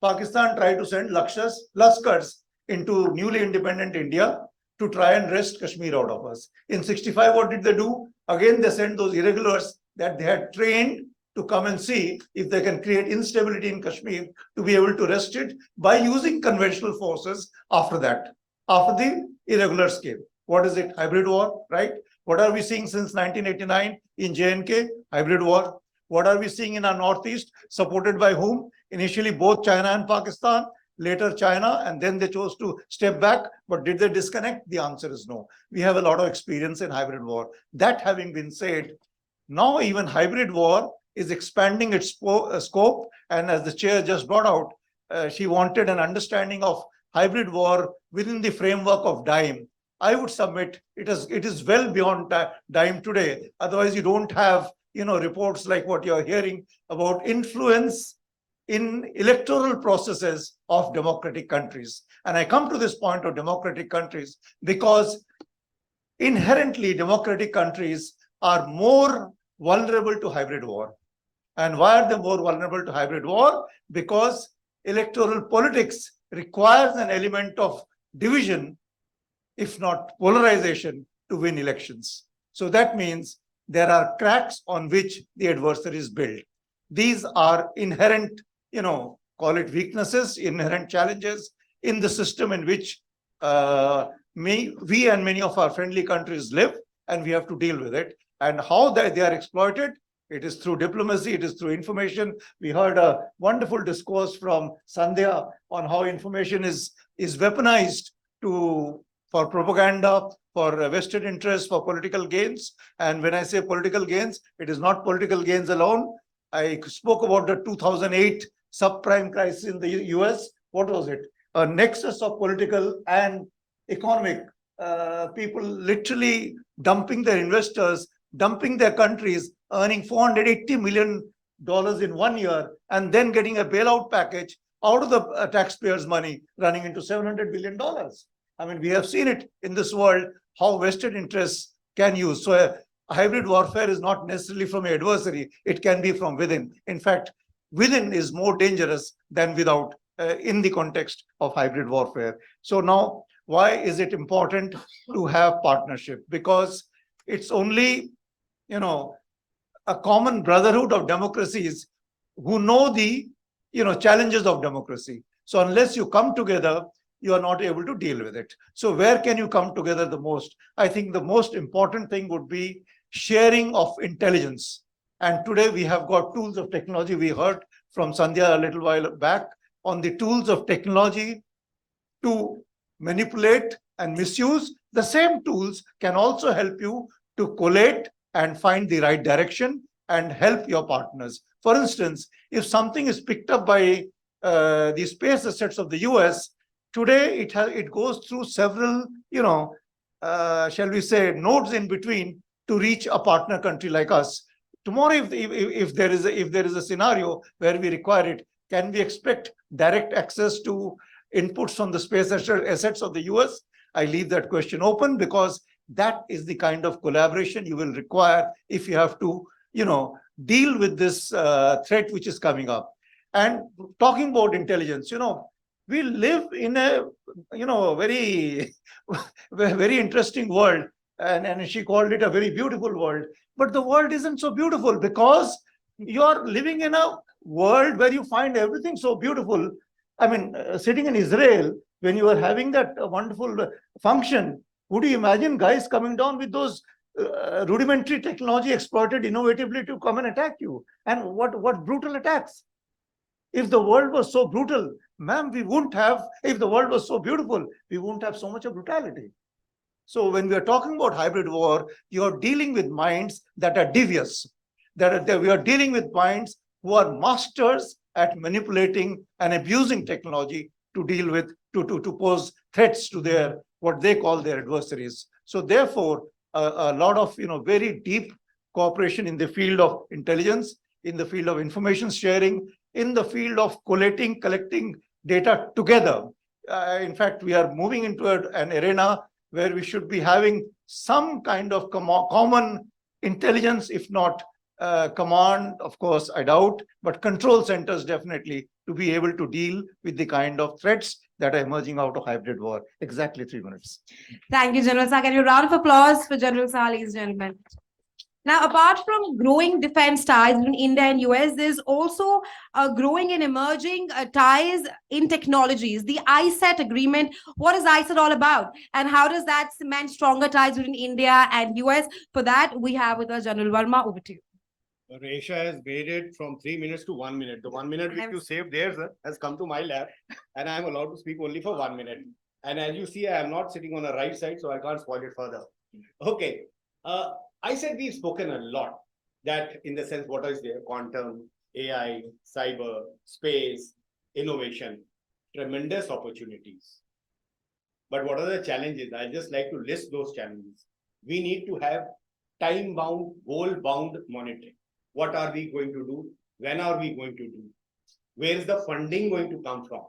Pakistan tried to send Laskars into newly independent India to try and wrest Kashmir out of us. In 65, what did they do? Again, they sent those irregulars that they had trained to come and see if they can create instability in Kashmir to be able to wrest it by using conventional forces after that, after the irregulars came. What is it? Hybrid war, right? What are we seeing since 1989 in J&K? Hybrid war. What are we seeing in our Northeast? Supported by whom? Initially, both China and Pakistan, later China, and then they chose to step back. But did they disconnect? The answer is no. We have a lot of experience in hybrid war. That having been said, now even hybrid war is expanding its scope. And as the chair just brought out, she wanted an understanding of hybrid war within the framework of DIME, I would submit it is well beyond time today. Otherwise, you don't have, reports like what you're hearing about influence in electoral processes of democratic countries. And I come to this point of democratic countries because inherently democratic countries are more vulnerable to hybrid war. And why are they more vulnerable to hybrid war? Because electoral politics requires an element of division, if not polarization, to win elections. So that means there are cracks on which the adversary is built. These are inherent, call it weaknesses, inherent challenges in the system in which we and many of our friendly countries live, and we have to deal with it. And how they are exploited, it is through diplomacy, it is through information. We heard a wonderful discourse from Sandhya on how information is weaponized for propaganda, for vested interests, for political gains. And when I say political gains, it is not political gains alone. I spoke about the 2008 subprime crisis in the US. What was it? A nexus of political and economic people literally dumping their investors, dumping their countries, earning $480 million in 1 year, and then getting a bailout package out of the taxpayers' money, running into $700 billion. I mean, we have seen it in this world, how vested interests can use. So a hybrid warfare is not necessarily from an adversary. It can be from within. In fact, within is more dangerous than without in the context of hybrid warfare. So now, why is it important to have partnership? Because it's only, a common brotherhood of democracies who know the, challenges of democracy. So unless you come together, you are not able to deal with it. So where can you come together the most? I think the most important thing would be sharing of intelligence. And today we have got tools of technology. We heard from Sandhya a little while back on the tools of technology to manipulate and misuse. The same tools can also help you to collate and find the right direction and help your partners. For instance, if something is picked up by the space assets of the US, today it goes through several, shall we say, nodes in between to reach a partner country like us. Tomorrow, if there is a scenario where we require it, can we expect direct access to inputs from the space assets of the US? I leave that question open, because that is the kind of collaboration you will require if you have to, deal with this threat which is coming up. And talking about intelligence, we live in a, very, very interesting world. And she called it a very beautiful world. But the world isn't so beautiful because you're living in a world where you find everything so beautiful. I mean, sitting in Israel, when you are having that wonderful function, would you imagine guys coming down with those rudimentary technology exploited innovatively to come and attack you? And what brutal attacks? If the world was so brutal, ma'am, we wouldn't have, if the world was so beautiful, we wouldn't have so much of brutality. So when we are talking about hybrid war, you're dealing with minds that are devious. We are dealing with minds who are masters at manipulating and abusing technology to deal with, to pose threats to their, what they call their adversaries. So therefore, a lot of, very deep cooperation in the field of intelligence, in the field of information sharing, in the field of collecting data together. In fact, we are moving into an arena where we should be having some kind of common intelligence, if not command, of course, I doubt, but control centers definitely, to be able to deal with the kind of threats that are emerging out of hybrid war. Exactly 3 minutes. Thank you, General Sah. Can you round of applause for General Sah, ladies and gentlemen? Now, apart from growing defense ties between India and US, there's also growing and emerging ties in technologies. The ISET agreement, what is ISET all about? And how does that cement stronger ties between India and US? For that, we have with us General Verma. Over to you. Resha has made it from 3 minutes to 1 minute. The 1 minute which you saved there, sir, has come to my lap, and I am allowed to speak only for 1 minute. And as you see, I am not sitting on the right side, so I can't spoil it further. Okay. I said we've spoken a lot, that in the sense, what is there? Quantum, AI, cyber, space, innovation, tremendous opportunities. But what are the challenges? I just like to list those challenges. We need to have time-bound, goal-bound monitoring. What are we going to do? When are we going to do? Where is the funding going to come from?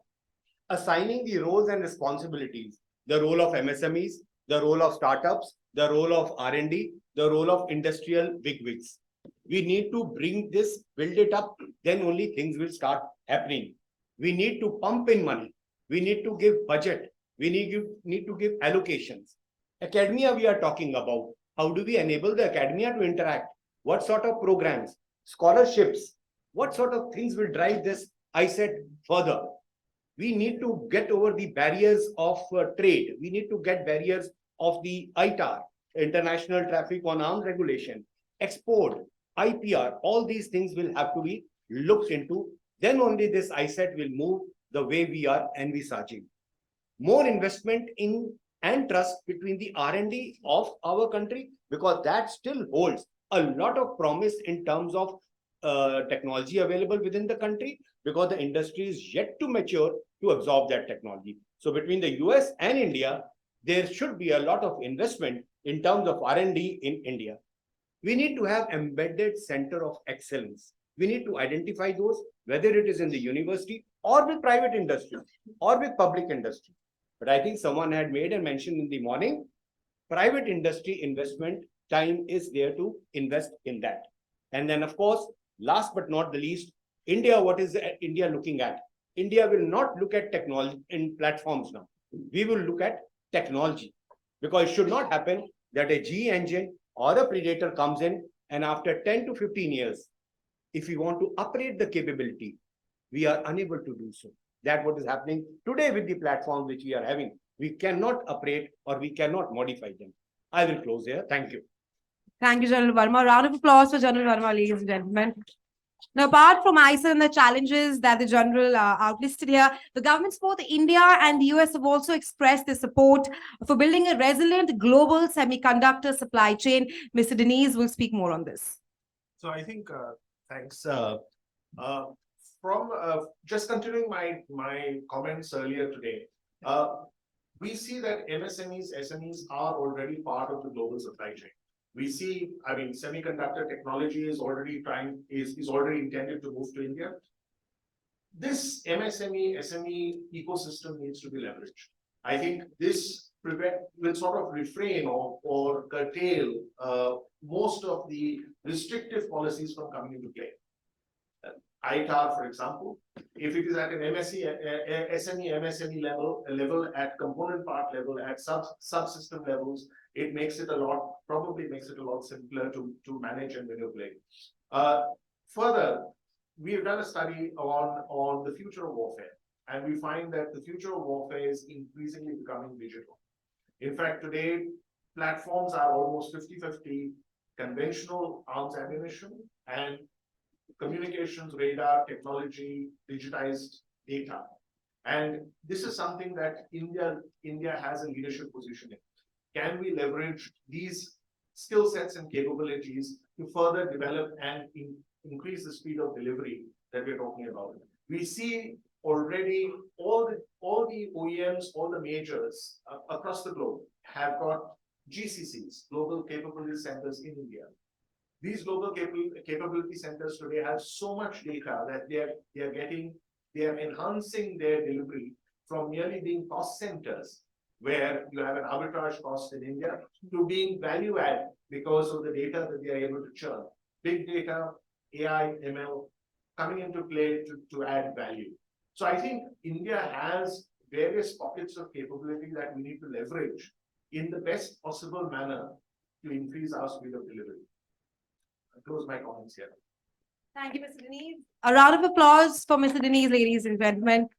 Assigning the roles and responsibilities, the role of MSMEs, the role of startups, the role of R&D, the role of industrial bigwigs. We need to bring this, build it up, then only things will start happening. We need to pump in money. We need to give budget. We need to give allocations. Academia we are talking about. How do we enable the academia to interact? What sort of programs, scholarships, what sort of things will drive this ISET further? We need to get over the barriers of trade. We need to get barriers of the ITAR, International Traffic on Arms Regulation, export, IPR, all these things will have to be looked into. Then only this ISET will move the way we are envisaging. More investment in and trust between the R&D of our country, because that still holds a lot of promise in terms of technology available within the country, because the industry is yet to mature to absorb that technology. So between the US and India, there should be a lot of investment in terms of R&D in India. We need to have embedded center of excellence. We need to identify those, whether it is in the university or with private industry or with public industry. But I think someone had made a mention in the morning, private industry investment time is there to invest in that. And then of course, last but not the least, India, what is India looking at? India will not look at technology in platforms now. We will look at technology, because it should not happen that a GE engine or a Predator comes in and after 10 to 15 years, if we want to upgrade the capability, we are unable to do so. That's what is happening today with the platforms which we are having. We cannot upgrade or we cannot modify them. I will close here. Thank you. Thank you, General Verma. Round of applause for General Verma, ladies and gentlemen. Now, apart from ISA and the challenges that the General outlisted here, the governments both India and the US have also expressed their support for building a resilient global semiconductor supply chain. Mr. Denise will speak more on this. So I think, thanks. From just continuing my comments earlier today, we see that MSMEs, SMEs are already part of the global supply chain. We see, I mean, semiconductor technology is already already intended to move to India. This MSME, SME ecosystem needs to be leveraged. I think this will sort of refrain or curtail most of the restrictive policies from coming into play. ITAR, for example, if it is at an MSME level, at component part level, at subsystem levels, it makes it probably makes it a lot simpler to manage and manipulate. Further, we have done a study on the future of warfare, and we find that the future of warfare is increasingly becoming digital. In fact, today, platforms are almost 50-50 conventional arms ammunition and communications, radar, technology, digitized data. And this is something that India has a leadership position in. Can we leverage these skill sets and capabilities to further develop and increase the speed of delivery that we're talking about? We see already all the OEMs, all the majors across the globe have got GCCs, Global Capability Centers in India. These global capability centers today have so much data that they are enhancing their delivery from merely being cost centers, where you have an arbitrage cost in India, to being value add because of the data that they are able to churn. Big data, AI, ML coming into play to add value. So I think India has various pockets of capability that we need to leverage in the best possible manner to increase our speed of delivery. I close my comments here. Thank you, Mr. Denise. A round of applause for Mr. Denise, ladies and gentlemen.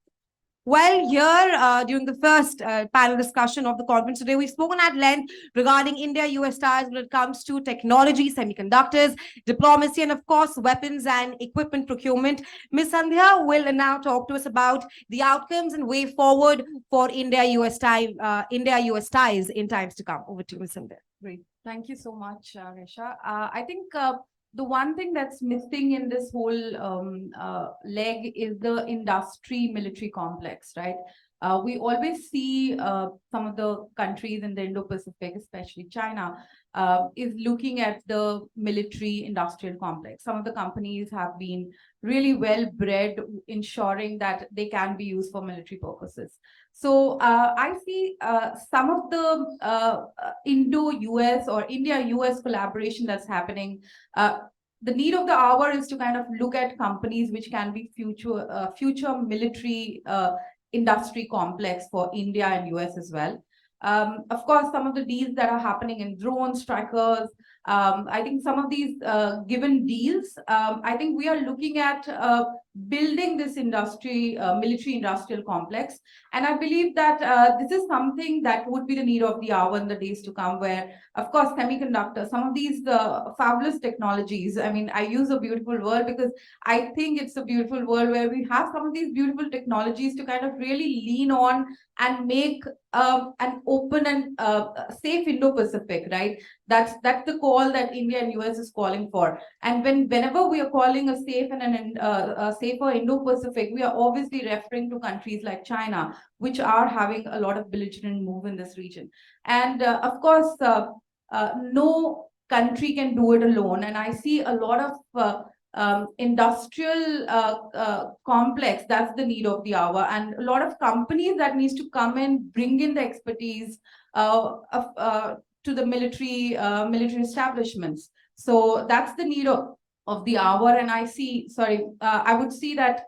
Well, here during the first panel discussion of the conference today, we've spoken at length regarding India-US ties when it comes to technology, semiconductors, diplomacy, and of course, weapons and equipment procurement. Ms. Sandhya will now talk to us about the outcomes and way forward for India-US ties in times to come. Over to you, Ms. Sandhya. Great. Thank you so much, Resha. I think the one thing that's missing in this whole leg is the industry military complex, right? We always see some of the countries in the Indo-Pacific, especially China, is looking at the military industrial complex. Some of the companies have been really well bred, ensuring that they can be used for military purposes. So I see some of the Indo-US or India-US collaboration that's happening. The need of the hour is to kind of look at companies which can be future military industry complex for India and US as well. Of course, some of the deals that are happening in drones, trackers, I think some of these given deals, I think we are looking at building this industry, military industrial complex. And I believe that this is something that would be the need of the hour in the days to come, where, of course, semiconductors, some of these fabulous technologies. I mean, I use a beautiful word because I think it's a beautiful world where we have some of these beautiful technologies to kind of really lean on and make an open and safe Indo-Pacific, right? That's the call that India and US is calling for. And whenever we are calling a safe and a safer Indo-Pacific, we are obviously referring to countries like China, which are having a lot of belligerent move in this region. And of course, no country can do it alone. And I see a lot of industrial complex, that's the need of the hour, and a lot of companies that needs to come in, bring in the expertise to the military establishments. So that's the need of the hour. And I see, I would see that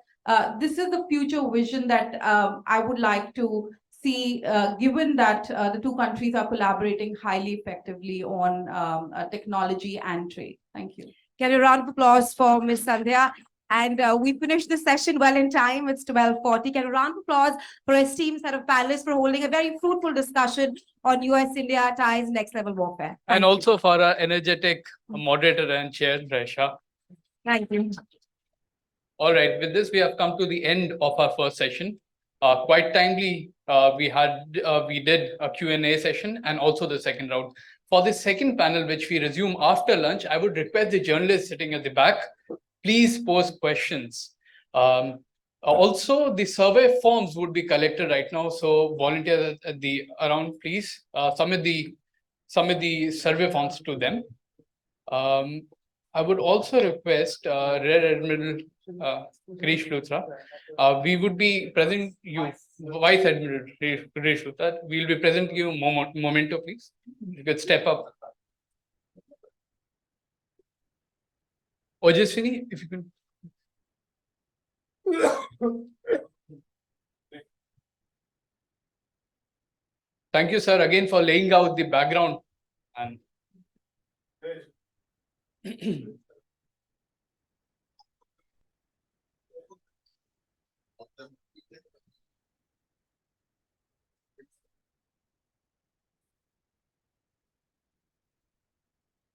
this is the future vision that I would like to see, given that the two countries are collaborating highly effectively on technology and trade. Thank you. Get a round of applause for Ms. Sandhya. And we finished the session well in time. It's 12:40. Get a round of applause for our esteemed set of panelists for holding a very fruitful discussion on US-India ties, next level warfare. And also for our energetic moderator and chair, Resha. Thank you. All right, with this, we have come to the end of our first session. Quite timely, we did a Q&A session and also the second round. For the second panel, which we resume after lunch, I would request the journalists sitting at the back, please pose questions. Also, the survey forms would be collected right now. So volunteers at the around, please submit the survey forms to them. I would also request Rear Admiral Girish Luthra. We would be present you, Vice Admiral Girish Luthra. We'll be present you momento, please. You could step up. Ojaswini, if you can. Thank you, sir, again for laying out the background. And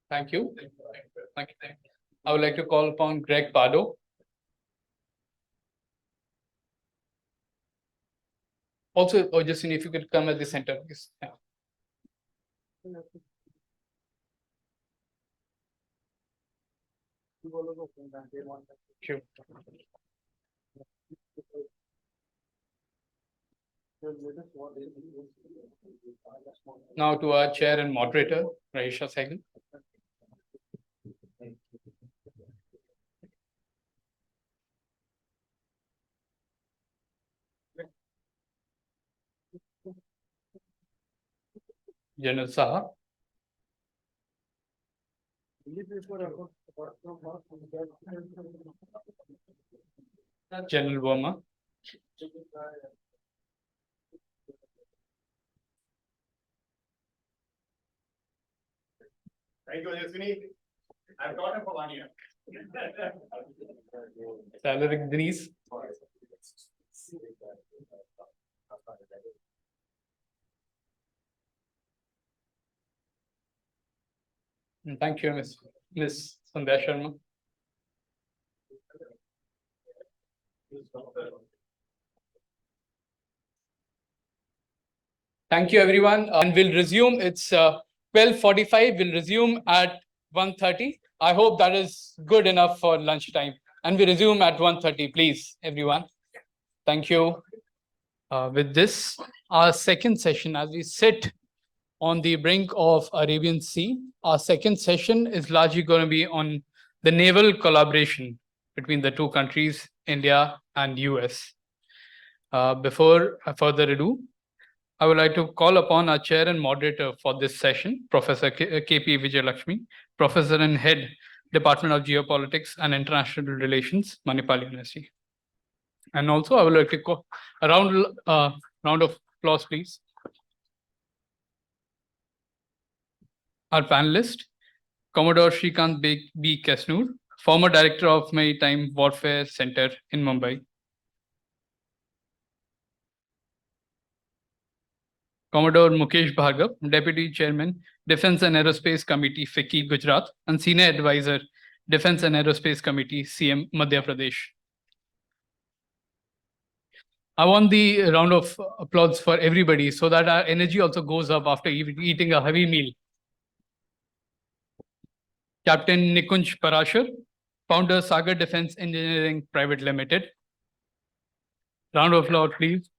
thank you. Thank you. I would like to call upon Greg Pardo. Also, Ojaswini, if you could come at the center, please. Yeah. Sure. Now to our chair and moderator, Raisha Sehgal. General Saha. General Verma. Thank you, Ojaswini. I've got it for 1 year. Salaric Denise. Thank you, Ms. Sandhya Sharma. Thank you, everyone. And we'll resume. It's 12:45. We'll resume at 1:30. I hope that is good enough for lunchtime. And we resume at 1:30, please, everyone. Thank you. With this, our second session, as we sit on the brink of Arabian Sea, our second session is largely going to be on the naval collaboration between the two countries, India and US. Before further ado, I would like to call upon our chair and moderator for this session, Professor K.P. Vijayalakshmi, Professor and Head, Department of Geopolitics and International Relations, Manipal University. And also, I would like to call a round of applause, please. Our panelist, Commodore Shrikant B. Kesnur, former Director of Maritime Warfare Center in Mumbai. Commodore Mukesh Bhargav, Deputy Chairman, Defense and Aerospace Committee, FICCI, Gujarat, and Senior Advisor, Defense and Aerospace Committee, CM, Madhya Pradesh. I want the round of applause for everybody so that our energy also goes up after eating a heavy meal. Captain Nikunj Parashar, Founder, Sagar Defense Engineering Private Limited. Round of applause, please.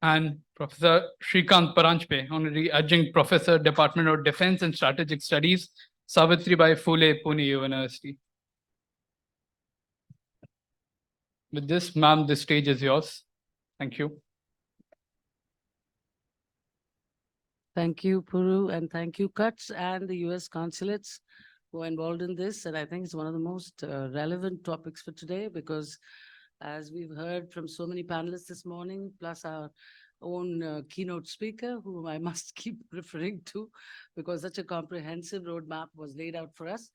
And Professor Shrikant Paranjpe, Honorary Adjunct Professor, Department of Defense and Strategic Studies, Savitribai Phule, Pune University. With this, ma'am, the stage is yours. Thank you. Thank you, Puru, and thank you, Kutch, and the US consulates who are involved in this. And I think it's one of the most relevant topics for today because as we've heard from so many panelists this morning, plus our own keynote speaker, whom I must keep referring to because such a comprehensive roadmap was laid out for us.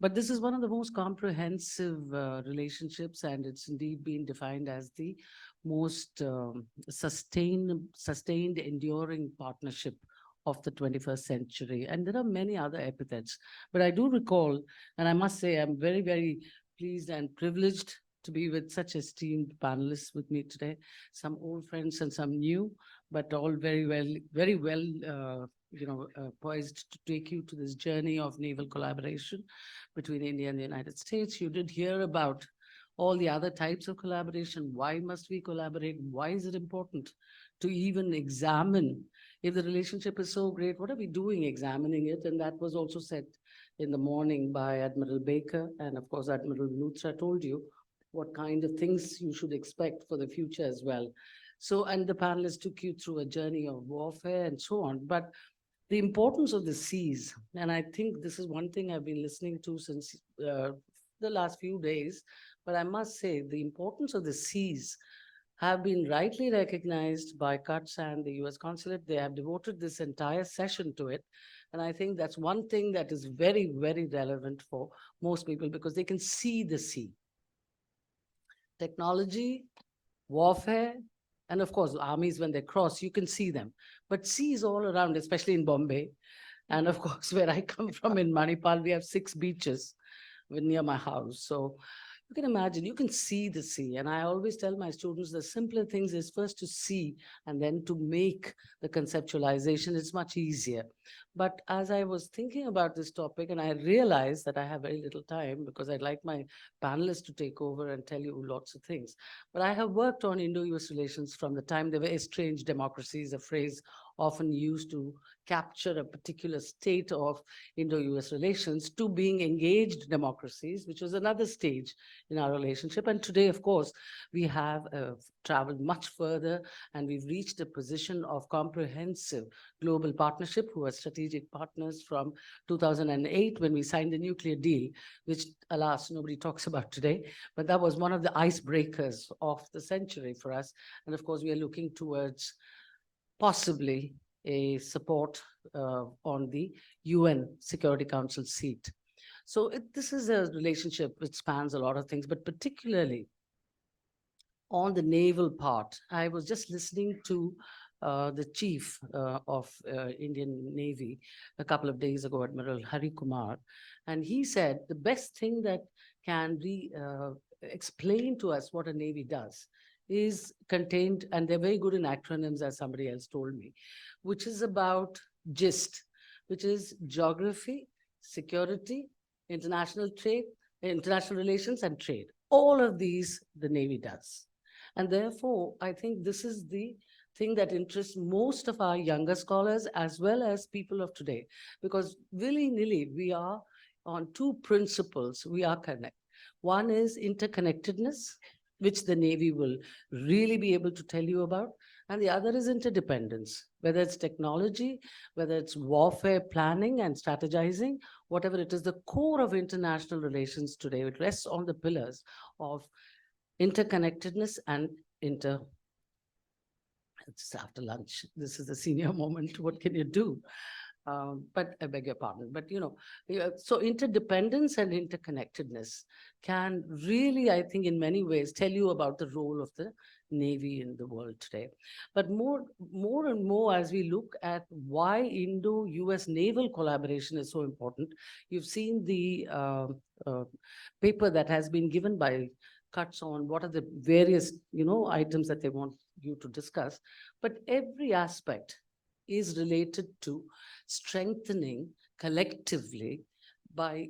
But this is one of the most comprehensive relationships, and it's indeed been defined as the most sustained, enduring partnership of the 21st century. And there are many other epithets. But I do recall, and I must say, I'm very, very pleased and privileged to be with such esteemed panelists with me today, some old friends and some new, but all very well, poised to take you to this journey of naval collaboration between India and the United States. You did hear about all the other types of collaboration. Why must we collaborate? Why is it important to even examine if the relationship is so great? What are we doing examining it? And that was also said in the morning by Admiral Baker. And of course, Admiral Luthra told you what kind of things you should expect for the future as well. So, and the panelists took you through a journey of warfare and so on. But the importance of the seas, and I think this is one thing I've been listening to since the last few days, but I must say the importance of the seas have been rightly recognized by Kutch and the US consulate. They have devoted this entire session to it. And I think that's one thing that is very, very relevant for most people because they can see the sea. Technology, warfare, and of course, armies, when they cross, you can see them. But seas all around, especially in Bombay. And of course, where I come from in Manipal, we have 6 beaches near my house. So you can imagine, you can see the sea. And I always tell my students the simpler things is first to see and then to make the conceptualization. It's much easier. But as I was thinking about this topic, and I realized that I have very little time because I'd like my panelists to take over and tell you lots of things. But I have worked on Indo-US relations from the time they were estranged democracies, a phrase often used to capture a particular state of Indo-US relations, to being engaged democracies, which was another stage in our relationship. And today, of course, we have traveled much further and we've reached a position of comprehensive global partnership, who are strategic partners from 2008 when we signed the nuclear deal, which alas, nobody talks about today, but that was one of the icebreakers of the century for us. And of course, we are looking towards possibly a support on the UN Security Council seat. So this is a relationship which spans a lot of things, but particularly on the naval part. I was just listening to the chief of Indian Navy a couple of days ago, Admiral Hari Kumar, and he said the best thing that can explain to us what a Navy does is contained, and they're very good in acronyms, as somebody else told me, which is about GIST, which is geography, security, international trade, international relations, and trade. All of these the Navy does. And therefore, I think this is the thing that interests most of our younger scholars as well as people of today, because willy-nilly, we are on two principles we are connect. One is interconnectedness, which the Navy will really be able to tell you about. And the other is interdependence, whether it's technology, whether it's warfare planning and strategizing, whatever it is, the core of international relations today, it rests on the pillars of interconnectedness and it's after lunch. This is the senior moment. What can you do? But I beg your pardon. But, so interdependence and interconnectedness can really, I think, in many ways, tell you about the role of the Navy in the world today. But more and more, as we look at why Indo-US naval collaboration is so important, you've seen the paper that has been given by cuts on what are the various, items that they want you to discuss. But every aspect is related to strengthening collectively by,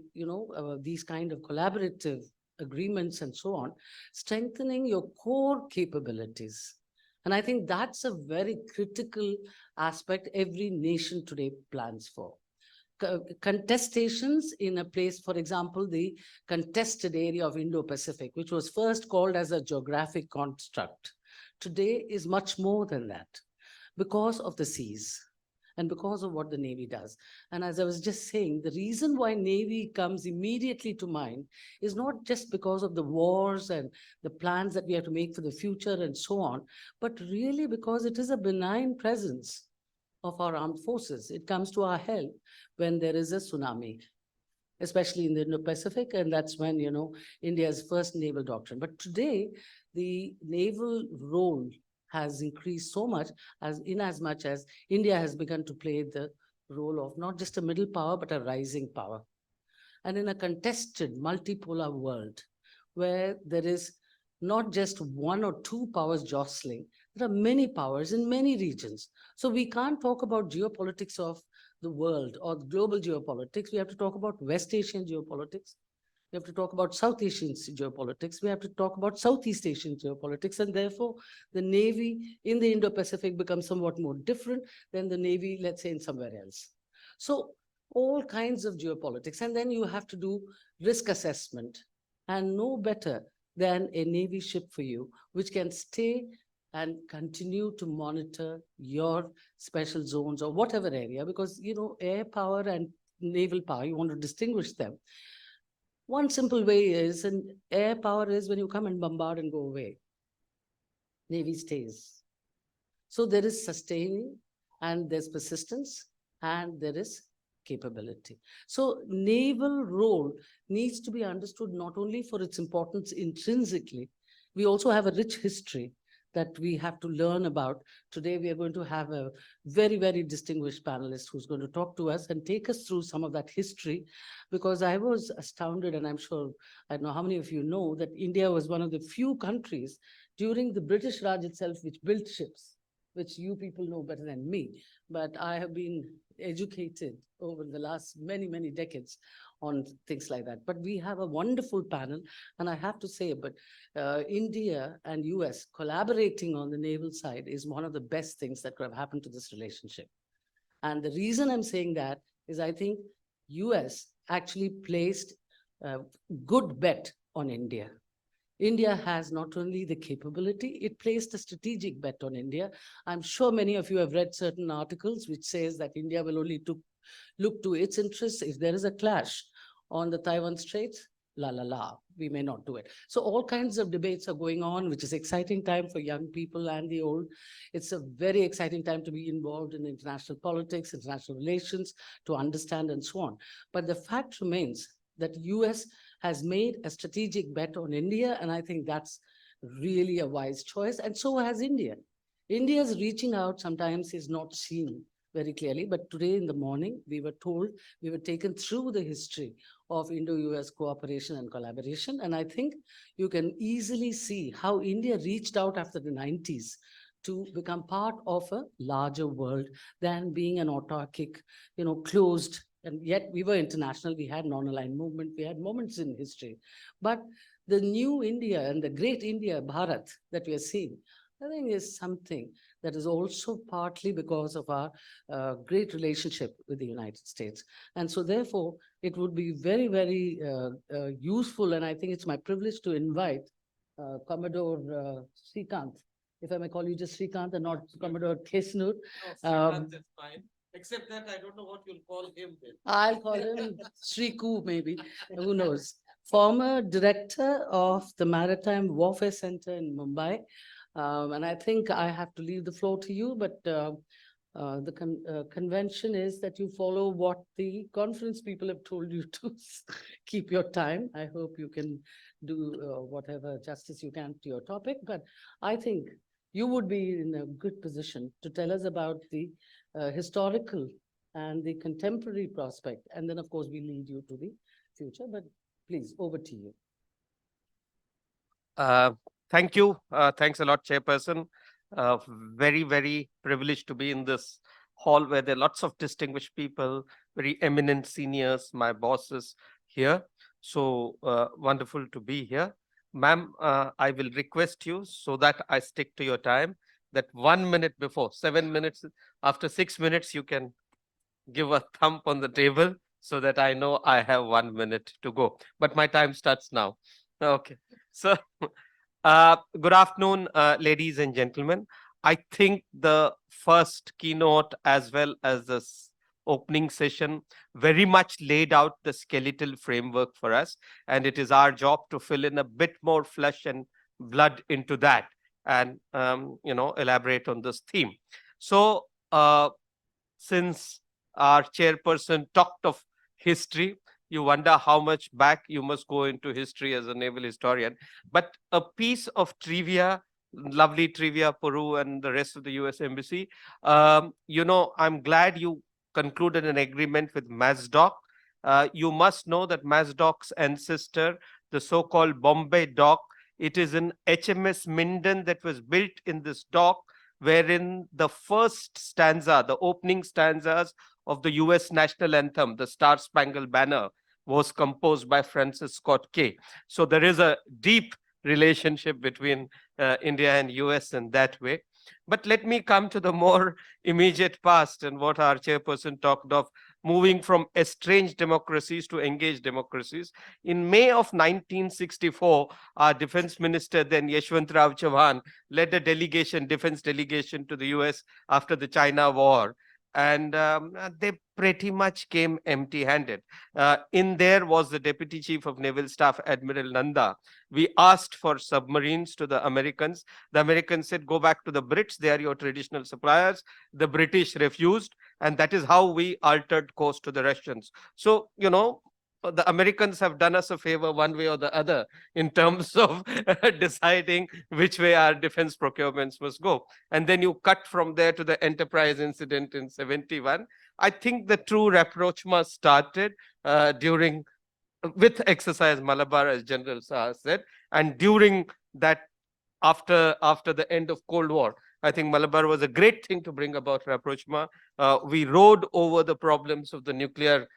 these kind of collaborative agreements and so on, strengthening your core capabilities. And I think that's a very critical aspect every nation today plans for. Contestations in a place, for example, the contested area of Indo-Pacific, which was first called as a geographic construct, today is much more than that because of the seas and because of what the Navy does. And as I was just saying, the reason why Navy comes immediately to mind is not just because of the wars and the plans that we have to make for the future and so on, but really because it is a benign presence of our armed forces. It comes to our help when there is a tsunami, especially in the Indo-Pacific, and that's when, India's first naval doctrine. But today, the naval role has increased so much as India has begun to play the role of not just a middle power, but a rising power. And in a contested multipolar world where there is not just one or two powers jostling, there are many powers in many regions. So we can't talk about geopolitics of the world or global geopolitics. We have to talk about West Asian geopolitics. We have to talk about South Asian geopolitics. We have to talk about Southeast Asian geopolitics. And therefore, the Navy in the Indo-Pacific becomes somewhat more different than the Navy, let's say, in somewhere else. So all kinds of geopolitics. And then you have to do risk assessment. And no better than a Navy ship for you, which can stay and continue to monitor your special zones or whatever area, because, air power and naval power, you want to distinguish them. One simple way is, and air power is when you come and bombard and go away. Navy stays. So there is sustaining and there's persistence and there is capability. So naval role needs to be understood not only for its importance intrinsically, we also have a rich history that we have to learn about. Today, we are going to have a very, very distinguished panelist who's going to talk to us and take us through some of that history, because I was astounded, and I'm sure, I don't know how many of you know, that India was one of the few countries during the British Raj itself which built ships, which you people know better than me. But I have been educated over the last many, many decades on things like that. But we have a wonderful panel, and I have to say, but India and US collaborating on the naval side is one of the best things that could have happened to this relationship. And the reason I'm saying that is I think US actually placed a good bet on India. India has not only the capability, it placed a strategic bet on India. I'm sure many of you have read certain articles which says that India will only look to its interests if there is a clash on the Taiwan Straits. We may not do it. So all kinds of debates are going on, which is exciting time for young people and the old. It's a very exciting time to be involved in international politics, international relations, to understand and so on. But the fact remains that US has made a strategic bet on India, and I think that's really a wise choice, and so has India. India's reaching out sometimes is not seen very clearly, but today in the morning, we were told, we were taken through the history of Indo-US cooperation and collaboration, and I think you can easily see how India reached out after the 90s to become part of a larger world than being an autarkic, closed. And yet we were international, we had non-aligned movement, we had moments in history. But the new India and the great India, Bharat, that we are seeing, I think is something that is also partly because of our great relationship with the United States. And so therefore, it would be very, very useful, and I think it's my privilege to invite Commodore Srikanth, if I may call you just Srikanth and not Commodore Kesnur. Srikanth is fine. Except that I don't know what you'll call him then. I'll call him Sriku, maybe, who knows. Former director of the Maritime Warfare Center in Mumbai. And I think I have to leave the floor to you, but the convention is that you follow what the conference people have told you to keep your time. I hope you can do whatever justice you can to your topic, but I think you would be in a good position to tell us about the historical and the contemporary prospect. And then, of course, we lead you to the future, but please, over to you. Thank you. Thanks a lot, Chairperson. Very, very privileged to be in this hall where there are lots of distinguished people, very eminent seniors, my bosses here. So wonderful to be here. Ma'am, I will request you so that I stick to your time, that 1 minute before, 7 minutes, after 6 minutes, you can give a thump on the table so that I know I have 1 minute to go. But my time starts now. Okay. So good afternoon, ladies and gentlemen. I think the first keynote as well as this opening session very much laid out the skeletal framework for us, and it is our job to fill in a bit more flesh and blood into that and elaborate on this theme. So since our chairperson talked of history, you wonder how much back you must go into history as a naval historian. But a piece of trivia, lovely trivia, Peru and the rest of the US Embassy. I'm glad you concluded an agreement with MASDOC. You must know that MASDOC's ancestor, the so-called Bombay dock, it is an HMS Minden that was built in this dock, wherein the first stanza, the opening stanzas of the US national anthem, the Star Spangled Banner, was composed by Francis Scott Key. So there is a deep relationship between India and US in that way. But let me come to the more immediate past and what our chairperson talked of, moving from estranged democracies to engaged democracies. In May of 1964, our defense minister, then Yashwantrao Chauhan, led a defense delegation to the US after the China war. And they pretty much came empty-handed. In there was the Deputy Chief of Naval Staff, Admiral Nanda. We asked for submarines to the Americans. The Americans said, go back to the Brits. They are your traditional suppliers. The British refused. And that is how we altered course to the Russians. So, the Americans have done us a favor one way or the other in terms of deciding which way our defense procurements must go. And then you cut from there to the Enterprise incident in 71. I think the true rapprochement started with exercise Malabar, as General Saha said, and during that, after the end of Cold War. I think Malabar was a great thing to bring about rapprochement. We rode over the problems of the nuclear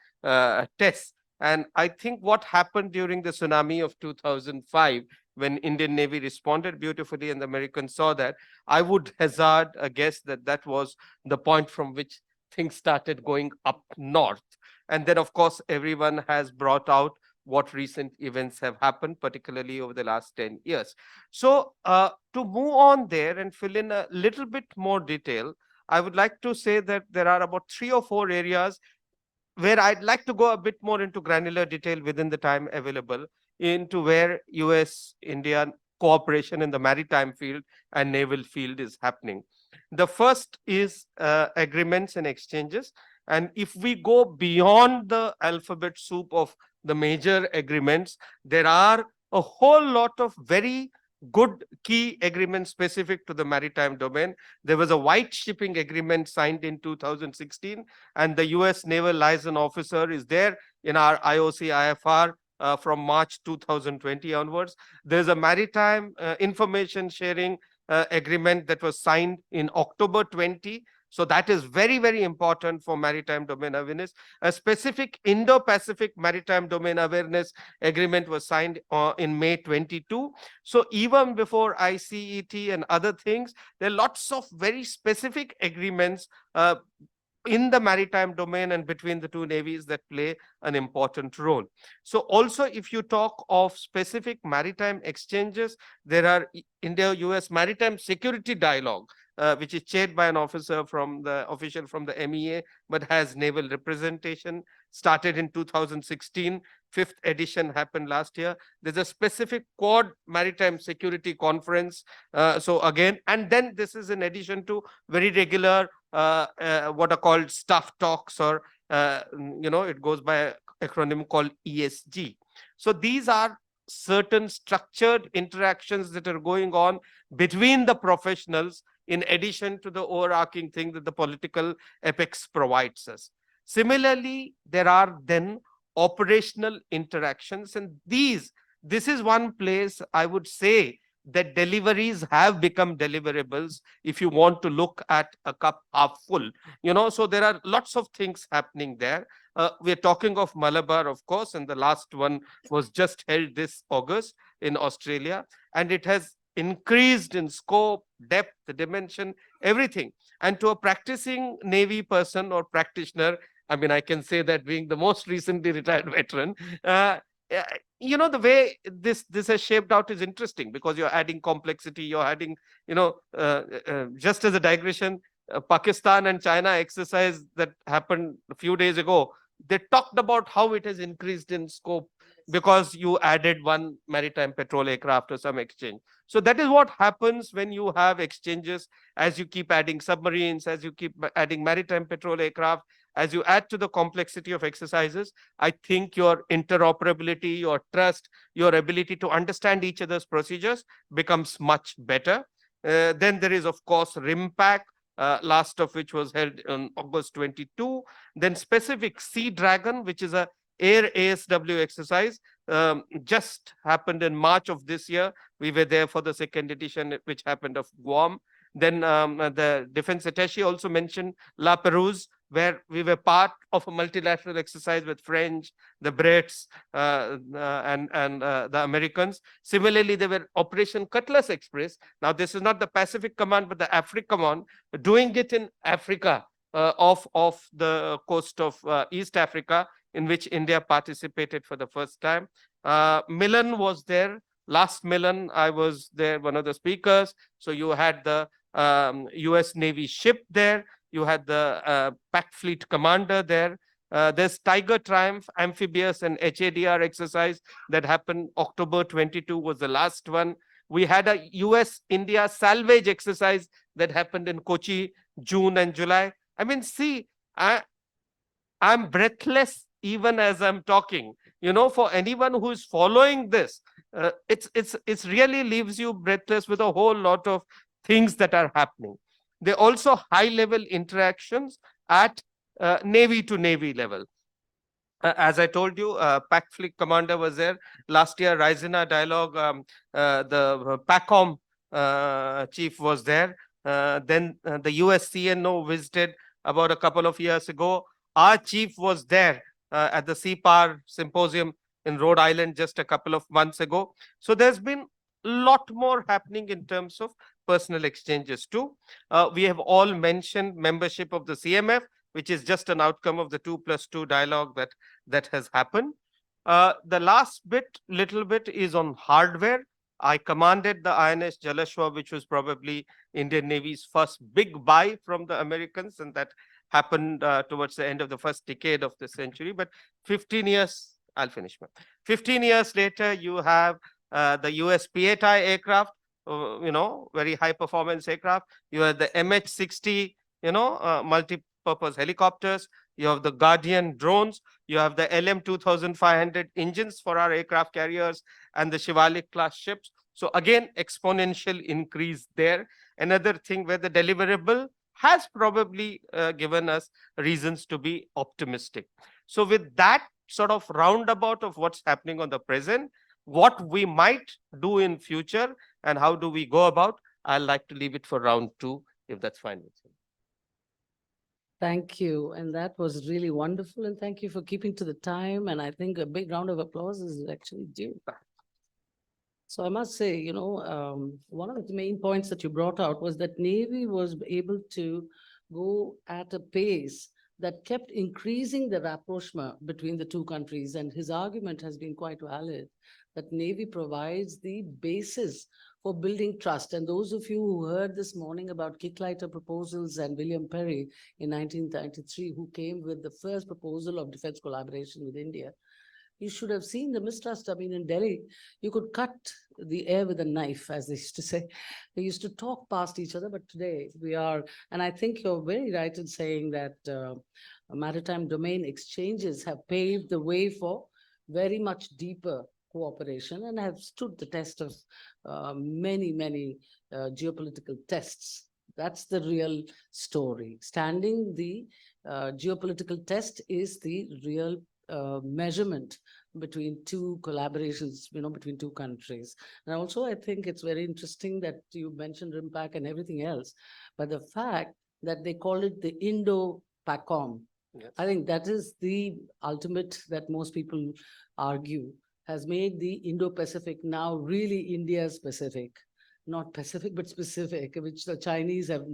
tests. And I think what happened during the tsunami of 2005, when Indian Navy responded beautifully and the Americans saw that, I would hazard a guess that that was the point from which things started going up north. And then, of course, everyone has brought out what recent events have happened, particularly over the last 10 years. So to move on there and fill in a little bit more detail, I would like to say that there are about 3 or 4 areas where I'd like to go a bit more into granular detail within the time available, into where US-India cooperation in the maritime field and naval field is happening. The first is agreements and exchanges. And if we go beyond the alphabet soup of the major agreements, there are a whole lot of very good key agreements specific to the maritime domain. There was a white shipping agreement signed in 2016, and the US Naval Liaison Officer is there in our IOC IFR from March 2020 onwards. There's a maritime information sharing agreement that was signed in October 20 So that is very, very important for maritime domain awareness. A specific Indo-Pacific Maritime Domain Awareness Agreement was signed in May 22. So even before ICET and other things, there are lots of very specific agreements in the maritime domain and between the two navies that play an important role. So also, if you talk of specific maritime exchanges, there are India-US Maritime Security Dialogue, which is chaired by an officer from the official from the MEA, but has naval representation, started in 2016. Fifth edition happened last year. There's a specific Quad Maritime Security Conference. So again, and then this is in addition to very regular what are called staff talks, or it goes by an acronym called ESG. So these are certain structured interactions that are going on between the professionals, in addition to the overarching thing that the political apex provides us. Similarly, there are then operational interactions, and this is one place I would say that deliveries have become deliverables if you want to look at a cup half full. So there are lots of things happening there. We're talking of Malabar, of course, and the last one was just held this August in Australia, and it has increased in scope, depth, dimension, everything. And to a practicing Navy person or practitioner, I mean, I can say that being the most recently retired veteran, the way this has shaped out is interesting, because you're adding complexity, you're adding, just as a digression, Pakistan and China exercise that happened a few days ago, they talked about how it has increased in scope because you added one maritime patrol aircraft or some exchange. So that is what happens when you have exchanges, as you keep adding submarines, as you keep adding maritime patrol aircraft, as you add to the complexity of exercises. I think your interoperability, your trust, your ability to understand each other's procedures becomes much better. Then there is, of course, RIMPAC, last of which was held on August 22. Then specific Sea Dragon, which is a air ASW exercise, just happened in March of this year. We were there for the second edition, which happened of Guam. Then the defense attaché also mentioned La Perouse, where we were part of a multilateral exercise with French, the Brits, and the Americans. Similarly, there were Operation Cutlass Express. Now, this is not the Pacific Command, but the Africa Command, doing it in Africa, off the coast of East Africa, in which India participated for the first time. Milan was there. Last Milan, I was there, one of the speakers. So you had the US Navy ship there. You had the Pac Fleet Commander there. There's Tiger Triumph, amphibious and HADR exercise that happened October 22 was the last one. We had a US-India salvage exercise that happened in Kochi, June and July. I mean, see, I'm breathless even as I'm talking. For anyone who is following this, it's really leaves you breathless with a whole lot of things that are happening. There are also high-level interactions at Navy to Navy level. As I told you, Pac Fleet Commander was there. Last year, Raisina Dialogue, the PACOM chief was there. Then the US CNO visited about a couple of years ago. Our chief was there at the CPAR Symposium in Rhode Island just a couple of months ago. So there's been a lot more happening in terms of personal exchanges too. We have all mentioned membership of the CMF, which is just an outcome of the 2+2 dialogue that has happened. The last little bit is on hardware. I commanded the INS Jalashwa, which was probably Indian Navy's first big buy from the Americans, and that happened towards the end of the first decade of the century. But 15 years, I'll finish. 15 years later, you have the US P-8I aircraft, very high performance aircraft. You have the MH-60, multi-purpose helicopters. You have the Guardian drones. You have the LM-2500 engines for our aircraft carriers and the Shivalik class ships. So again, exponential increase there. Another thing where the deliverable has probably given us reasons to be optimistic. So with that sort of roundabout of what's happening on the present, what we might do in future, and how do we go about, I'd like to leave it for round two, if that's fine with you. Thank you. And that was really wonderful. And thank you for keeping to the time. And I think a big round of applause is actually due. So I must say, one of the main points that you brought out was that Navy was able to go at a pace that kept increasing the rapprochement between the two countries. And his argument has been quite valid, that Navy provides the basis for building trust. And those of you who heard this morning about Kicklighter proposals and William Perry in 1993, who came with the first proposal of defense collaboration with India, you should have seen the mistrust. I mean, in Delhi, you could cut the air with a knife, as they used to say. They used to talk past each other, but today we are, and I think you're very right in saying that maritime domain exchanges have paved the way for very much deeper cooperation and have stood the test of many geopolitical tests. That's the real story. Standing the geopolitical test is the real measurement between two collaborations, between two countries. And also, I think it's very interesting that you mentioned RIMPAC and everything else, but the fact that they call it the Indo-PACOM, yes. I think that is the ultimate that most people argue, has made the Indo-Pacific now really India-specific. Not Pacific, but specific, which the Chinese have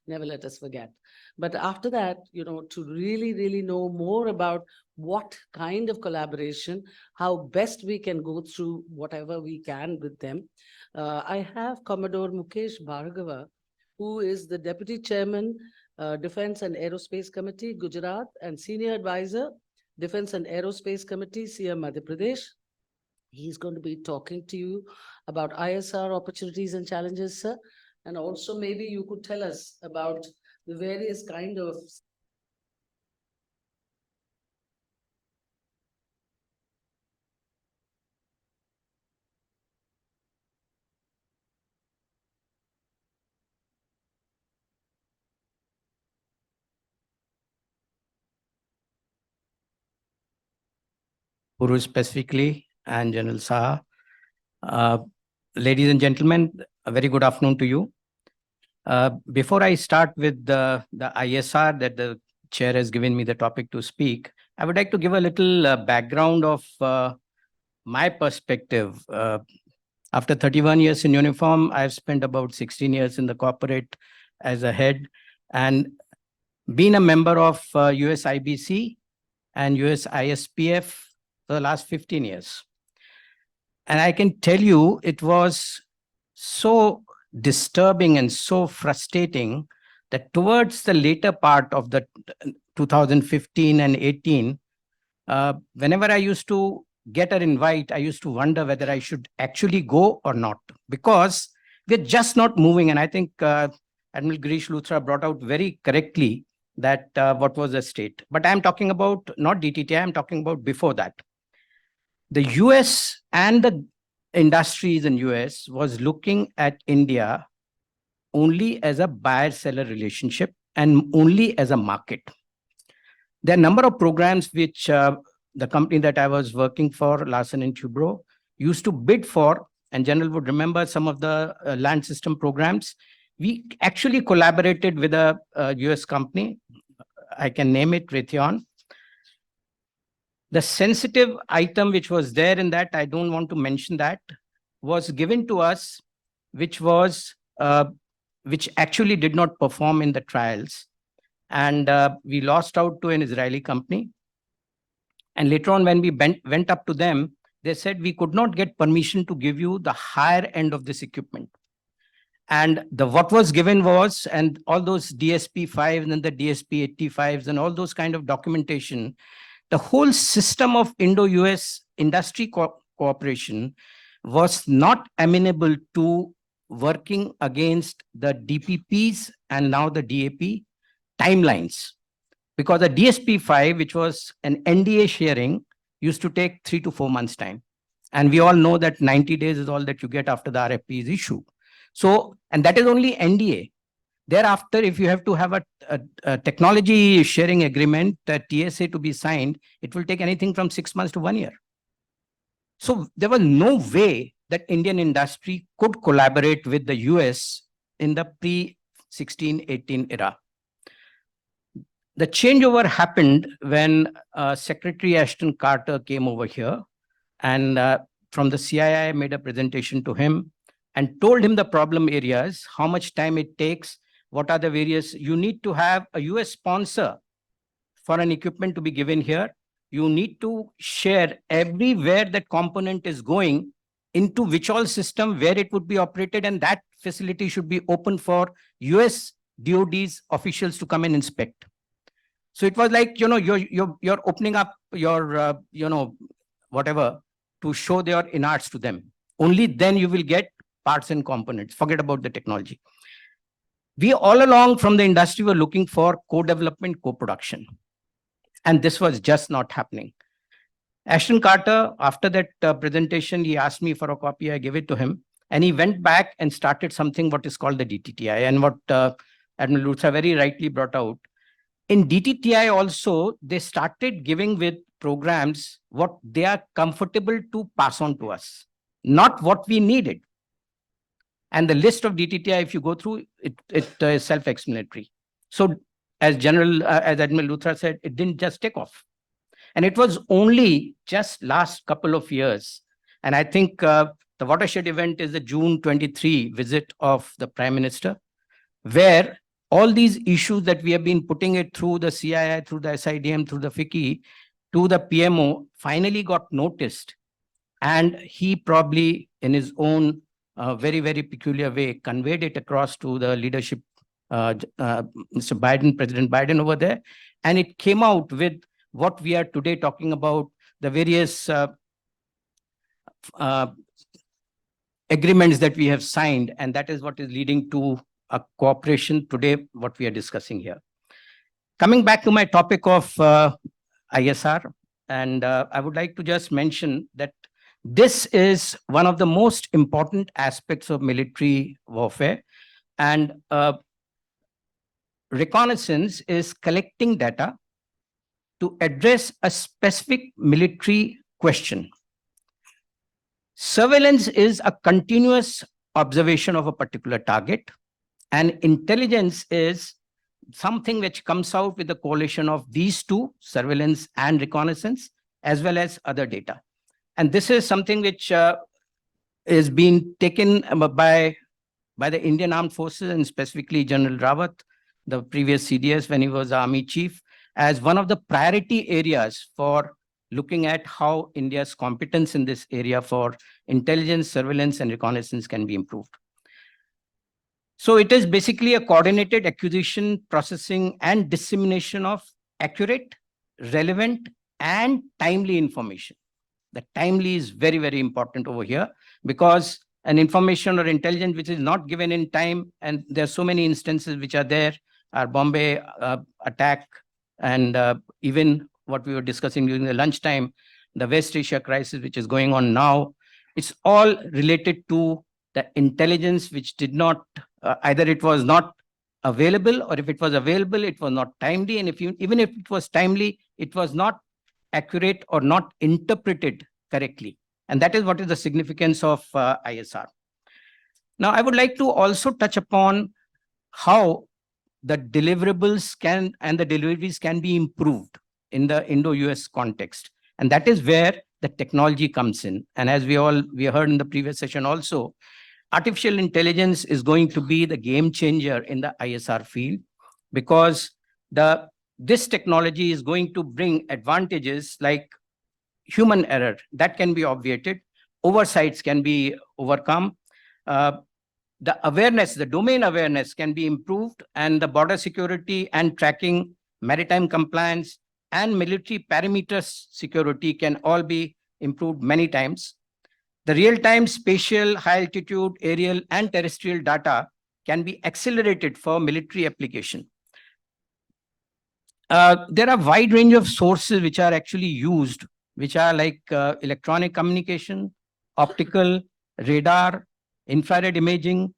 never let us forget. But after that, to really know more about what kind of collaboration, how best we can go through whatever we can with them. I have Commodore Mukesh Bhargava, who is the Deputy Chairman, Defense and Aerospace Committee, Gujarat, and Senior Advisor, Defense and Aerospace Committee, CM Madhya Pradesh. He's going to be talking to you about ISR opportunities and challenges, sir. And also maybe you could tell us about the various kind of Puru specifically and General Saha. Ladies and gentlemen, a very good afternoon to you. Before I start with the ISR that the chair has given me the topic to speak, I would like to give a little background of my perspective. After 31 years in uniform, I've spent about 16 years in the corporate as a head and been a member of US IBC and US ISPF for the last 15 years. And I can tell you it was so disturbing and so frustrating that towards the later part of the 2015 and 18, whenever I used to get an invite, I used to wonder whether I should actually go or not, because we're just not moving. And I think Admiral Girish Luthra brought out very correctly that what was the state. But I'm talking about not DTTI, I'm talking about before that. The US and the industries in US was looking at India only as a buyer-seller relationship and only as a market. There are a number of programs which the company that I was working for, Larsen and Toubro, used to bid for, and General would remember some of the land system programs. We actually collaborated with a US company. I can name it Raytheon. The sensitive item which was there in that, I don't want to mention that, was given to us, which actually did not perform in the trials. And we lost out to an Israeli company. And later on, when we went up to them, they said we could not get permission to give you the higher end of this equipment. And what was given was, and all those DSP-5s and the DSP-85s and all those kind of documentation, the whole system of Indo-US industry cooperation was not amenable to working against the DPPs and now the DAP timelines. Because the DSP-5, which was an NDA sharing, used to take 3 to 4 months time. And we all know that 90 days is all that you get after the RFP is issued. So, and that is only NDA. Thereafter, if you have to have a technology sharing agreement, TSA to be signed, it will take anything from 6 months to 1 year. So there was no way that Indian industry could collaborate with the US in the pre-16-18 era. the changeover happened when Secretary Ashton Carter came over here, and from the CII made a presentation to him and told him the problem areas, how much time it takes, what are the various, you need to have a US sponsor for an equipment to be given here. You need to share everywhere that component is going into which all system, where it would be operated, and that facility should be open for US DOD's officials to come and inspect. So it was like, you're opening up your, whatever, to show their innards to them. Only then you will get parts and components. Forget about the technology. We all along from the industry were looking for co-development, co-production. And this was just not happening. Ashton Carter, after that presentation, he asked me for a copy. I gave it to him. And he went back and started something what is called the DTTI. And what Admiral Luthra very rightly brought out. In DTTI also, they started giving with programs what they are comfortable to pass on to us, not what we needed. And the list of DTTI, if you go through, it is self-explanatory. So as Admiral Luthra said, it didn't just take off. And it was only just last couple of years. And I think the watershed event is the June 23 visit of the Prime Minister, where all these issues that we have been putting it through the CII, through the SIDM, through the FICCI, to the PMO, finally got noticed. And he probably, in his own very, very peculiar way, conveyed it across to the leadership, Mr. Biden, President Biden over there. And it came out with what we are today talking about, the various agreements that we have signed. And that is what is leading to a cooperation today, what we are discussing here. Coming back to my topic of ISR, and I would like to just mention that this is one of the most important aspects of military warfare. And reconnaissance is collecting data to address a specific military question. Surveillance is a continuous observation of a particular target. And intelligence is something which comes out with the coalition of these two, surveillance and reconnaissance, as well as other data. And this is something which is being taken by the Indian Armed Forces, and specifically General Rawat, the previous CDS when he was Army Chief, as one of the priority areas for looking at how India's competence in this area for intelligence, surveillance, and reconnaissance can be improved. So it is basically a coordinated acquisition, processing, and dissemination of accurate, relevant, and timely information. The timely is very, very important over here, because an information or intelligence which is not given in time, and there are so many instances which are there, our Bombay attack, and even what we were discussing during the lunchtime, the West Asia crisis which is going on now, it's all related to the intelligence which did not, either it was not available, or if it was available, it was not timely. And even if it was timely, it was not accurate or not interpreted correctly. And that is what is the significance of ISR. Now, I would like to also touch upon how the deliverables and the deliveries can be improved in the Indo-US context. And that is where the technology comes in. And as we heard in the previous session also, artificial intelligence is going to be the game changer in the ISR field, because this technology is going to bring advantages like human error that can be obviated, oversights can be overcome, the awareness, the domain awareness can be improved, and the border security and tracking, maritime compliance, and military parameters security can all be improved many times. The real-time spatial, high-altitude, aerial, and terrestrial data can be accelerated for military application. There are a wide range of sources which are actually used, which are like electronic communication, optical, radar, infrared imaging,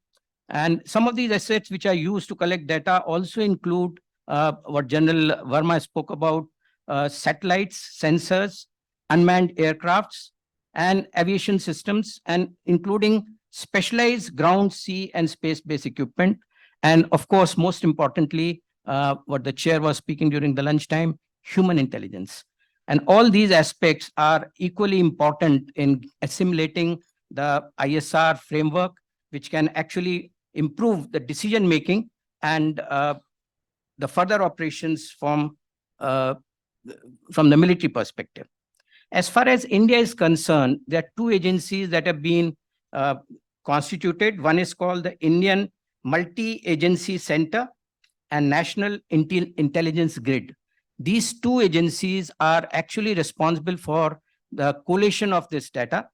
and some of these assets which are used to collect data also include what General Verma spoke about, satellites, sensors, unmanned aircrafts, and aviation systems, and including specialized ground, sea, and space-based equipment. And of course, most importantly, what the chair was speaking during the lunchtime, human intelligence. And all these aspects are equally important in assimilating the ISR framework, which can actually improve the decision making and the further operations from the military perspective. As far as India is concerned, there are two agencies that have been constituted. One is called the Indian Multi-Agency Center and National Intelligence Grid. These two agencies are actually responsible for the collation of this data.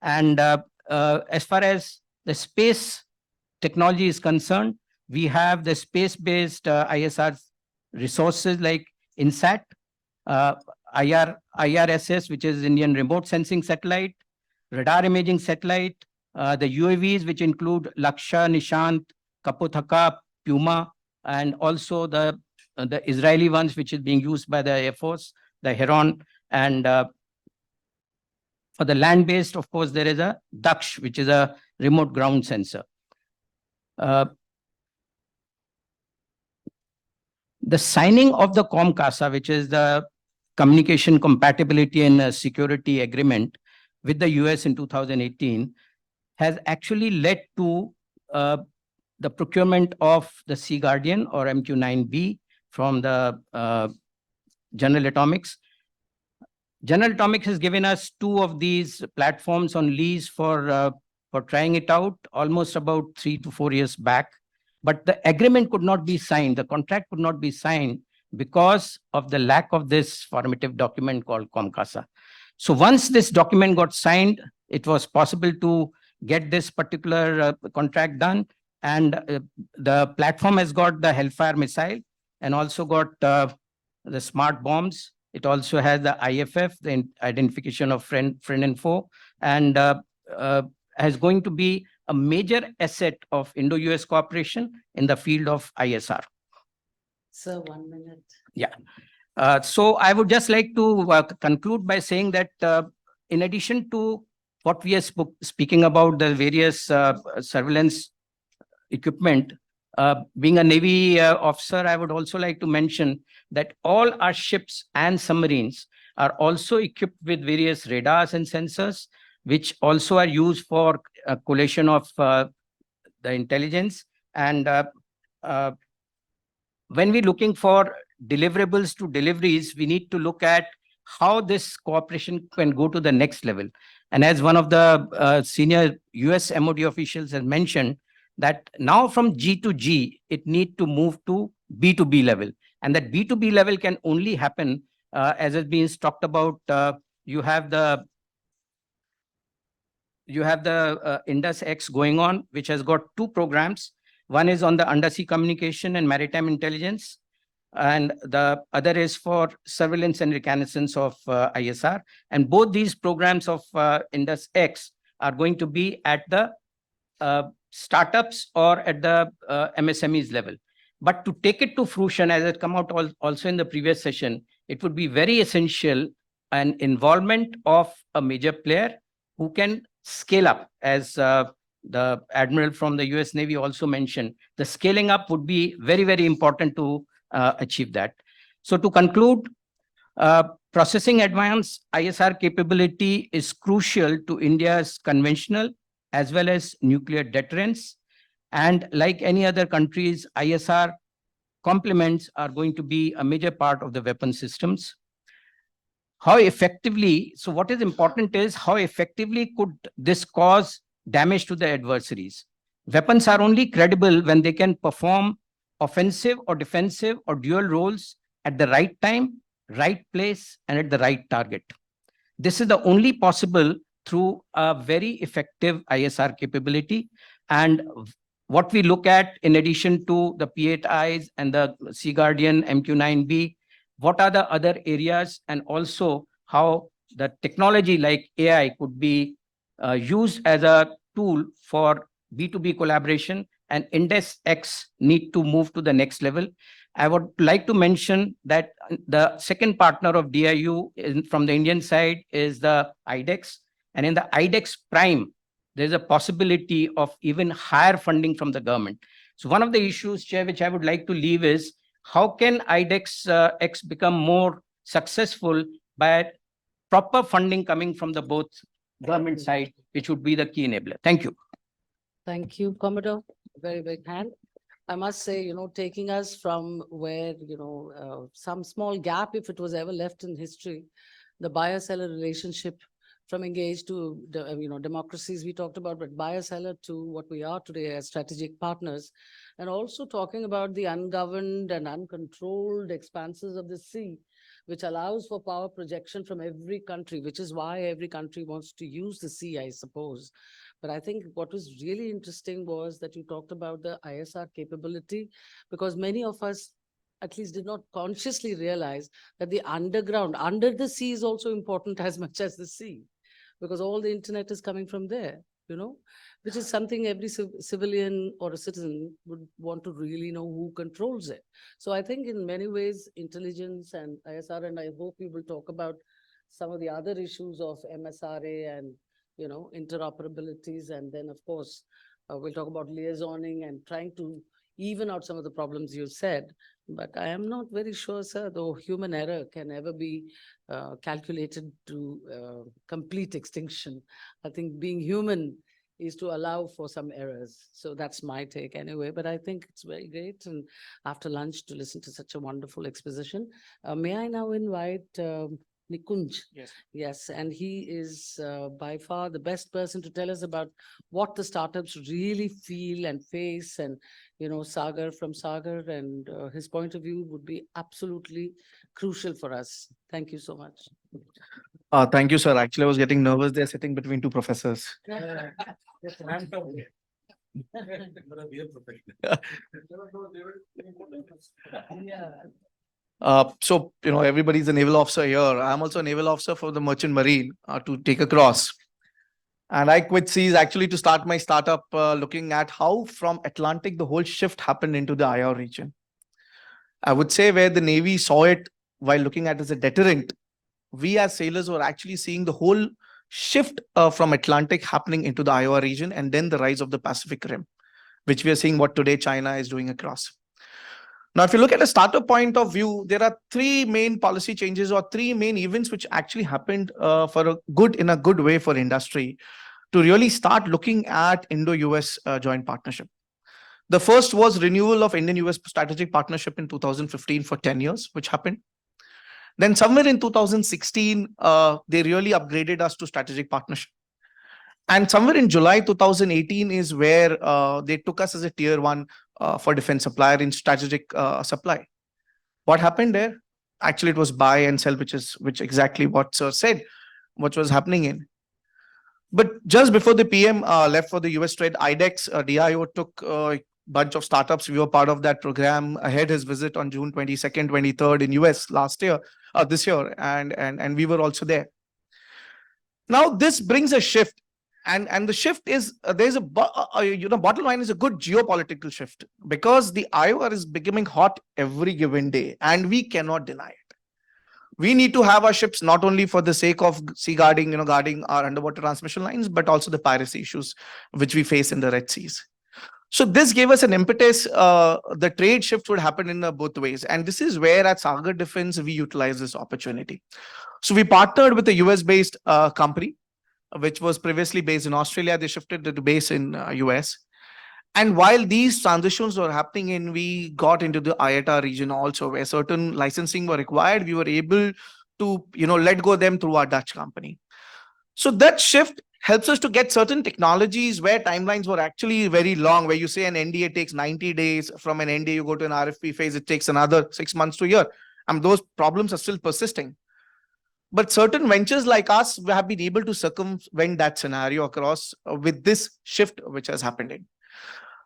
And as far as the space technology is concerned, we have the space-based ISR resources like INSAT, IRSS, which is Indian Remote Sensing Satellite, Radar Imaging Satellite, the UAVs, which include Laksha, Nishant, Kapothaka, Puma, and also the Israeli ones, which is being used by the Air Force, the Heron, and for the land-based, of course, there is a Daksh, which is a remote ground sensor. The signing of the COMCASA, which is the Communication Compatibility and Security Agreement with the US in 2018, has actually led to the procurement of the Sea Guardian or MQ-9B from the General Atomics. General Atomics has given us two of these platforms on lease for trying it out almost about 3 to 4 years back. But the agreement could not be signed, the contract could not be signed because of the lack of this formative document called COMCASA. So once this document got signed, it was possible to get this particular contract done. And the platform has got the Hellfire missile and also got the smart bombs. It also has the IFF, the identification of friend and foe, and is going to be a major asset of Indo-US cooperation in the field of ISR. Sir, 1 minute. Yeah. So I would just like to conclude by saying that in addition to what we are speaking about, the various surveillance equipment, being a Navy officer, I would also like to mention that all our ships and submarines are also equipped with various radars and sensors, which also are used for collation of the intelligence. And when we're looking for deliverables to deliveries, we need to look at how this cooperation can go to the next level. And as one of the senior US MOD officials has mentioned, that now from G to G, it need to move to B2B level. And that B2B level can only happen, as has been talked about, you have the Indus X going on, which has got two programs. One is on the undersea communication and maritime intelligence, and the other is for surveillance and reconnaissance of ISR. And both these programs of Indus X are going to be at the startups or at the MSMEs level. But to take it to fruition, as it come out also in the previous session, it would be very essential an involvement of a major player who can scale up, as the Admiral from the US Navy also mentioned. The scaling up would be very, very important to achieve that. So to conclude, processing advanced ISR capability is crucial to India's conventional as well as nuclear deterrence. And like any other countries, ISR complements are going to be a major part of the weapon systems. How effectively, so what is important is how effectively could this cause damage to the adversaries? Weapons are only credible when they can perform offensive or defensive or dual roles at the right time, right place, and at the right target. This is the only possible through a very effective ISR capability. And what we look at in addition to the P8Is and the Sea Guardian MQ-9B, what are the other areas, and also how the technology like AI could be used as a tool for B2B collaboration, and Indus X need to move to the next level. I would like to mention that the second partner of DIU from the Indian side is the IDEX. And in the IDEX Prime, there's a possibility of even higher funding from the government. So one of the issues, Chair, which I would like to leave is how can IDEX X become more successful by proper funding coming from the both government side, which would be the key enabler. Thank you. Thank you, Commodore. Very big hand. I must say, taking us from where, some small gap, if it was ever left in history, the buyer-seller relationship from engaged to, democracies we talked about, but buyer-seller to what we are today as strategic partners, and also talking about the ungoverned and uncontrolled expanses of the sea, which allows for power projection from every country, which is why every country wants to use the sea, I suppose. But I think what was really interesting was that you talked about the ISR capability, because many of us at least did not consciously realize that the underground, under the sea is also important as much as the sea, because all the internet is coming from there, which is something every civilian or a citizen would want to really know who controls it. So I think in many ways, intelligence and ISR, and I hope we will talk about some of the other issues of MSRA and interoperabilities. And then, of course, we'll talk about liaisoning and trying to even out some of the problems you said. But I am not very sure, sir, though human error can never be calculated to complete extinction. I think being human is to allow for some errors. So that's my take anyway. But I think it's very great. And after lunch to listen to such a wonderful exposition. May I now invite Nikunj? Yes. Yes, and he is by far the best person to tell us about what the startups really feel and face. And, Sagar from Sagar and his point of view would be absolutely crucial for us. Thank you so much. Thank you, sir. Actually, I was getting nervous. They're sitting between two professors. So, everybody's a naval officer here. I'm also a naval officer for the Merchant Marine to take across. And I quit seas actually to start my startup looking at how from Atlantic, the whole shift happened into the IR region. I would say where the Navy saw it while looking at it as a deterrent, we as sailors were actually seeing the whole shift from Atlantic happening into the IR region and then the rise of the Pacific Rim, which we are seeing what today China is doing across. Now, if you look at a startup point of view, there are three main policy changes or three main events which actually happened in a good way for industry to really start looking at Indo-US joint partnership. The first was renewal of Indian-US strategic partnership in 2015 for 10 years, which happened. Then somewhere in 2016, they really upgraded us to strategic partnership. And somewhere in July 2018 is where they took us as a tier 1 for defense supplier in strategic supply. What happened there? Actually, it was buy and sell, which exactly what sir said, what was happening in. But just before the PM left for the US trade, IDEX, DIO took a bunch of startups. We were part of that program ahead his visit on June 22nd, 23rd in US this year, and we were also there. Now, this brings a shift. And the shift is there's bottom line is a good geopolitical shift because the IOR is becoming hot every given day, and we cannot deny it. We need to have our ships not only for the sake of sea guarding, guarding our underwater transmission lines, but also the piracy issues which we face in the Red Seas. So this gave us an impetus. The trade shift would happen in both ways, and this is where at Sagar Defense we utilize this opportunity. So we partnered with a US-based company, which was previously based in Australia. They shifted to base in US. And while these transitions were happening we got into the IATA region also, where certain licensing were required. We were able to, let go them through our Dutch company. So that shift helps us to get certain technologies where timelines were actually very long, where you say an NDA takes 90 days. From an NDA, you go to an RFP phase, it takes another 6 months to a year. And those problems are still persisting. But certain ventures like us have been able to circumvent that scenario across with this shift which has happened in.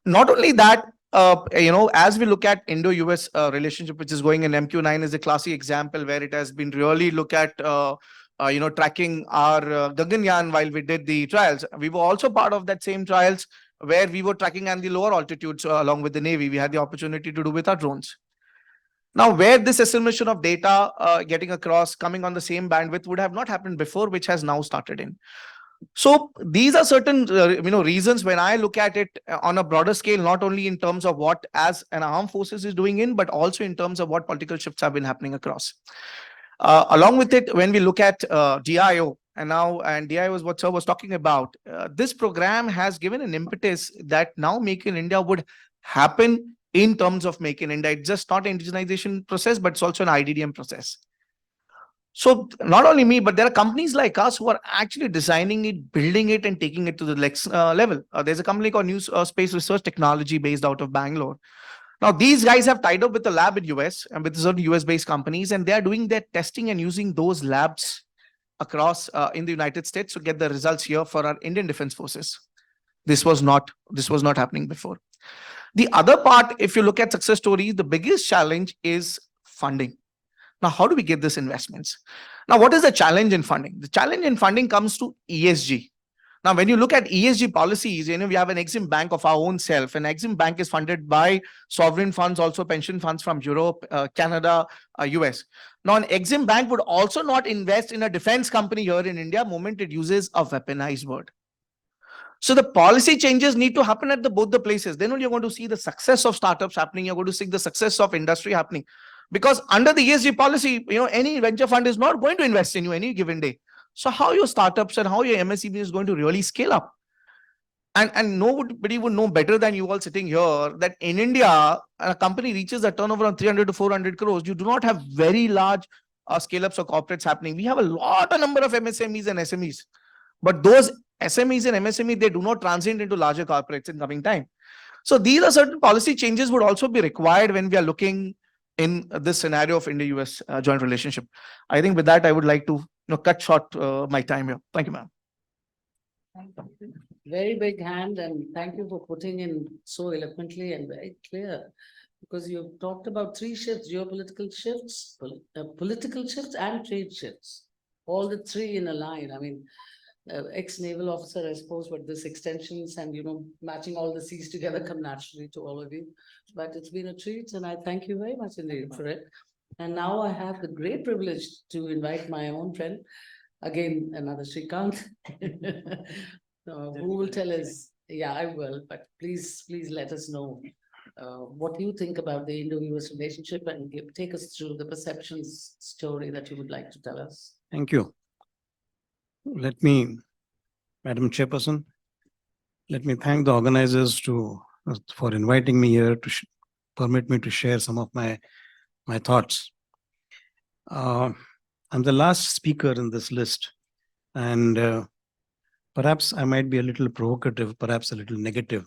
Not only that, as we look at Indo-US relationship, which is going in MQ9 is a classic example where it has been really look at, tracking our Gaganyaan while we did the trials. We were also part of that same trials where we were tracking at the lower altitudes along with the Navy. We had the opportunity to do with our drones. Now, where this assimilation of data getting across, coming on the same bandwidth would have not happened before, which has now started in. So these are certain reasons when I look at it on a broader scale, not only in terms of what as an armed forces is doing in, but also in terms of what political shifts have been happening across. Along with it, when we look at DIO, and DIO is what Sir was talking about, this program has given an impetus that now Make in India would happen in terms of Make in India. It's just not an indigenization process, but it's also an IDDM process. So not only me, but there are companies like us who are actually designing it, building it, and taking it to the next level. There's a company called New Space Research Technology based out of Bangalore. Now, these guys have tied up with a lab in US and with certain US-based companies, and they are doing their testing and using those labs across in the United States to get the results here for our Indian Defense Forces. This was not happening before. The other part, if you look at success stories, the biggest challenge is funding. Now, how do we get these investments? Now, what is the challenge in funding? The challenge in funding comes to ESG. Now, when you look at ESG policies, we have an Exim Bank of our own self. An Exim Bank is funded by sovereign funds, also pension funds from Europe, Canada, US. Now, an Exim Bank would also not invest in a defense company here in India the moment it uses a weaponized word. So the policy changes need to happen at both the places. Then only you're going to see the success of startups happening. You're going to see the success of industry happening. Because under the ESG policy, any venture fund is not going to invest in you any given day. So how your startups and how your MSCB is going to really scale up? And nobody would know better than you all sitting here that in India, a company reaches a turnover of 300 to 400 crores. You do not have very large scale-ups or corporates happening. We have a number of MSMEs and SMEs. But those SMEs and MSMEs, they do not transit into larger corporates in coming time. So these are certain policy changes would also be required when we are looking in this scenario of India-US joint relationship. I think with that, I would like to cut short my time here. Thank you, ma'am. Very big hand, and thank you for putting in so eloquently and very clear, because you've talked about three shifts: geopolitical shifts, political shifts, and trade shifts. All the three in a line. I mean, ex-naval officer, I suppose, but this extensions and matching all the C's together come naturally to all of you. But it's been a treat, and I thank you very much indeed for it. And now I have the great privilege to invite my own friend, again, another Shrikant, who will tell us, yeah, I will, but please let us know what you think about the Indo-US relationship and take us through the perceptions story that you would like to tell us. Thank you. Let me, Madam Chairperson, let me thank the organizers for inviting me here to permit me to share some of my thoughts. I'm the last speaker in this list, and perhaps I might be a little provocative, perhaps a little negative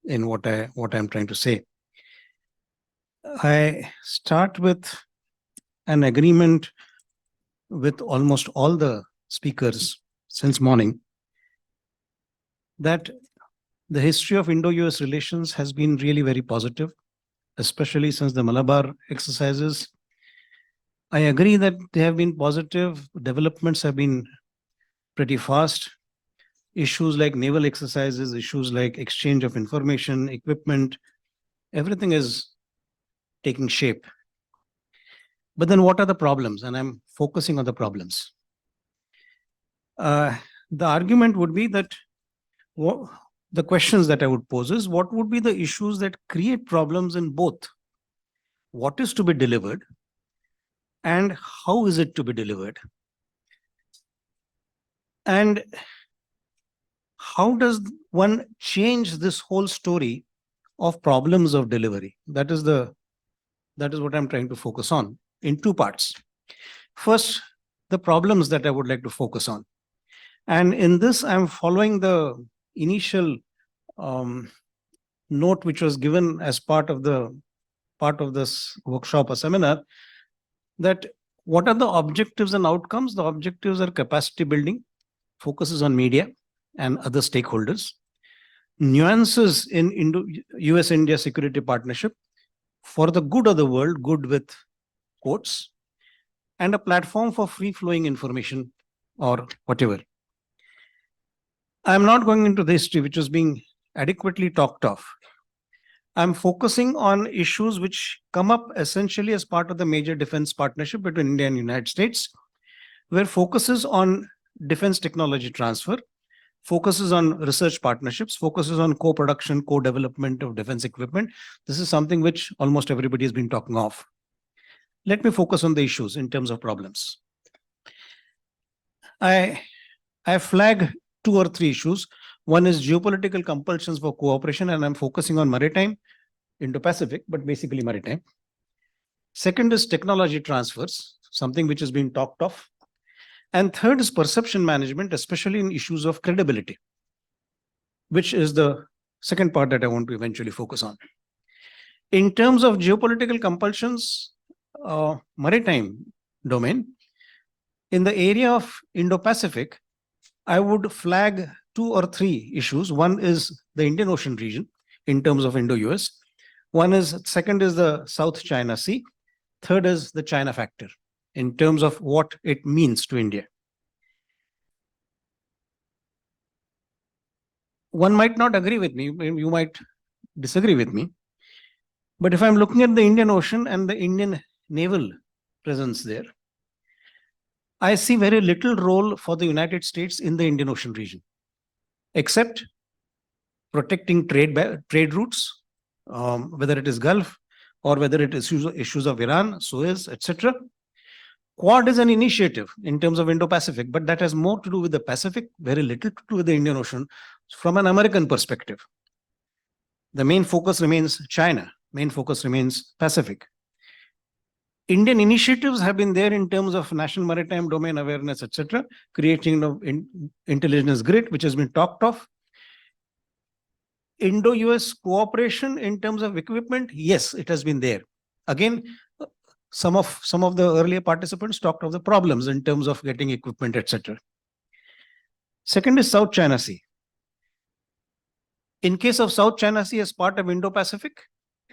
in what I'm trying to say. I start with an agreement with almost all the speakers since morning that the history of Indo-US relations has been really very positive, especially since the Malabar exercises. I agree that they have been positive. Developments have been pretty fast. Issues like naval exercises, issues like exchange of information, equipment, everything is taking shape. But then what are the problems? And I'm focusing on the problems. The argument would be that the questions that I would pose is, what would be the issues that create problems in both? What is to be delivered and how is it to be delivered? And how does one change this whole story of problems of delivery? That is what I'm trying to focus on in two parts. First, the problems that I would like to focus on. And in this, I'm following the initial note which was given as part of this workshop or seminar, that what are the objectives and outcomes? The objectives are capacity building, focuses on media and other stakeholders, nuances in US-India security partnership for the good of the world, good with quotes, and a platform for free-flowing information or whatever. I'm not going into the history, which is being adequately talked of. I'm focusing on issues which come up essentially as part of the major defense partnership between India and United States, where focuses on defense technology transfer, focuses on research partnerships, focuses on co-production, co-development of defense equipment. This is something which almost everybody has been talking of. Let me focus on the issues in terms of problems. I flag 2 or 3 issues. One is geopolitical compulsions for cooperation, and I'm focusing on maritime, Indo-Pacific, but basically maritime. Second is technology transfers, something which has been talked of. And third is perception management, especially in issues of credibility, which is the second part that I want to eventually focus on. In terms of geopolitical compulsions, maritime domain, in the area of Indo-Pacific, I would flag 2 or 3 issues. One is the Indian Ocean region in terms of Indo-US. Second is the South China Sea. Third is the China factor in terms of what it means to India. One might not agree with me, you might disagree with me. But if I'm looking at the Indian Ocean and the Indian naval presence there, I see very little role for the United States in the Indian Ocean region, except protecting trade routes, whether it is Gulf or whether it is issues of Iran, Suez, etc. Quad is an initiative in terms of Indo-Pacific, but that has more to do with the Pacific, very little to do with the Indian Ocean from an American perspective. The main focus remains China, main focus remains Pacific. Indian initiatives have been there in terms of national maritime domain awareness, etc., creating an intelligence grid, which has been talked of. Indo-US cooperation in terms of equipment, yes, it has been there. Again, some of the earlier participants talked of the problems in terms of getting equipment, etc. Second is South China Sea. In case of South China Sea as part of Indo-Pacific,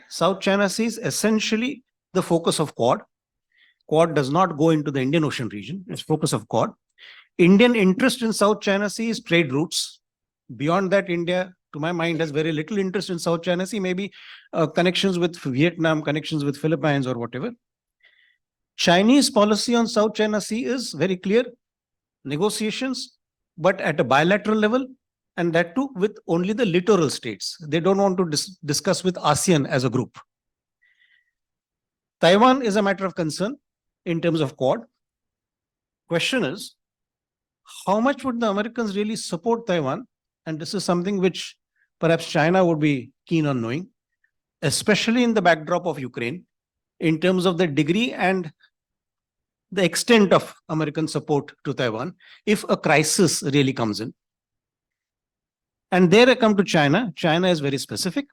South China Sea is essentially the focus of Quad. Quad does not go into the Indian Ocean region, it's focus of Quad. Indian interest in South China Sea is trade routes. Beyond that, India, to my mind, has very little interest in South China Sea, maybe connections with Vietnam, connections with Philippines or whatever. Chinese policy on South China Sea is very clear, negotiations, but at a bilateral level, and that too with only the littoral states. They don't want to discuss with ASEAN as a group. Taiwan is a matter of concern in terms of Quad. Question is, how much would the Americans really support Taiwan? And this is something which perhaps China would be keen on knowing, especially in the backdrop of Ukraine, in terms of the degree and the extent of American support to Taiwan, if a crisis really comes in. And there I come to China. China is very specific.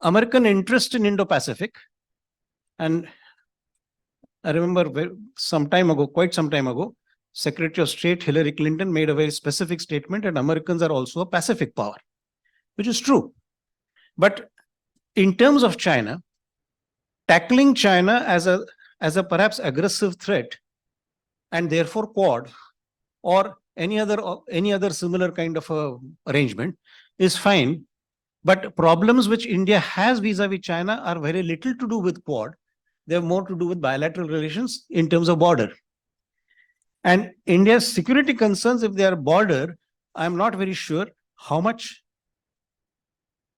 American interest in Indo-Pacific. And I remember some time ago, quite some time ago, Secretary of State Hillary Clinton made a very specific statement that Americans are also a Pacific power, which is true. But in terms of China, tackling China as a perhaps aggressive threat, and therefore Quad or any other similar kind of arrangement is fine. But problems which India has vis-a-vis China are very little to do with Quad. They have more to do with bilateral relations in terms of border. And India's security concerns, if they are border, I'm not very sure how much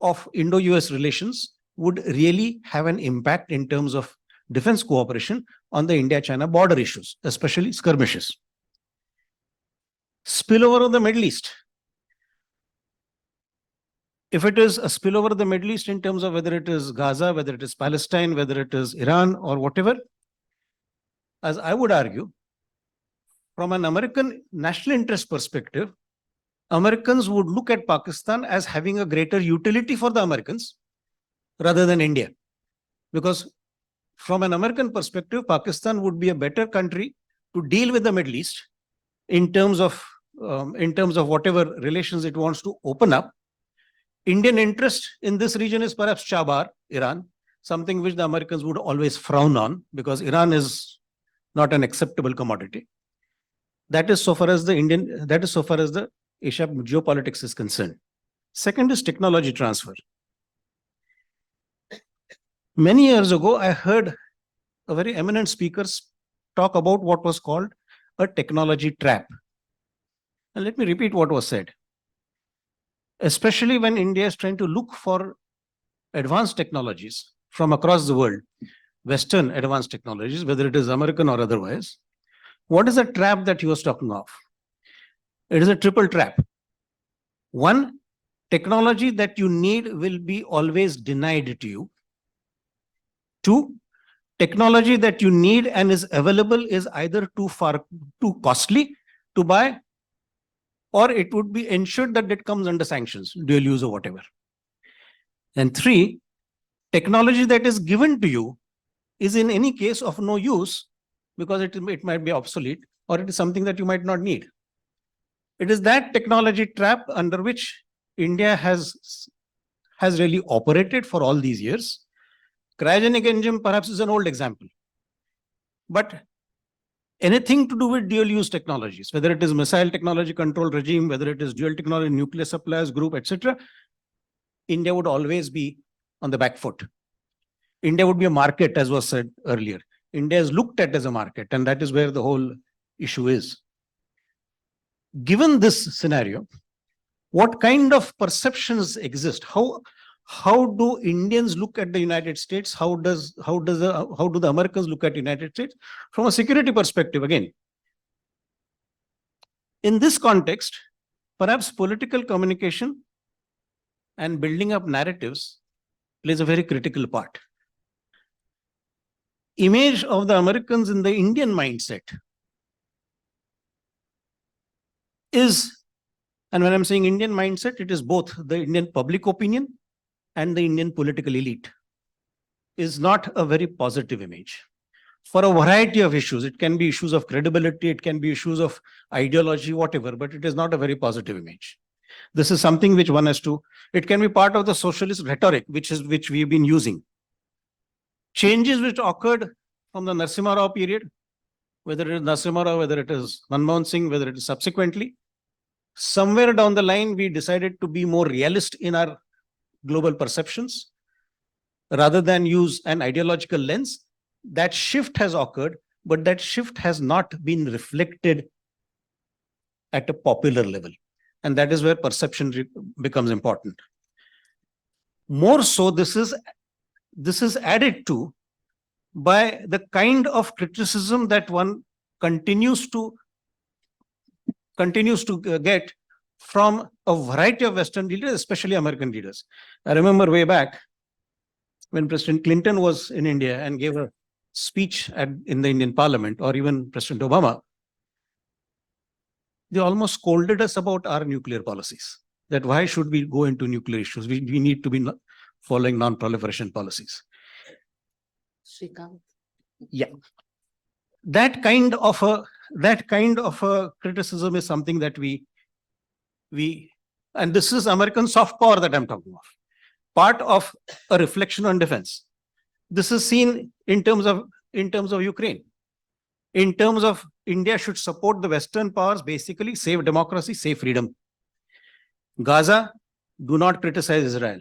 of Indo-US relations would really have an impact in terms of defense cooperation on the India-China border issues, especially skirmishes. Spillover of the Middle East. If it is a spillover of the Middle East in terms of whether it is Gaza, whether it is Palestine, whether it is Iran or whatever, as I would argue, from an American national interest perspective, Americans would look at Pakistan as having a greater utility for the Americans rather than India. Because from an American perspective, Pakistan would be a better country to deal with the Middle East in terms of whatever relations it wants to open up. Indian interest in this region is perhaps Chabar, Iran, something which the Americans would always frown on because Iran is not an acceptable commodity. That is so far as the Asia geopolitics is concerned. Second is technology transfer. Many years ago, I heard a very eminent speaker talk about what was called a technology trap. And let me repeat what was said. Especially when India is trying to look for advanced technologies from across the world, Western advanced technologies, whether it is American or otherwise, what is the trap that he was talking of? It is a triple trap. One, technology that you need will be always denied to you. Two, technology that you need and is available is either too costly to buy, or it would be ensured that it comes under sanctions, dual use or whatever. And three, technology that is given to you is in any case of no use because it might be obsolete or it is something that you might not need. It is that technology trap under which India has really operated for all these years. Cryogenic engine perhaps is an old example. But anything to do with dual use technologies, whether it is missile technology control regime, whether it is dual technology, nuclear suppliers group, etc., India would always be on the back foot. India would be a market, as was said earlier. India is looked at as a market, and that is where the whole issue is. Given this scenario, what kind of perceptions exist? How do Indians look at the United States? How do the Americans look at the United States from a security perspective? Again, in this context, perhaps political communication and building up narratives plays a very critical part. Image of the Americans in the Indian mindset is, and when I'm saying Indian mindset, it is both the Indian public opinion and the Indian political elite, is not a very positive image for a variety of issues. It can be issues of credibility, it can be issues of ideology, whatever, but it is not a very positive image. This is something which one has to, it can be part of the socialist rhetoric, which we've been using. Changes which occurred from the Narasimha Rao period, whether it is Narasimha Rao, whether it is Manmohan Singh, whether it is subsequently, somewhere down the line, we decided to be more realist in our global perceptions rather than use an ideological lens. That shift has occurred, but that shift has not been reflected at a popular level. And that is where perception becomes important. More so, this is added to by the kind of criticism that one continues to get from a variety of Western leaders, especially American leaders. I remember way back when President Clinton was in India and gave a speech in the Indian Parliament, or even President Obama, they almost scolded us about our nuclear policies, that why should we go into nuclear issues? We need to be following non-proliferation policies. Srikanth. Yeah. That kind of a criticism is something that we, and this is American soft power that I'm talking of, part of a reflection on defense. This is seen in terms of Ukraine. In terms of India should support the Western powers, basically save democracy, save freedom. Gaza, do not criticize Israel.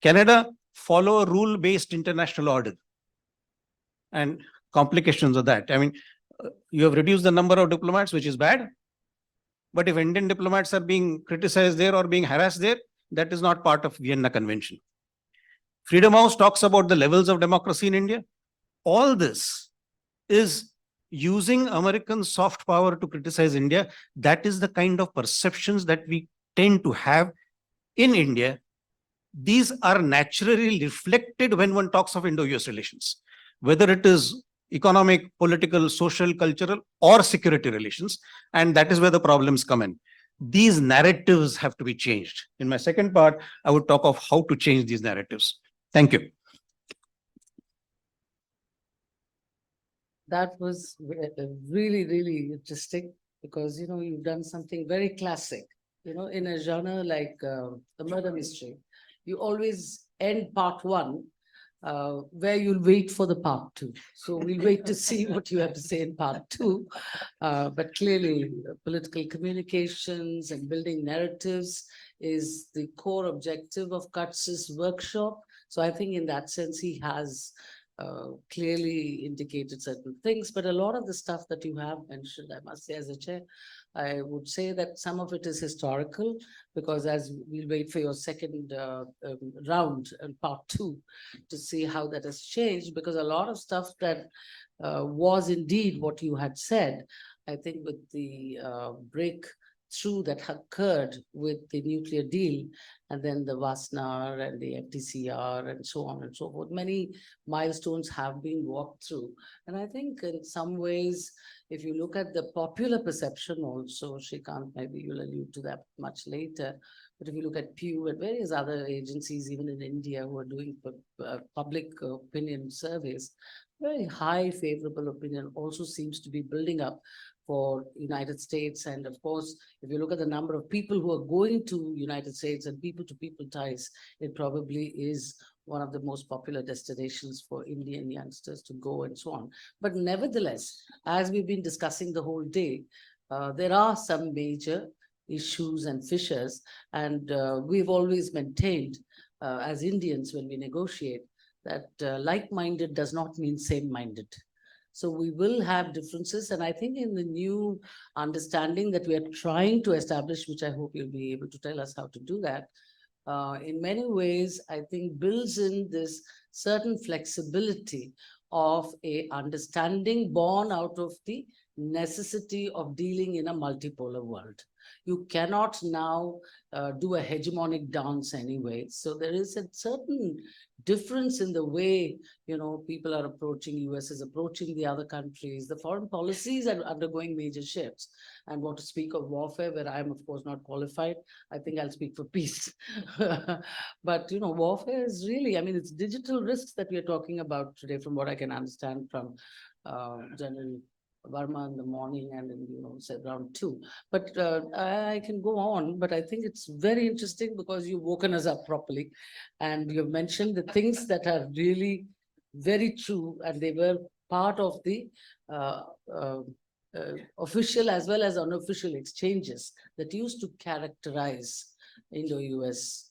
Canada, follow a rule-based international order. And complications of that. I mean, you have reduced the number of diplomats, which is bad. But if Indian diplomats are being criticized there or being harassed there, that is not part of Vienna Convention. Freedom House talks about the levels of democracy in India. All this is using American soft power to criticize India. That is the kind of perceptions that we tend to have in India. These are naturally reflected when one talks of Indo-US relations, whether it is economic, political, social, cultural, or security relations. And that is where the problems come in. These narratives have to be changed. In my second part, I would talk of how to change these narratives. Thank you. That was really, really interesting because, you know, you've done something very classic, you know, in a genre like the murder mystery. You always end part one where you'll wait for the part two. So we'll wait to see what you have to say in part two. But clearly, political communications and building narratives is the core objective of Katz's workshop. So I think in that sense, he has clearly indicated certain things, but a lot of the stuff that you have mentioned, I must say as a chair, I would say that some of it is historical, because as we'll wait for your second round and part 2 to see how that has changed, because a lot of stuff that was indeed what you had said, I think with the breakthrough that occurred with the nuclear deal, and then the Wasnar and the FTCR and so on and so forth, many milestones have been walked through. And I think in some ways, if you look at the popular perception also, Shrikant, maybe you'll allude to that much later, but if you look at Pew and various other agencies, even in India, who are doing public opinion surveys, very high favorable opinion also seems to be building up for United States. And of course, if you look at the number of people who are going to United States and people-to-people ties, it probably is one of the most popular destinations for Indian youngsters to go and so on. But nevertheless, as we've been discussing the whole day, there are some major issues and fissures, and we've always maintained as Indians when we negotiate that like-minded does not mean same-minded. So we will have differences, and I think in the new understanding that we are trying to establish, which I hope you'll be able to tell us how to do that, in many ways, I think builds in this certain flexibility of a understanding born out of the necessity of dealing in a multipolar world. You cannot now do a hegemonic dance anyway. So there is a certain difference in the way, you know, people are approaching, US is approaching the other countries. The foreign policies are undergoing major shifts. And what to speak of warfare, where I'm of course not qualified, I think I'll speak for peace. But, you know, warfare is really, I mean, it's digital risks that we are talking about today, from what I can understand from General Verma in the morning and in, you know, say round 2. But I can go on, but I think it's very interesting because you've woken us up properly, and you've mentioned the things that are really very true, and they were part of the official as well as unofficial exchanges that used to characterize Indo-US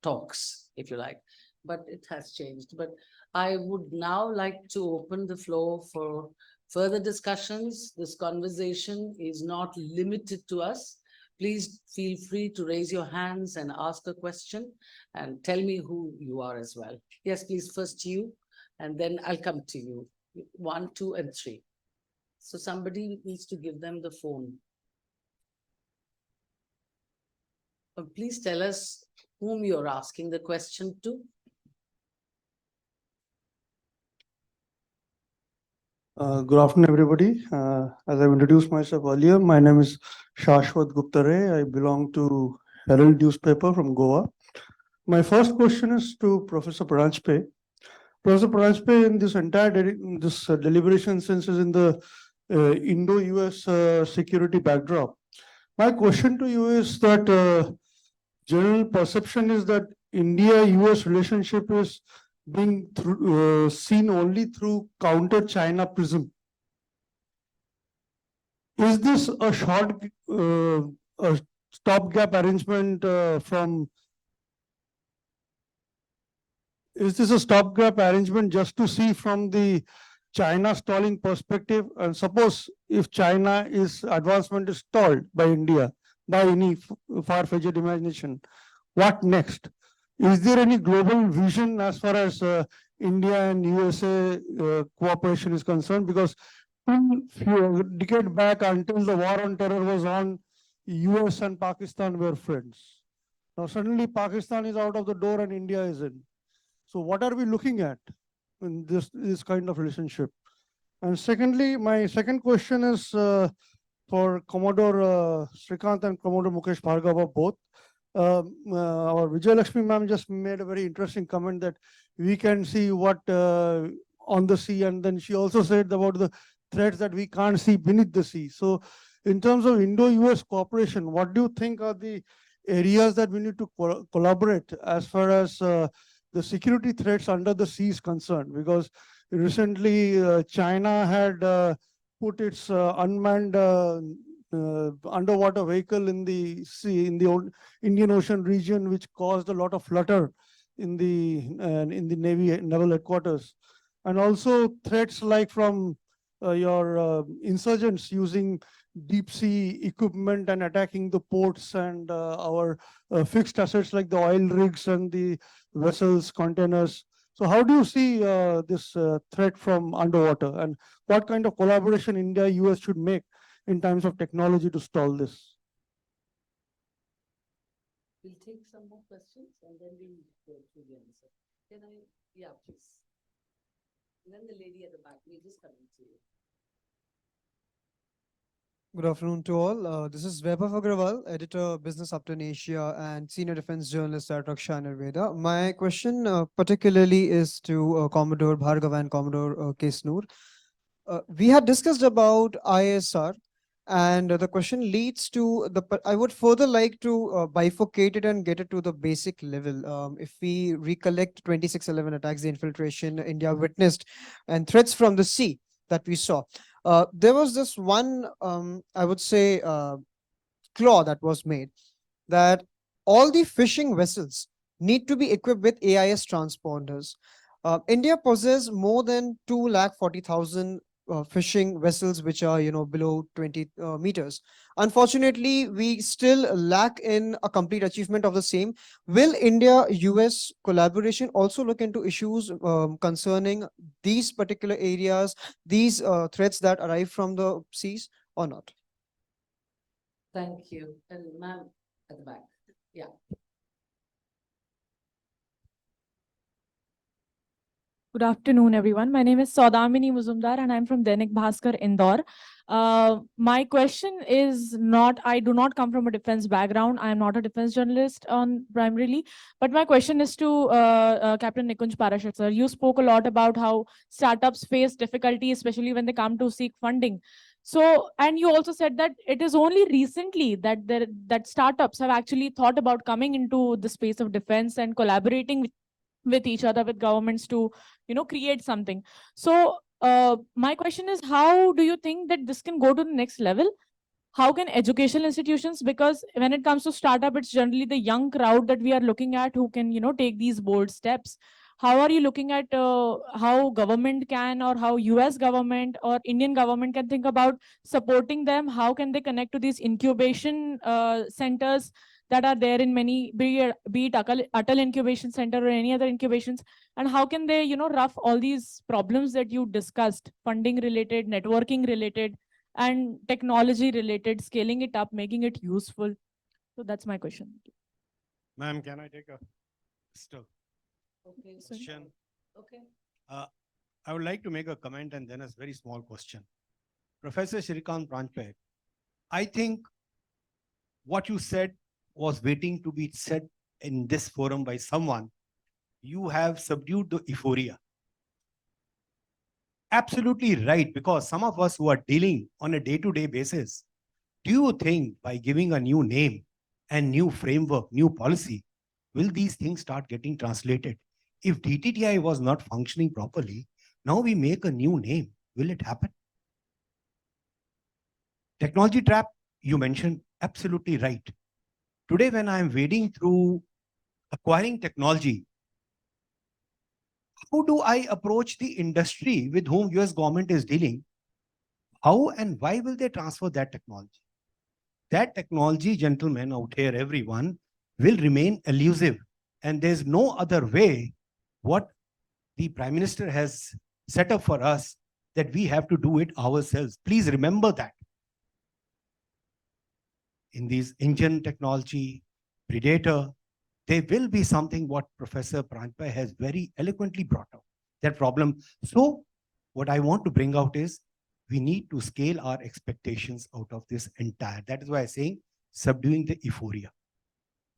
talks, if you like. But it has changed. But I would now like to open the floor for further discussions. This conversation is not limited to us. Please feel free to raise your hands and ask a question, and tell me who you are as well. Yes, please, first you, and then I'll come to you. 1, 2, and 3. So somebody needs to give them the phone. Please tell us whom you're asking the question to. Good afternoon, everybody. As I've introduced myself earlier, my name is Shashwat Guptare. I belong to Herald newspaper from Goa. My first question is to Professor Pranjpe. Professor Pranjpe, in this entire deliberation, since is in the Indo-US security backdrop, my question to you is that general perception is that India-US relationship is being seen only through counter-China prism. Is this a stopgap arrangement is this a stopgap arrangement just to see from the China stalling perspective? And suppose if China advancement is stalled by India, by any far-fetched imagination, what next? Is there any global vision as far as India and USA cooperation is concerned? Because a decade back, until the war on terror was on, US and Pakistan were friends. Now suddenly Pakistan is out of the door and India is in. So what are we looking at in this kind of relationship? And secondly, my second question is for Commodore Shrikant and Commodore Mukesh Bhargava both. Our Vijay Lakshmi ma'am just made a very interesting comment that we can see what on the sea, and then she also said about the threats that we can't see beneath the sea. So in terms of Indo-US cooperation, what do you think are the areas that we need to collaborate as far as the security threats under the sea is concerned? Because recently China had put its unmanned underwater vehicle in the sea, in the Indian Ocean region, which caused a lot of flutter in the Naval headquarters. and also threats like from your insurgents using deep sea equipment and attacking the ports and our fixed assets like the oil rigs and the vessels, containers. So how do you see this threat from underwater, and what kind of collaboration India, US should make in terms of technology to stall this? We'll take some more questions and then we'll go through the answer. Can I, yeah, please. And then the lady at the back, we'll just come to you. Good afternoon to all. This is Vaibhav Agrawal, editor, Business Upturn Asia, and senior defense journalist at Raksha Ayurveda. My question particularly is to Commodore Bhargava and Commodore Kesnoor. We had discussed about ISR, and the question leads to I would further like to bifurcate it and get it to the basic level. If we recollect 26/11 attacks, the infiltration India witnessed, and threats from the sea that we saw. There was this one, I would say, clause that was made that all the fishing vessels need to be equipped with AIS transponders. India possesses more than 240,000 fishing vessels which are below 20 meters. Unfortunately, we still lack in a complete achievement of the same. Will India US collaboration also look into issues concerning these particular areas, these threats that arrive from the seas, or not? Thank you. And ma'am at the back. Yeah. Good afternoon, everyone. My name is Saudamini Muzumdar and I'm from Dainik Bhaskar, Indore. My question is not, I do not come from a defense background. I am not a defense journalist primarily, but my question is to Captain Nikunj Parashar, sir. You spoke a lot about how startups face difficulty, especially when they come to seek funding. So, and you also said that it is only recently that that startups have actually thought about coming into the space of defense and collaborating with each other, with governments to, create something. So my question is, how do you think that this can go to the next level? How can educational institutions, because when it comes to startup, it's generally the young crowd that we are looking at who can, take these bold steps. How are you looking at how government can, or how US government or Indian government can think about supporting them? How can they connect to these incubation centers that are there in many, be it Atal Incubation Center or any other incubations? And how can they, rough all these problems that you discussed, funding related, networking related, and technology related, scaling it up, making it useful? So that's my question. Ma'am, can I take a still Okay. question? Okay. I would like to make a comment and then a very small question. Professor Shrikant Pranjpe, I think what you said was waiting to be said in this forum by someone. You have subdued the euphoria. Absolutely right, because some of us who are dealing on a day-to-day basis, do you think by giving a new name and new framework, new policy, will these things start getting translated? If DTTI was not functioning properly, now we make a new name. Will it happen? Technology trap, you mentioned, absolutely right. Today, when I'm wading through acquiring technology, how do I approach the industry with whom US government is dealing? How and why will they transfer that technology? That technology, gentlemen out here, everyone, will remain elusive. And there's no other way what the Prime Minister has set up for us, that we have to do it ourselves. Please remember that. In these engine technology, Predator, there will be something what Professor Pranjpe has very eloquently brought out, that problem. So what I want to bring out is, we need to scale our expectations out of this entire. That is why I'm saying subduing the euphoria.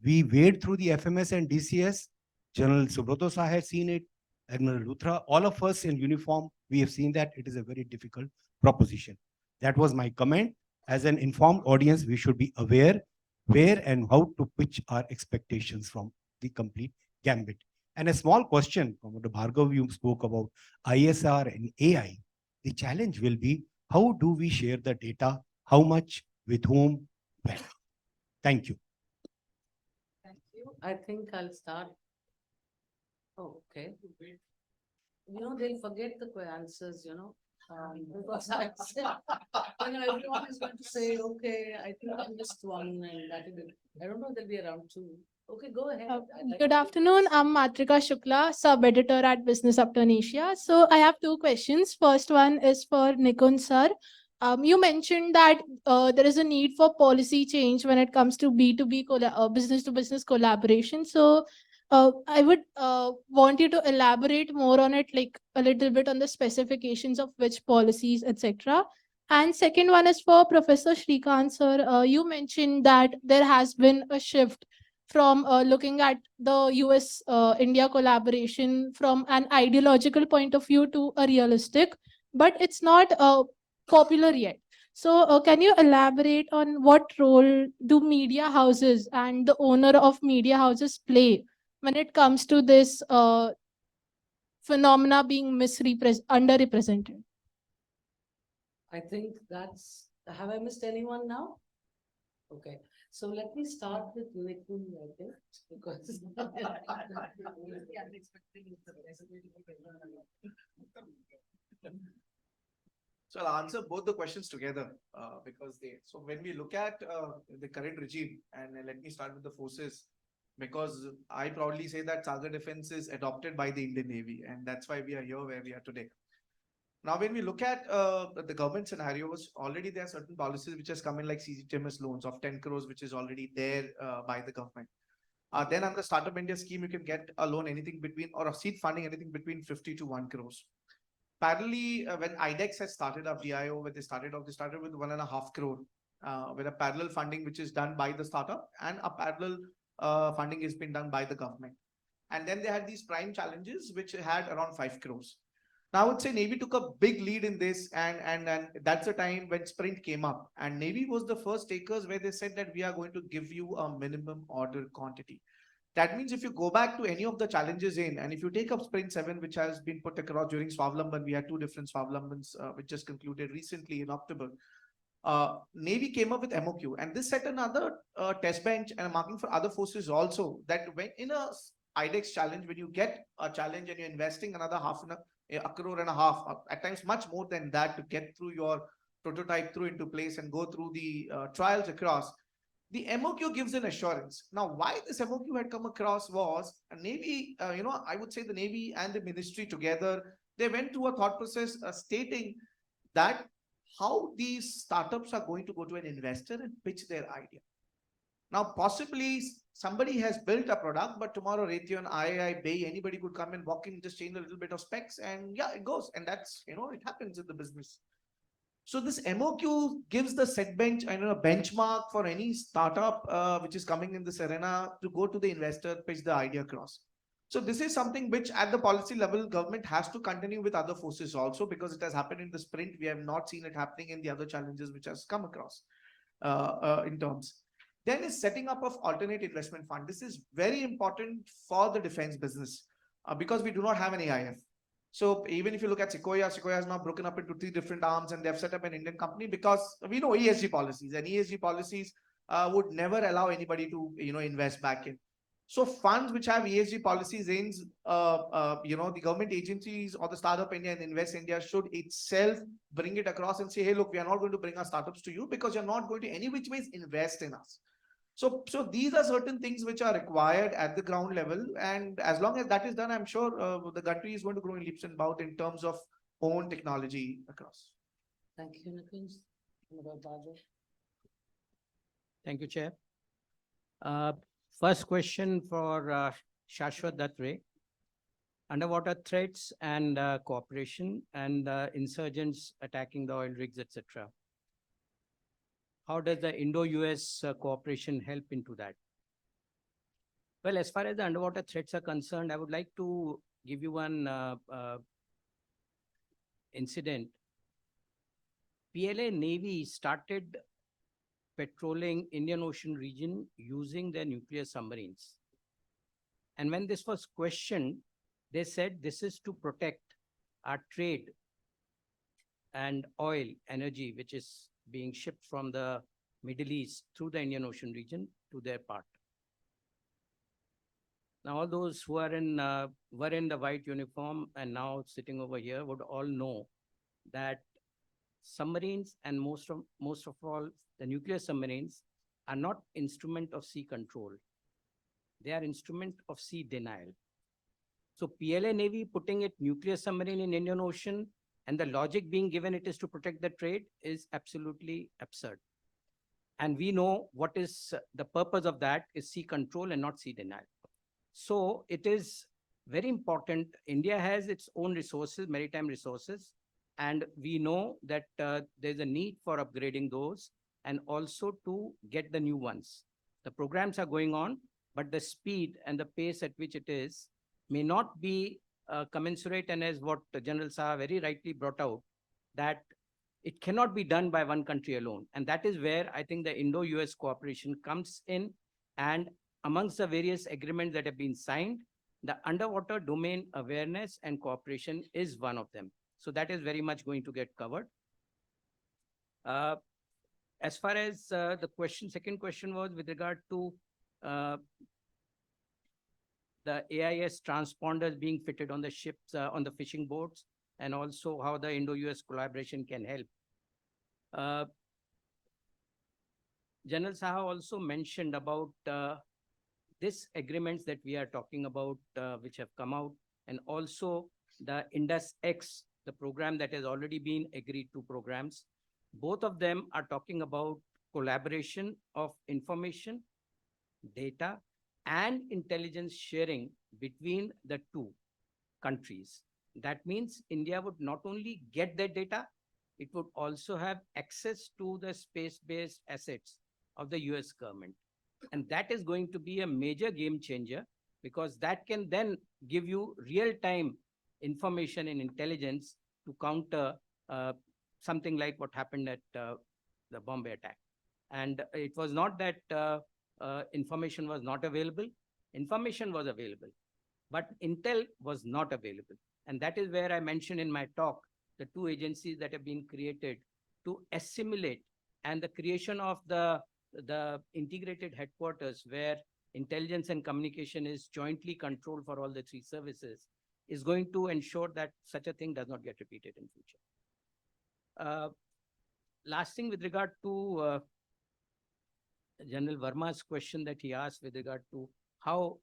We wade through the FMS and DCS. General Subroto Sah has seen it. Admiral Luthra, all of us in uniform, we have seen that it is a very difficult proposition. That was my comment. As an informed audience, we should be aware where and how to pitch our expectations from the complete gambit. And a small question, Commodore Bhargav, you spoke about ISR and AI. The challenge will be, how do we share the data? How much, with whom, when? Thank you. Thank you. I think I'll start. Oh, okay. They'll forget the answers, because I said, everyone is going to say, okay, I think I missed one and that is it. I don't know, there'll be around two. Okay, go ahead. Good afternoon. I'm Matrika Shukla, sub-editor at Business Upturn Asia. So I have two questions. First one is for Nikun sir. You mentioned that there is a need for policy change when it comes to B2B business-to-business collaboration. So I would want you to elaborate more on it, like a little bit on the specifications of which policies, etc. And second one is for Professor Shrikant sir. You mentioned that there has been a shift from looking at the US India collaboration from an ideological point of view to a realistic, but it's not popular yet. So, can you elaborate on what role do media houses and the owner of media houses play when it comes to this phenomena being underrepresented? I think that's, have I missed anyone now? Okay, so let me start with Nikun, I think, because. So I'll answer both the questions together because so when we look at the current regime, and let me start with the forces, because I proudly say that Sagar Defense is adopted by the Indian Navy, and that's why we are here where we are today. Now, when we look at the government scenarios, already there are certain policies which has come in, like CGTMS loans of 10 crores, which is already there by the government. Then under Startup India scheme, you can get a loan anything between, or a seed funding anything between 50 to 1 crores. Parallelly, when IDEX has started up, DIO, when they started with 1.5 crore, with a parallel funding which is done by the startup, and a parallel funding has been done by the government. And then they had these prime challenges which had around 5 crores. Now I would say Navy took a big lead in this, and that's the time when Sprint came up, and Navy was the first takers where they said that we are going to give you a minimum order quantity. That means if you go back to any of the challenges and if you take up Sprint 7, which has been put across during Swavlamban, we had two different Swavlambans which just concluded recently in October. Navy came up with MOQ, and this set another test bench and a marking for other forces also, that when in a IDEX challenge, when you get a challenge and you're investing another a crore and a half, at times much more than that, to get through your prototype through into place and go through the trials across, the MOQ gives an assurance. Now, why this MOQ had come across was Navy, I would say the Navy and the ministry together, they went through a thought process stating that how these startups are going to go to an investor and pitch their idea. Now, possibly somebody has built a product, but tomorrow Raytheon, II, BAE, anybody could come and walk in, just change a little bit of specs, and yeah, it goes. And that's, it happens in the business. So this MOQ gives the set bench and a benchmark for any startup which is coming in this arena to go to the investor, pitch the idea across. So this is something which at the policy level, government has to continue with other forces also, because it has happened in the Sprint. We have not seen it happening in the other challenges which has come across in terms. Then is setting up of alternate investment fund. This is very important for the defense business because we do not have an AIF. So even if you look at Sequoia has now broken up into 3 different arms, and they've set up an Indian company because we know ESG policies, and ESG policies would never allow anybody to invest back in. So funds which have ESG policies in, the government agencies or the Startup India and Invest India should itself bring it across and say, hey, look, we are not going to bring our startups to you because you're not going to any which ways invest in us. So these are certain things which are required at the ground level. And as long as that is done, I'm sure the country is going to grow in leaps and bounds in terms of own technology across. Thank you, Nikhil. Thank you, Chair. First question for Shashwat Datre. Underwater threats and cooperation and insurgents attacking the oil rigs, etc. How does the Indo-US cooperation help into that? Well, as far as the underwater threats are concerned, I would like to give you one incident. PLA Navy started patrolling Indian Ocean region using their nuclear submarines. And when this was questioned, they said this is to protect our trade and oil energy, which is being shipped from the Middle East through the Indian Ocean region to their part. Now, all those who are were in the white uniform and now sitting over here would all know that submarines and most of all the nuclear submarines are not instrument of sea control. They are instrument of sea denial. So PLA Navy putting it nuclear submarine in Indian Ocean and the logic being given it is to protect the trade is absolutely absurd. And we know what is the purpose of that is sea control and not sea denial. So it is very important. India has its own resources, maritime resources, and we know that there's a need for upgrading those and also to get the new ones. The programs are going on, but the speed and the pace at which it is may not be commensurate. And as what General Saha very rightly brought out, that it cannot be done by one country alone. And that is where I think the Indo-US cooperation comes in. And amongst the various agreements that have been signed, the underwater domain awareness and cooperation is one of them. So that is very much going to get covered. As far as the second question was with regard to the AIS transponders being fitted on the ships, on the fishing boats, and also how the Indo-US collaboration can help. General Saha also mentioned about these agreements that we are talking about, which have come out, and also the Indus X, the program that has already been agreed to programs. Both of them are talking about collaboration of information, data, and intelligence sharing between the two countries. That means India would not only get their data, it would also have access to the space-based assets of the US government. And that is going to be a major game changer because that can then give you real-time information and intelligence to counter something like what happened at the Bombay attack. And it was not that information was not available. Information was available, but intel was not available. And that is where I mentioned in my talk the two agencies that have been created to assimilate, and the creation of the integrated headquarters where intelligence and communication is jointly controlled for all the three services is going to ensure that such a thing does not get repeated in future. Last thing with regard to General Verma's question that he asked with regard to how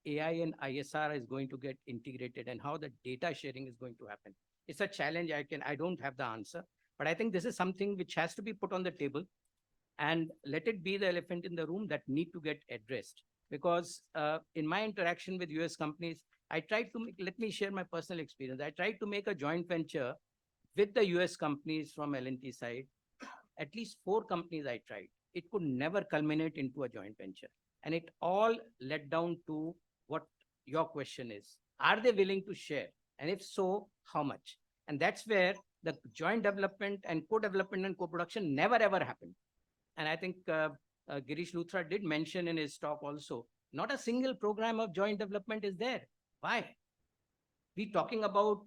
AI and ISR is going to get integrated and how the data sharing is going to happen. It's a challenge. I don't have the answer, but I think this is something which has to be put on the table and let it be the elephant in the room that need to get addressed. Because in my interaction with US companies, I tried to let me share my personal experience. I tried to make a joint venture with the US companies from L&T side. At least 4 companies I tried. It could never culminate into a joint venture. And it all led down to what your question is. Are they willing to share? And if so, how much? And that's where the joint development and co-development and co-production never ever happened. And I think Girish Luthra did mention in his talk also, not a single program of joint development is there. Why? We talking about,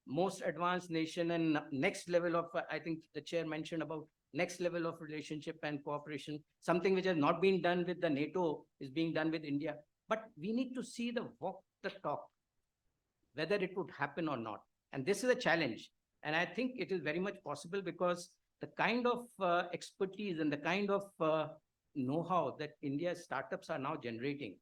most advanced nation and next level of, I think the chair mentioned about next level of relationship and cooperation, something which has not been done with the NATO is being done with India. But we need to see the walk the talk, whether it would happen or not. And this is a challenge. And I think it is very much possible because the kind of expertise and the kind of know-how that India's startups are now generating,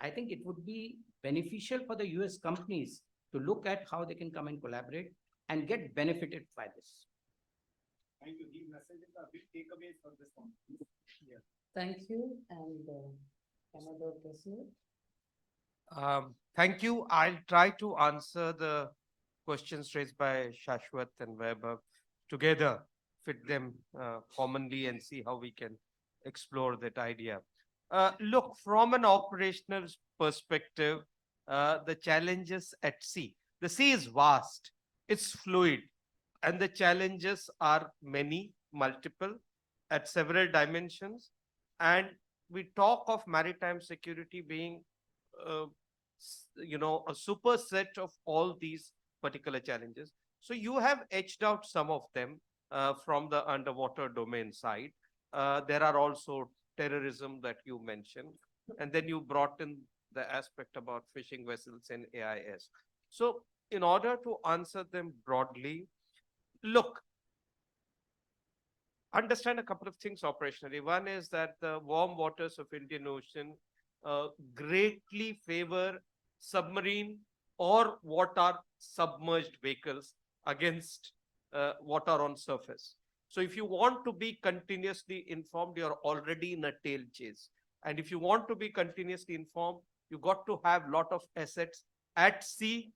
I think it would be beneficial for the US companies to look at how they can come and collaborate and get benefited by this. Thank you. These messages are big takeaways from this one. Yeah. Thank you. And another person. Thank you. I'll try to answer the questions raised by Shashwat and Vaibhav together, fit them commonly and see how we can explore that idea. Look, from an operational perspective, the challenges at sea. The sea is vast, it's fluid, and the challenges are many, multiple, at several dimensions. And we talk of maritime security being, a superset of all these particular challenges. So you have edged out some of them from the underwater domain side. There are also terrorism that you mentioned, and then you brought in the aspect about fishing vessels in AIS. So in order to answer them broadly, look, understand a couple of things operationally. One is that the warm waters of Indian Ocean greatly favor submarine or water submerged vehicles against water on surface. So if you want to be continuously informed, you're already in a tail chase. And if you want to be continuously informed, you got to have a lot of assets at sea,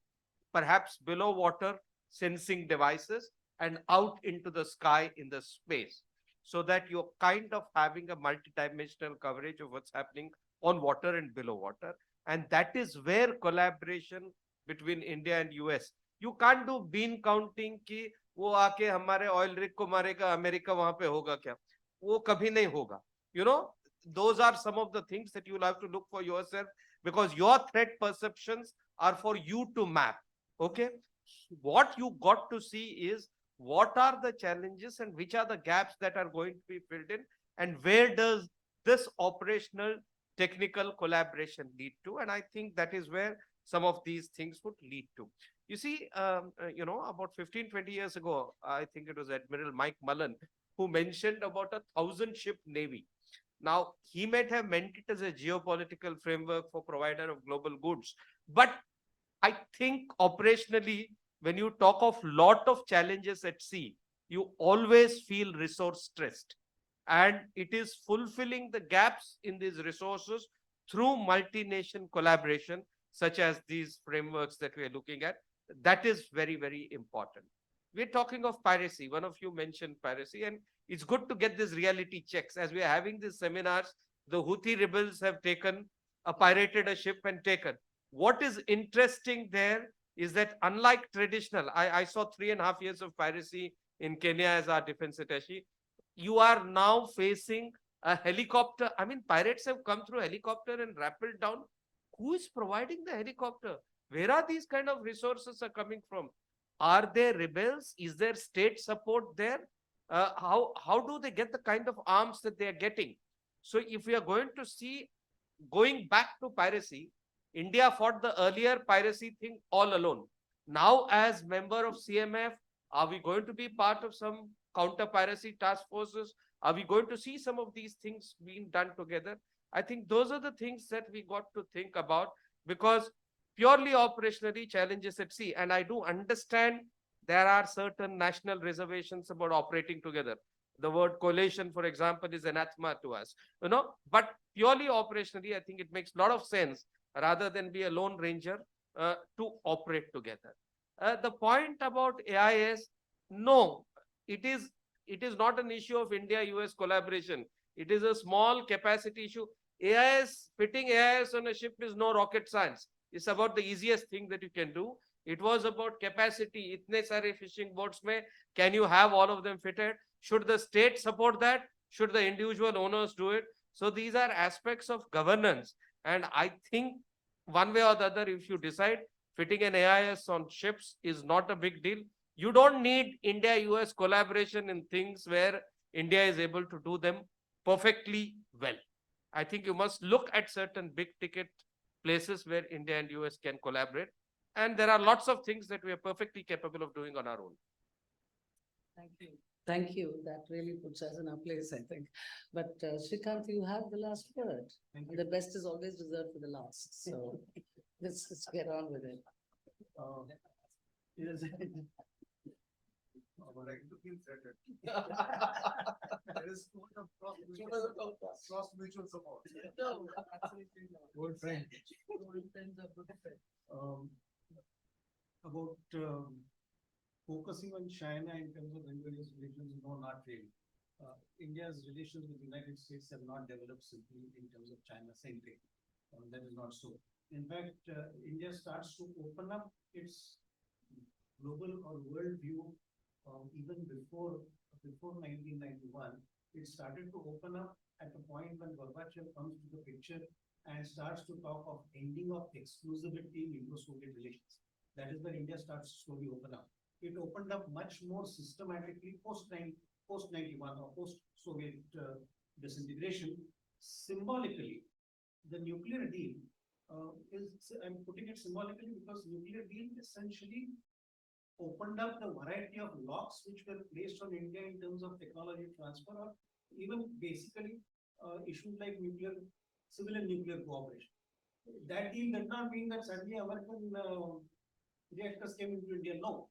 perhaps below water, sensing devices, and out into the sky in the space, so that you're kind of having a multidimensional coverage of what's happening on water and below water. And that is where collaboration between India and US, you can't do bean counting कि वो आके हमारे oil rig को मारेगा, America वहां पे होगा क्या, वो कभी नहीं होगा. You know, those are some of the things that you'll have to look for yourself, because your threat perceptions are for you to map. Okay, what you got to see is what are the challenges and which are the gaps that are going to be filled in, and where does this operational technical collaboration lead to. And I think that is where some of these things would lead to. You see, about 15-20 years ago, I think it was Admiral Mike Mullen who mentioned about 1,000-ship navy. Now, he might have meant it as a geopolitical framework for provider of global goods, but I think operationally, when you talk of lot of challenges at sea, you always feel resource stressed. And it is fulfilling the gaps in these resources through multi-nation collaboration, such as these frameworks that we are looking at. That is very, very important. We're talking of piracy. One of you mentioned piracy, and it's good to get these reality checks. As we are having these seminars, the Houthi rebels have pirated a ship and taken. What is interesting there is that unlike traditional, I saw 3.5 years of piracy in Kenya as our defense attaché. You are now facing a helicopter. I mean, pirates have come through helicopter and rappelled down. Who is providing the helicopter? Where are these kind of resources are coming from? Are there rebels? Is there state support there? How do they get the kind of arms that they are getting? So if we are going to see, going back to piracy, India fought the earlier piracy thing all alone. Now, as member of CMF, are we going to be part of some counter-piracy task forces? Are we going to see some of these things being done together? I think those are the things that we got to think about, because purely operationally challenges at sea. And I do understand there are certain national reservations about operating together. The word coalition, for example, is anathema to us, but purely operationally, I think it makes a lot of sense rather than be a lone ranger to operate together. The point about AIS, no, it is not an issue of India-US collaboration. It is a small capacity issue. AIS, fitting AIS on a ship is no rocket science. It's about the easiest thing that you can do. It was about capacity. Itne sare fishing boats mein, can you have all of them fitted? Should the state support that? Should the individual owners do it? So these are aspects of governance. And I think one way or the other, if you decide fitting an AIS on ships is not a big deal, you don't need India-US collaboration in things where India is able to do them perfectly well. I think you must look at certain big ticket places where India and US can collaborate. And there are lots of things that we are perfectly capable of doing on our own. Thank you. Thank you. That really puts us in our place, I think. But Shrikant, you have the last word. The best is always reserved for the last. So let's get on with it. Yes. Cross mutual support. Good friend. About focusing on China in terms of India's relations, no, not really. India's relations with the United States have not developed simply in terms of China-centric. That is not so. In fact, India starts to open up its global or world view even before 1991. It started to open up at the point when Gorbachev comes to the picture and starts to talk of ending of exclusivity in Indo-Soviet relations. That is when India starts to slowly open up. It opened up much more systematically post-91 or post-Soviet disintegration. Symbolically, the nuclear deal I'm putting it symbolically because nuclear deal essentially opened up the variety of locks which were placed on India in terms of technology transfer, or even basically issues like civil and nuclear cooperation. That deal did not mean that suddenly American reactors came into India. No,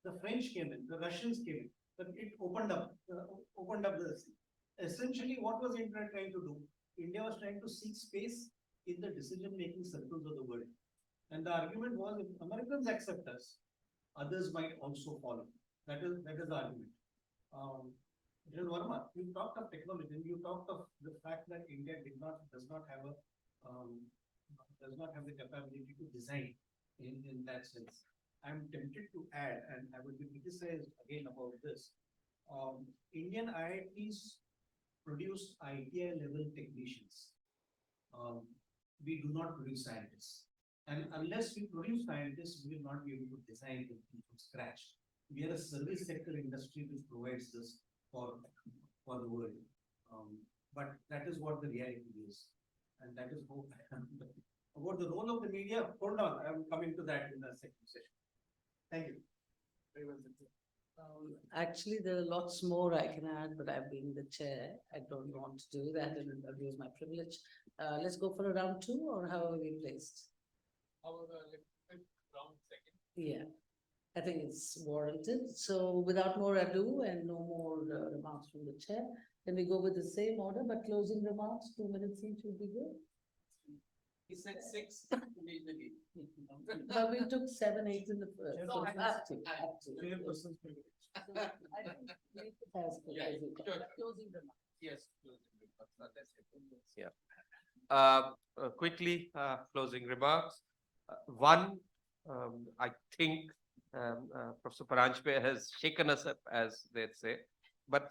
the French came in, the Russians came in, but it opened up the sea. Essentially, what was India trying to do? India was trying to seek space in the decision-making circles of the world. And the argument was, if Americans accept us, others might also follow. That is the argument. General Verma, you talked of technology, and you talked of the fact that India does not have the capability to design in that sense. I'm tempted to add, and I will be criticized again about this. Indian IITs produce ITI level technicians. We do not produce scientists. And unless we produce scientists, we will not be able to design them from scratch. We are a service sector industry which provides this for the world. But that is what the reality is. And that is how about the role of the media. Hold on, I'm coming to that in the second session. Thank you. Very well. Actually, there are lots more I can add, but I've been the chair. I don't want to do that and abuse my privilege. Let's go for a round two, or how are we placed? Round second. Yeah, I think it's warranted. So without more ado and no more remarks from the chair, can we go with the same order, but closing remarks, 2 minutes each would be good? He said 6 immediately. But we took 7, 8 in the first. No, I have to. Closing remarks. Yes. Yeah. Quickly, closing remarks. One, I think Professor Paranjpe has shaken us up, as they say, but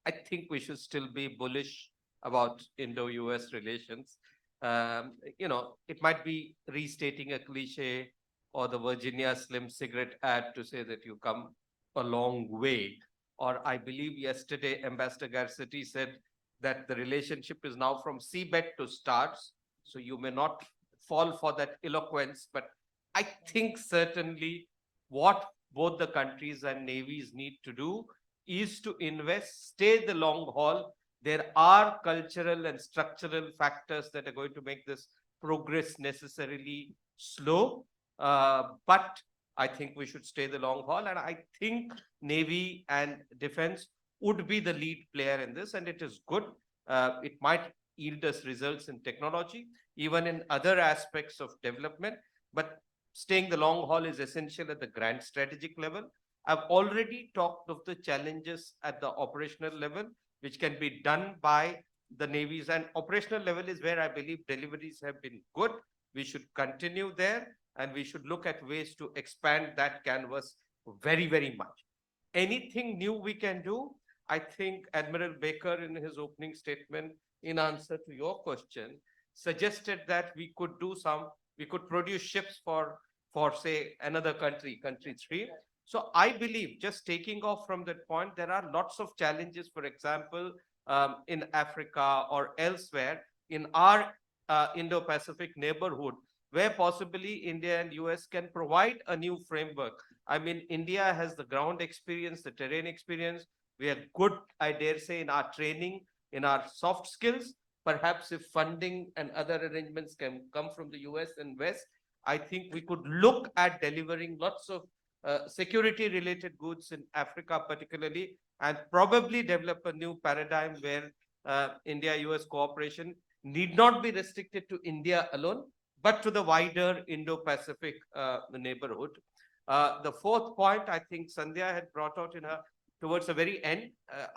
I think we should still be bullish about Indo-US relations. It might be restating a cliche or the Virginia Slim cigarette ad to say that you come a long way. Or I believe yesterday Ambassador Garcetti said that the relationship is now from seabed to stars. So you may not fall for that eloquence, but I think certainly what both the countries and navies need to do is to invest, stay the long haul. There are cultural and structural factors that are going to make this progress necessarily slow, but I think we should stay the long haul. And I think Navy and Defense would be the lead player in this, and it is good. It might yield us results in technology, even in other aspects of development, but staying the long haul is essential at the grand strategic level. I've already talked of the challenges at the operational level, which can be done by the navies, and operational level is where I believe deliveries have been good. We should continue there, and we should look at ways to expand that canvas very, very much. Anything new we can do, I think Admiral Baker in his opening statement, in answer to your question, suggested that we could produce ships for say another country 3. So I believe, just taking off from that point, there are lots of challenges, for example, in Africa or elsewhere in our Indo-Pacific neighborhood, where possibly India and US can provide a new framework. I mean, India has the ground experience, the terrain experience. We are good, I dare say, in our training, in our soft skills. Perhaps if funding and other arrangements can come from the US and West, I think we could look at delivering lots of security-related goods in Africa particularly, and probably develop a new paradigm where India-US cooperation need not be restricted to India alone, but to the wider Indo-Pacific neighborhood. The fourth point, I think Sandhya had brought out towards the very end,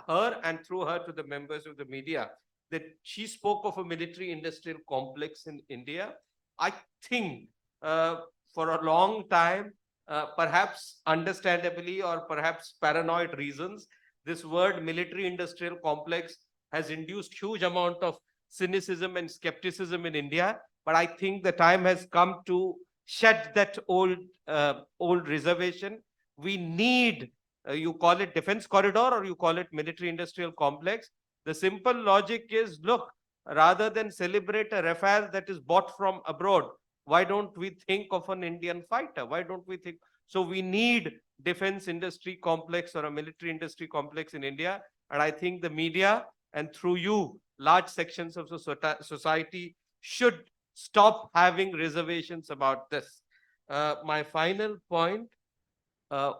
her and through her to the members of the media, that she spoke of a military-industrial complex in India. I think for a long time, perhaps understandably or perhaps paranoid reasons, this word military-industrial complex has induced huge amount of cynicism and skepticism in India. But I think the time has come to shed that old reservation. We need, you call it defense corridor or you call it military-industrial complex. The simple logic is, look, rather than celebrate a Rafale that is bought from abroad, why don't we think of an Indian fighter? Why don't we think? So we need defense industry complex or a military industry complex in India. And I think the media and through you, large sections of the society should stop having reservations about this. My final point,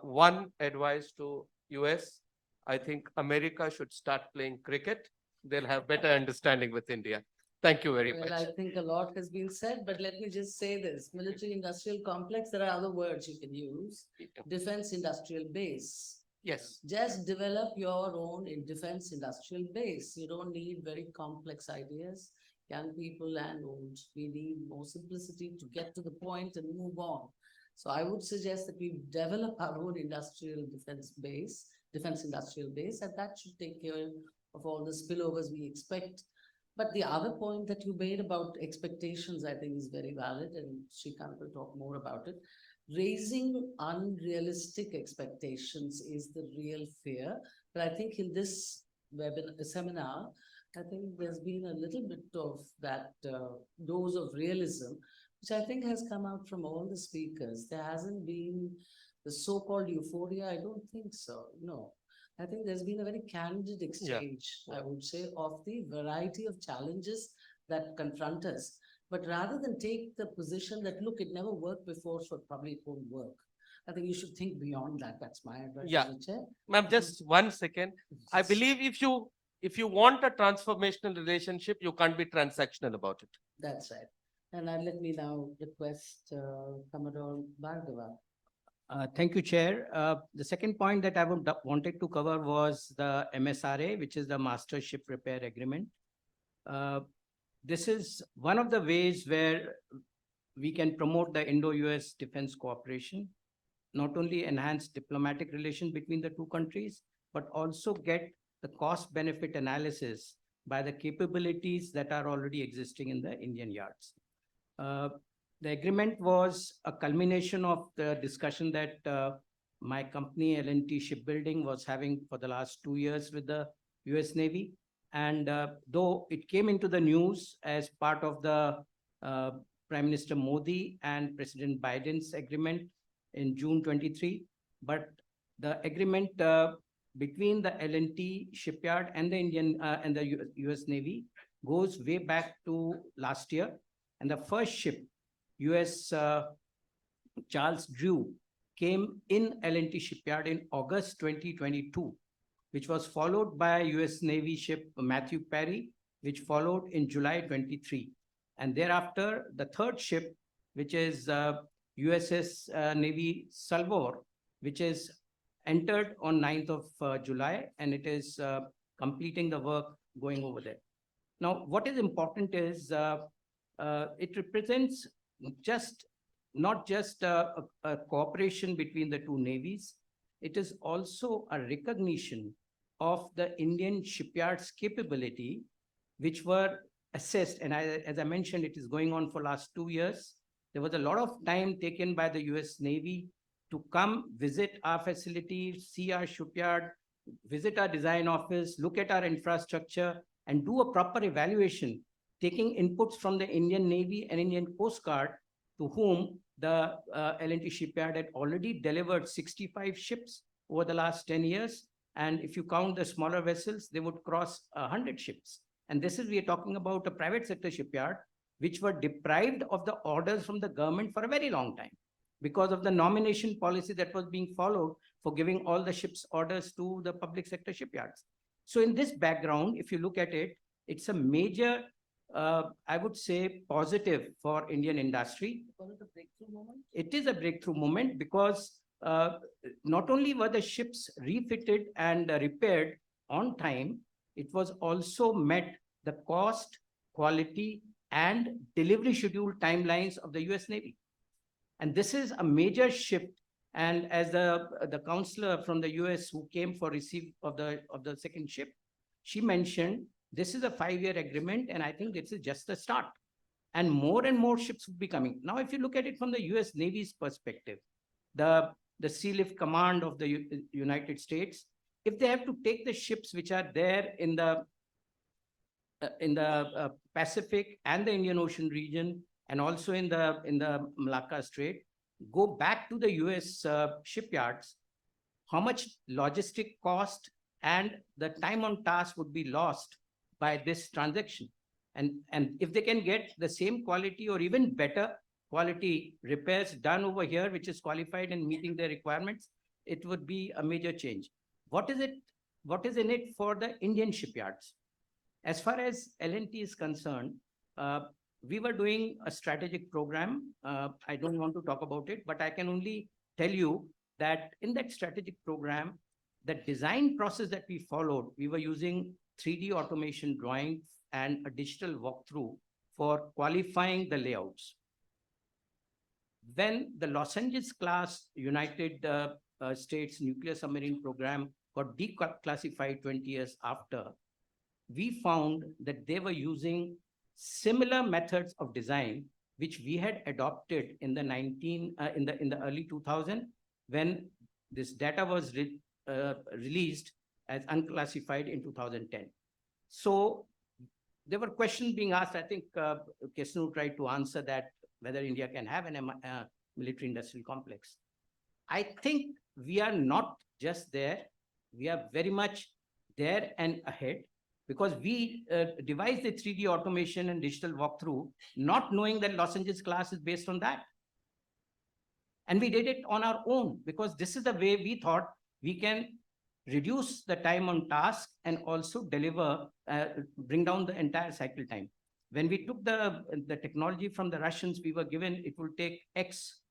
one advice to US, I think America should start playing cricket. They'll have better understanding with India. Thank you very much. Well, I think a lot has been said, but let me just say this. Military industrial complex, there are other words you can use. Defense industrial base. Yes. Just develop your own defense industrial base. You don't need very complex ideas. Young people and old, we need more simplicity to get to the point and move on. So I would suggest that we develop our own industrial defense industrial base, and that should take care of all the spillovers we expect. But the other point that you made about expectations, I think is very valid, and Srikanth will talk more about it. Raising unrealistic expectations is the real fear. But I think in this seminar, I think there's been a little bit of that dose of realism, which I think has come out from all the speakers. There hasn't been the so-called euphoria. I don't think so. No. I think there's been a very candid exchange, I would say, of the variety of challenges that confront us. But rather than take the position that, look, it never worked before, so probably it won't work. I think you should think beyond that. That's my advice. Yeah. Ma'am, just 1 second. I believe if you want a transformational relationship, you can't be transactional about it. That's right. And let me now request Commodore Bhargava. Thank you, Chair. The second point that I wanted to cover was the MSRA, which is the Master Ship Repair Agreement. This is one of the ways where we can promote the Indo-US defense cooperation, not only enhance diplomatic relations between the two countries, but also get the cost-benefit analysis by the capabilities that are already existing in the Indian yards. The agreement was a culmination of the discussion that my company, L&T Shipbuilding, was having for the last 2 years with the US Navy. And though it came into the news as part of the Prime Minister Modi and President Biden's agreement in June 23, but the agreement between the L&T shipyard and the US Navy goes way back to last year. And the first ship, US Charles Drew, came in L&T shipyard in August 2022, which was followed by US Navy ship Matthew Perry, which followed in July 23. And thereafter, the third ship, which is USS Navy Salvor, which is entered on 9th of July, and it is completing the work going over there. Now, what is important is it represents not just a cooperation between the two navies. It is also a recognition of the Indian shipyards' capability, which were assessed. And as I mentioned, it is going on for last 2 years. There was a lot of time taken by the US Navy to come visit our facility, see our shipyard, visit our design office, look at our infrastructure, and do a proper evaluation, taking inputs from the Indian Navy and Indian Coast Guard, to whom the L&T shipyard had already delivered 65 ships over the last 10 years. And if you count the smaller vessels, they would cross 100 ships. And this is, we are talking about a private sector shipyard, which were deprived of the orders from the government for a very long time because of the nomination policy that was being followed for giving all the ships orders to the public sector shipyards. So in this background, if you look at it, it's a major, I would say, positive for Indian industry. It is a breakthrough moment because not only were the ships refitted and repaired on time, it was also met the cost, quality, and delivery schedule timelines of the US Navy. And this is a major shift. And as the counselor from the US who came for receipt of the second ship, she mentioned this is a 5-year agreement, and I think this is just the start. And more ships will be coming. Now, if you look at it from the US Navy's perspective, the Sea Lift Command of the United States, if they have to take the ships which are there in the Pacific and the Indian Ocean region, and also in the Malacca Strait, go back to the US shipyards, how much logistic cost and the time on task would be lost by this transaction. And if they can get the same quality or even better quality repairs done over here, which is qualified and meeting the requirements, it would be a major change. What is in it for the Indian shipyards? As far as L&T is concerned, we were doing a strategic program. I don't want to talk about it, but I can only tell you that in that strategic program, the design process that we followed, we were using 3D automation drawing and a digital walkthrough for qualifying the layouts. When the Los Angeles class United States nuclear submarine program got declassified 20 years after, we found that they were using similar methods of design which we had adopted in the early 2000s when this data was released as unclassified in 2010. So there were questions being asked. I think Kesnu tried to answer that, whether India can have an military industrial complex. I think we are not just there. We are very much there and ahead, because we devised the 3D automation and digital walkthrough, not knowing that Los Angeles class is based on that. And we did it on our own, because this is the way we thought we can reduce the time on task and also deliver, bring down the entire cycle time. When we took the technology from the Russians, we were given it will take X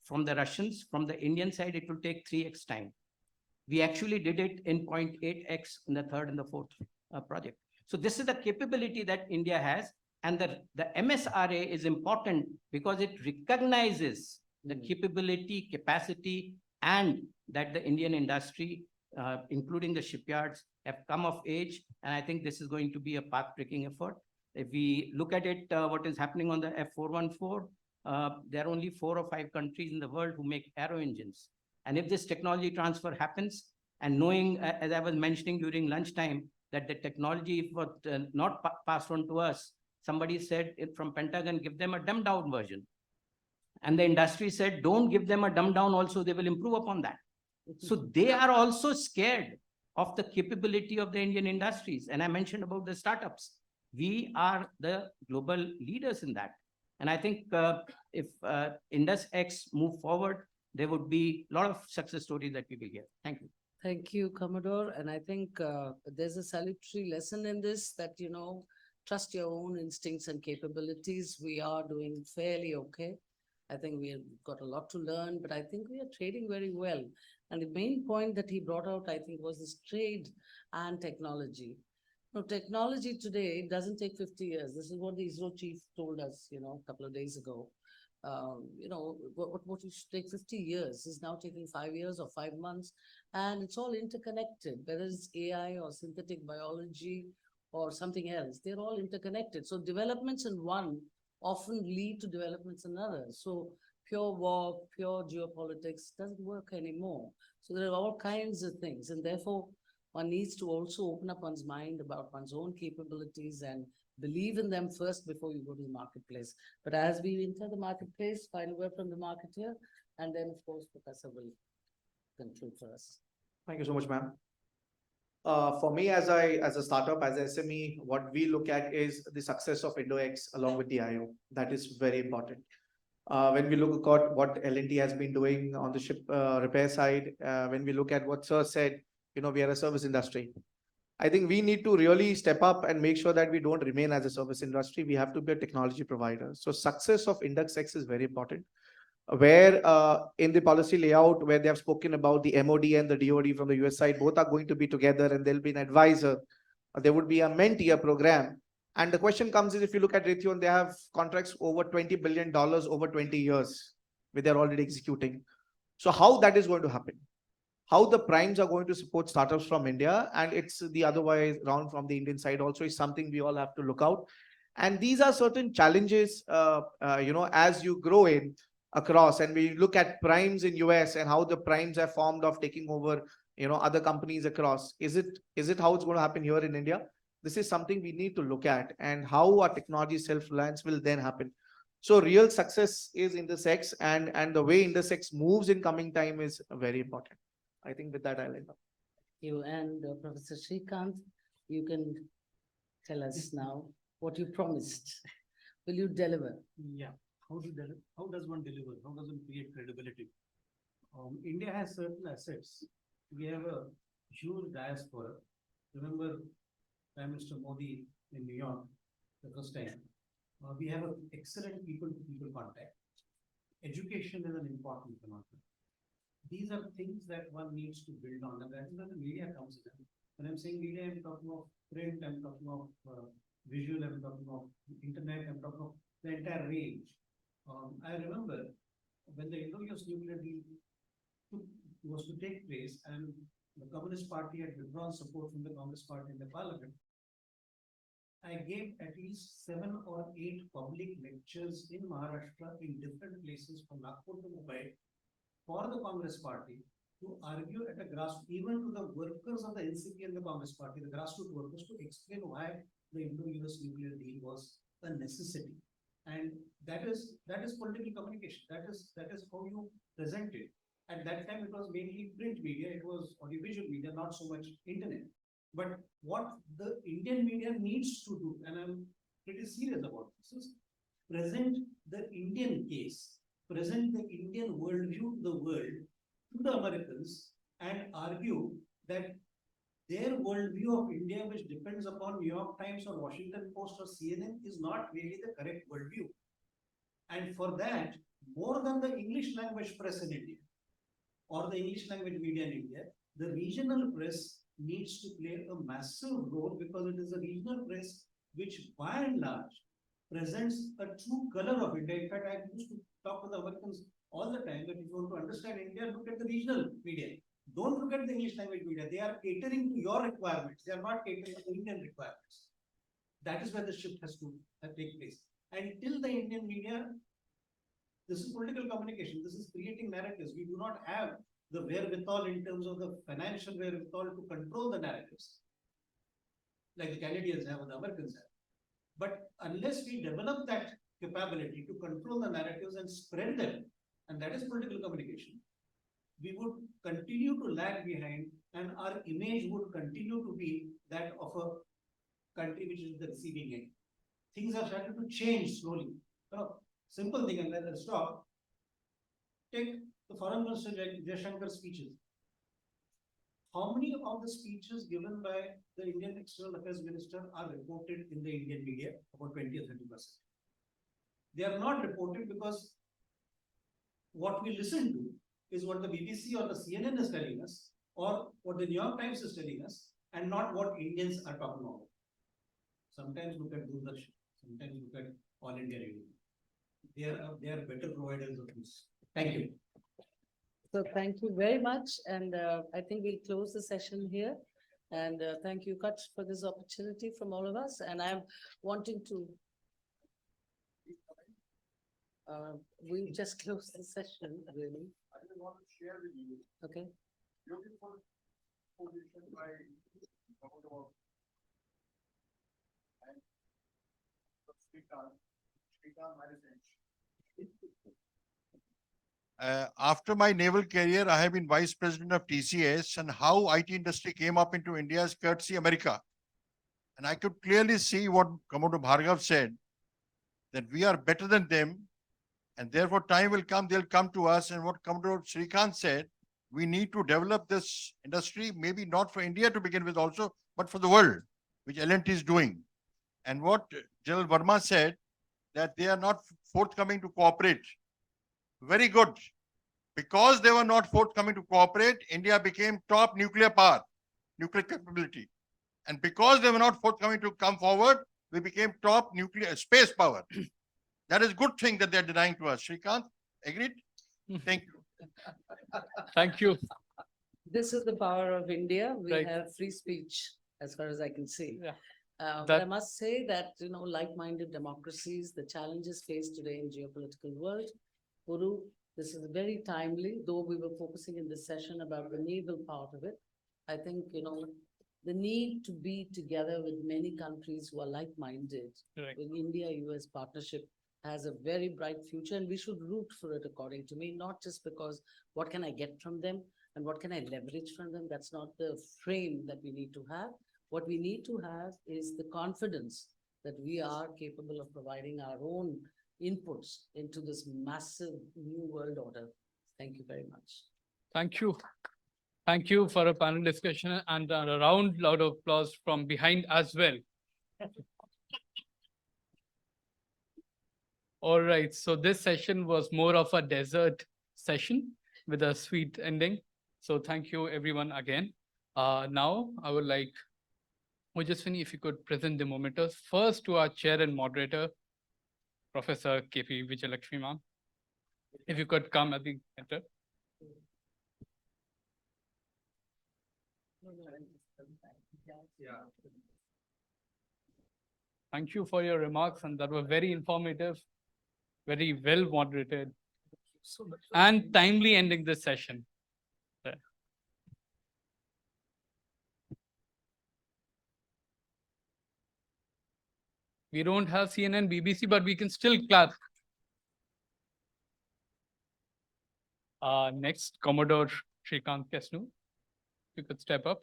from the Russians. From the Indian side, it will take 3X time. We actually did it in 0.8X in the third and the fourth project. So this is the capability that India has. And the MSRA is important because it recognizes the capability, capacity, and that the Indian industry, including the shipyards, have come of age. And I think this is going to be a path-breaking effort. If we look at it, what is happening on the F414, there are only 4 or 5 countries in the world who make aero engines. And if this technology transfer happens, and knowing, as I was mentioning during lunchtime, that the technology was not passed on to us, somebody said from Pentagon, give them a dumbed down version. And the industry said, don't give them a dumbed down also, they will improve upon that. So they are also scared of the capability of the Indian industries. And I mentioned about the startups. We are the global leaders in that. And I think if Indus X move forward, there would be a lot of success stories that we will hear. Thank you. Thank you, Commodore. And I think there's a salutary lesson in this that, trust your own instincts and capabilities. We are doing fairly okay. I think we've got a lot to learn, but I think we are trading very well. And the main point that he brought out, I think, was this trade and technology. No, technology today doesn't take 50 years. This is what the ISRO chief told us, a couple of days ago. What used to take 50 years is now taking 5 years or 5 months, and it's all interconnected, whether it's AI or synthetic biology or something else, they're all interconnected. So developments in one often lead to developments in another. So pure war, pure geopolitics doesn't work anymore. So there are all kinds of things, and therefore one needs to also open up one's mind about one's own capabilities and believe in them first before you go to the marketplace. But as we enter the marketplace, final word from the marketeer, and then of course Professor will conclude for us. Thank you so much, ma'am. For me, as a startup, as a SME, what we look at is the success of IndoX along with the IO. That is very important. When we look at what L&T has been doing on the ship repair side, when we look at what Sir said, we are a service industry. I think we need to really step up and make sure that we don't remain as a service industry. We have to be a technology provider. So success of Index X is very important. Where in the policy layout, where they have spoken about the MOD and the DOD from the US side, both are going to be together and there'll be an advisor. There would be a mentee program. And the question comes is, if you look at Raytheon, they have contracts over $20 billion over 20 years, where they're already executing. So how that is going to happen? How the primes are going to support startups from India, and it's the other way around from the Indian side also, is something we all have to look out. And these are certain challenges, as you grow in across, and we look at primes in US and how the primes are formed of taking over, other companies across. Is it how it's going to happen here in India? This is something we need to look at, and how our technology self-reliance will then happen. So real success is intersex, and the way intersex moves in coming time is very important. I think with that, I'll end up. You and Professor Srikanth, you can tell us now what you promised. Will you deliver? Yeah. How does one deliver? How does one create credibility? India has certain assets. We have a huge diaspora. Remember Prime Minister Modi in New York the first time. We have an excellent people-to-people contact. Education is an important phenomenon. These are things that one needs to build on, and that is where the media comes in. When I'm saying media, I'm talking of print, I'm talking of visual, I'm talking of internet, I'm talking of the entire range. I remember when the Indo-US nuclear deal was to take place, and the Communist Party had withdrawn support from the Congress Party in the parliament, I gave at least 7 or 8 public lectures in Maharashtra in different places from Nagpur to Mumbai for the Congress Party to argue at a grassroots, even to the workers of the NCP and the Congress Party, the grassroots workers, to explain why the Indo-US nuclear deal was a necessity. And that is political communication. That is how you present it. At that time, it was mainly print media, it was audiovisual media, not so much internet. But what the Indian media needs to do, and I'm pretty serious about this, is present the Indian case, present the Indian worldview to the world, to the Americans, and argue that their worldview of India, which depends upon New York Times or Washington Post or CNN, is not really the correct worldview. And for that, more than the English language press in India or the English language media in India, the regional press needs to play a massive role, because it is a regional press which by and large presents a true color of India. In fact, I used to talk to the Americans all the time that if you want to understand India, look at the regional media. Don't look at the English language media. They are catering to your requirements. They are not catering to the Indian requirements. That is where the shift has to take place. And till the Indian media, this is political communication. This is creating narratives. We do not have the wherewithal in terms of the financial wherewithal to control the narratives, like the Canadians have or the Americans have. But unless we develop that capability to control the narratives and spread them, and that is political communication, we would continue to lag behind, and our image would continue to be that of a country which is the receiving end. Things are starting to change slowly. Simple thing, and then let's stop. Take the Foreign Minister Jaishankar's speeches. How many of the speeches given by the Indian External Affairs Minister are reported in the Indian media? About 20 or 30%. They are not reported because what we listen to is what the BBC or the CNN is telling us, or what the New York Times is telling us, and not what Indians are talking about. Sometimes look at Doordarshan, sometimes look at All India Radio. They are better providers of news. Thank you. So thank you very much. And I think we'll close the session here. And thank you, Kutch, for this opportunity from all of us. And I'm wanting to, we just close the session, really. I just want to share with you. Okay. Beautiful position by and Srikanth after my naval career, I have been vice president of TCS, and how IT industry came up into India is courtesy America. And I could clearly see what Commodore Bhargav said, that we are better than them, and therefore time will come, they'll come to us. And what Commodore Srikanth said, we need to develop this industry, maybe not for India to begin with also, but for the world, which L&T is doing. And what General Verma said, that they are not forthcoming to cooperate. Very good. Because they were not forthcoming to cooperate, India became top nuclear power, nuclear capability. And because they were not forthcoming to come forward, we became top nuclear space power. That is a good thing that they're denying to us. Srikanth, agreed? Thank you. Thank you. This is the power of India. We Right. have free speech, as far as I can see. Yeah. But I must say that, like-minded democracies, the challenges faced today in geopolitical world, Guru, this is very timely, though we were focusing in this session about the naval part of it. I think, the need to be together with many countries who are like-minded. Right. With India-US partnership has a very bright future, and we should root for it, according to me, not just because what can I get from them and what can I leverage from them? That's not the frame that we need to have. What we need to have is the confidence that we are capable of providing our own inputs into this massive new world order. Thank you very much. Thank you. Thank you for a panel discussion and a round loud of applause from behind as well. All right, so this session was more of a dessert session with a sweet ending. So thank you everyone again. Now I would like Ojaswini, if you could present the momenters first to our chair and moderator, Professor K.P. Vijayalakshmi ma'am. If you could come at the center. Thank you for your remarks, and that were very informative, very well moderated, and timely ending this session. We don't have CNN, BBC, but we can still clap. Next, Commodore Shrikant Kesnu, you could step up.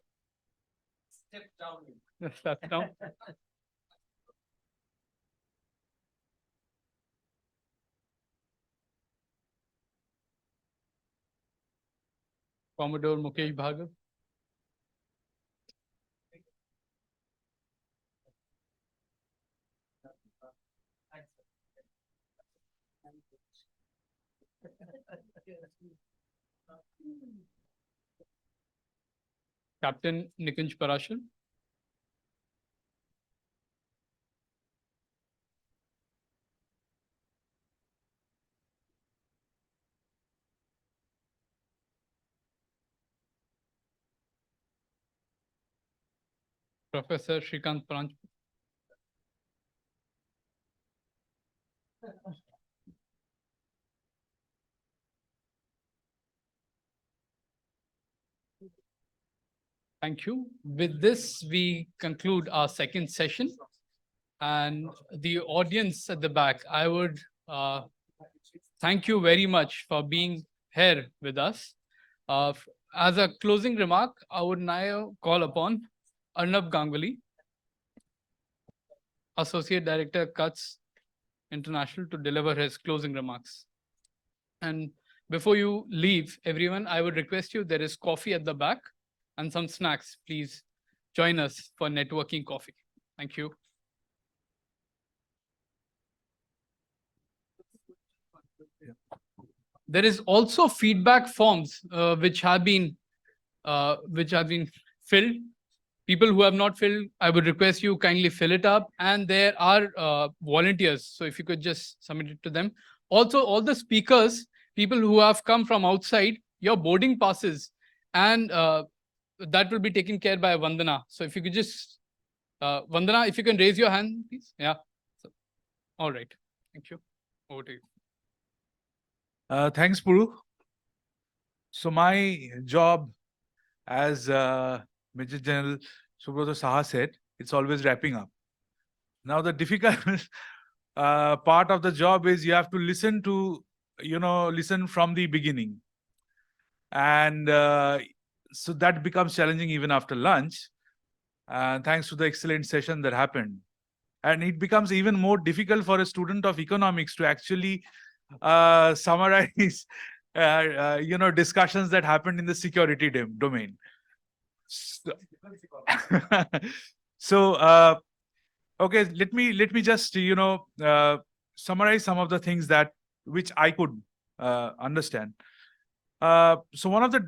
Step down. Step down. Commodore Mukesh Bhagat. Captain Nikunj Parashar. Professor Shrikant Pranj. Thank you. With this, we conclude our second session. And the audience at the back, I would thank you very much for being here with us. As a closing remark, I would now call upon Arnab Ganguly, Associate Director, CUTS International, to deliver his closing remarks. And before you leave, everyone, I would request you, there is coffee at the back and some snacks. Please join us for networking coffee. Thank you. There is also feedback forms which have been filled. People who have not filled, I would request you kindly fill it up. And there are volunteers. So if you could just submit it to them. Also, all the speakers, people who have come from outside, your boarding passes, and that will be taken care by Vandana. So if you could just, Vandana, if you can raise your hand, please. Yeah. So, all right. Thank you. Over to you. Thanks, Puru. So my job as Major General Subrata Saha said, it's always wrapping up. Now the difficult part of the job is you have to listen to, listen from the beginning. And so that becomes challenging even after lunch. Thanks to the excellent session that happened. And it becomes even more difficult for a student of economics to actually summarize, discussions that happened in the security domain. So, okay, let me just, summarize some of the things which I could understand. So one of the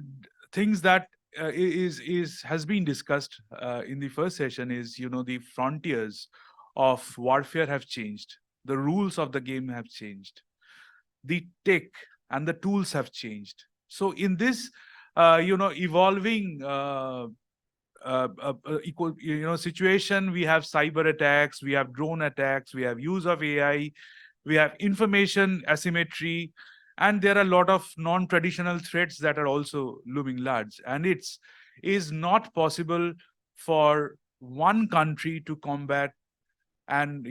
things that has been discussed in the first session is, the frontiers of warfare have changed. The rules of the game have changed. The tech and the tools have changed. So in this, evolving situation, we have cyber attacks, we have drone attacks, we have use of AI, we have information asymmetry, and there are a lot of non-traditional threats that are also looming large. And it is not possible for one country to combat and,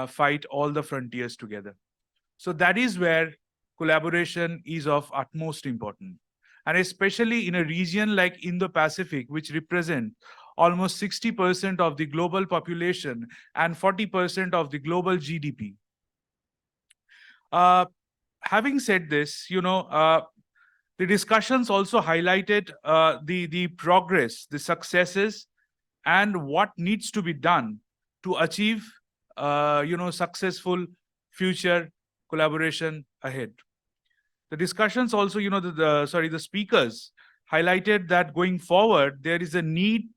fight all the frontiers together. So that is where collaboration is of utmost importance. And especially in a region like Indo-Pacific, which represent almost 60% of the global population and 40% of the global GDP. Having said this, the discussions also highlighted the progress, the successes, and what needs to be done to achieve, successful future collaboration ahead. The discussions also, the speakers highlighted that going forward, there is a need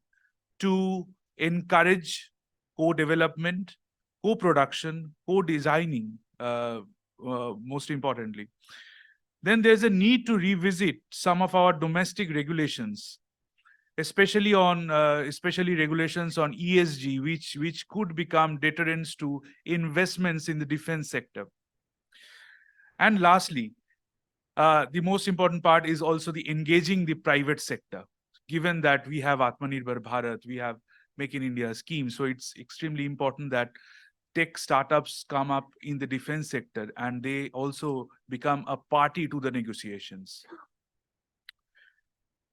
to encourage co-development, co-production, co-designing, most importantly. Then there's a need to revisit some of our domestic regulations, especially regulations on ESG, which could become deterrents to investments in the defense sector. And lastly, the most important part is also the engaging the private sector. Given that we have Atmanirbhar Bharat, we have Make in India scheme, so it's extremely important that tech startups come up in the defense sector and they also become a party to the negotiations.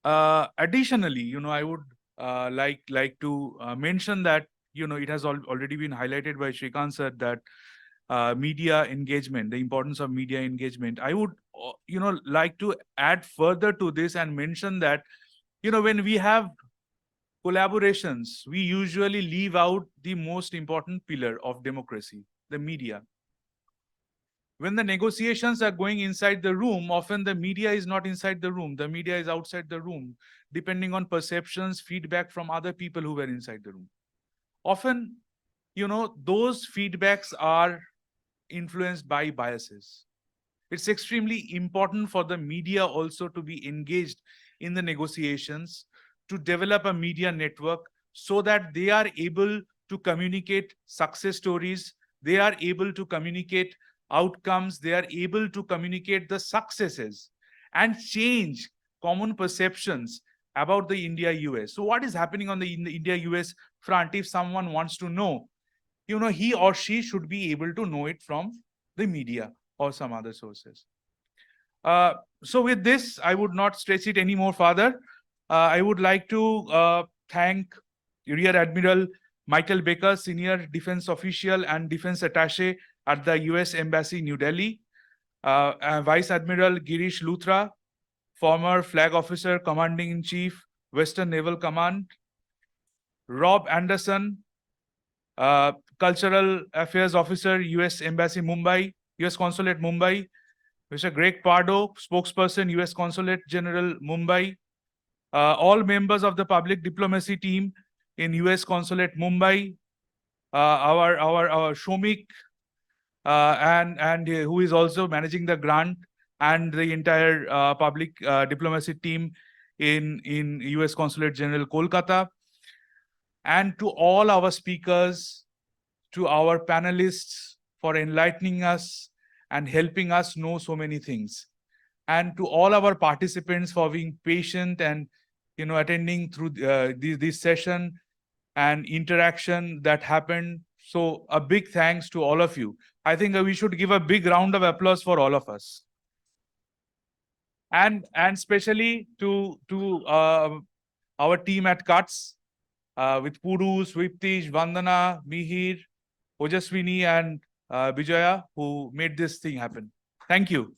Additionally, I would like to mention that, it has already been highlighted by Shrikant sir that media engagement, the importance of media engagement. I would, like to add further to this and mention that, when we have collaborations, we usually leave out the most important pillar of democracy, the media. When the negotiations are going inside the room, often the media is not inside the room. The media is outside the room, depending on perceptions, feedback from other people who were inside the room. Often, those feedbacks are influenced by biases. It's extremely important for the media also to be engaged in the negotiations, to develop a media network so that they are able to communicate success stories, they are able to communicate outcomes, they are able to communicate the successes and change common perceptions about the India-US. So what is happening on the India-US front? If someone wants to know, he or she should be able to know it from the media or some other sources. So with this, I would not stretch it any more further. I would like to thank Rear Admiral Michael Baker, Senior Defense Official and Defense Attaché at the US Embassy, New Delhi. Vice Admiral Girish Luthra, former Flag Officer, Commanding-in-Chief, Western Naval Command. Rob Anderson, Cultural Affairs Officer, US Embassy, Mumbai, US Consulate, Mumbai. Mr. Greg Pardo, Spokesperson, US Consulate General, Mumbai. All members of the public diplomacy team in US Consulate, Mumbai. Our Shomik, and who is also managing the grant, and the entire public diplomacy team in US Consulate General, Kolkata. And to all our speakers, to our panelists for enlightening us and helping us know so many things. And to all our participants for being patient and, attending through this session and interaction that happened. So a big thanks to all of you. I think we should give a big round of applause for all of us. And especially to our team at CUTS, with Puru, Swiptish, Vandana, Mihir, Ojaswini, and Vijaya, who made this thing happen. Thank you.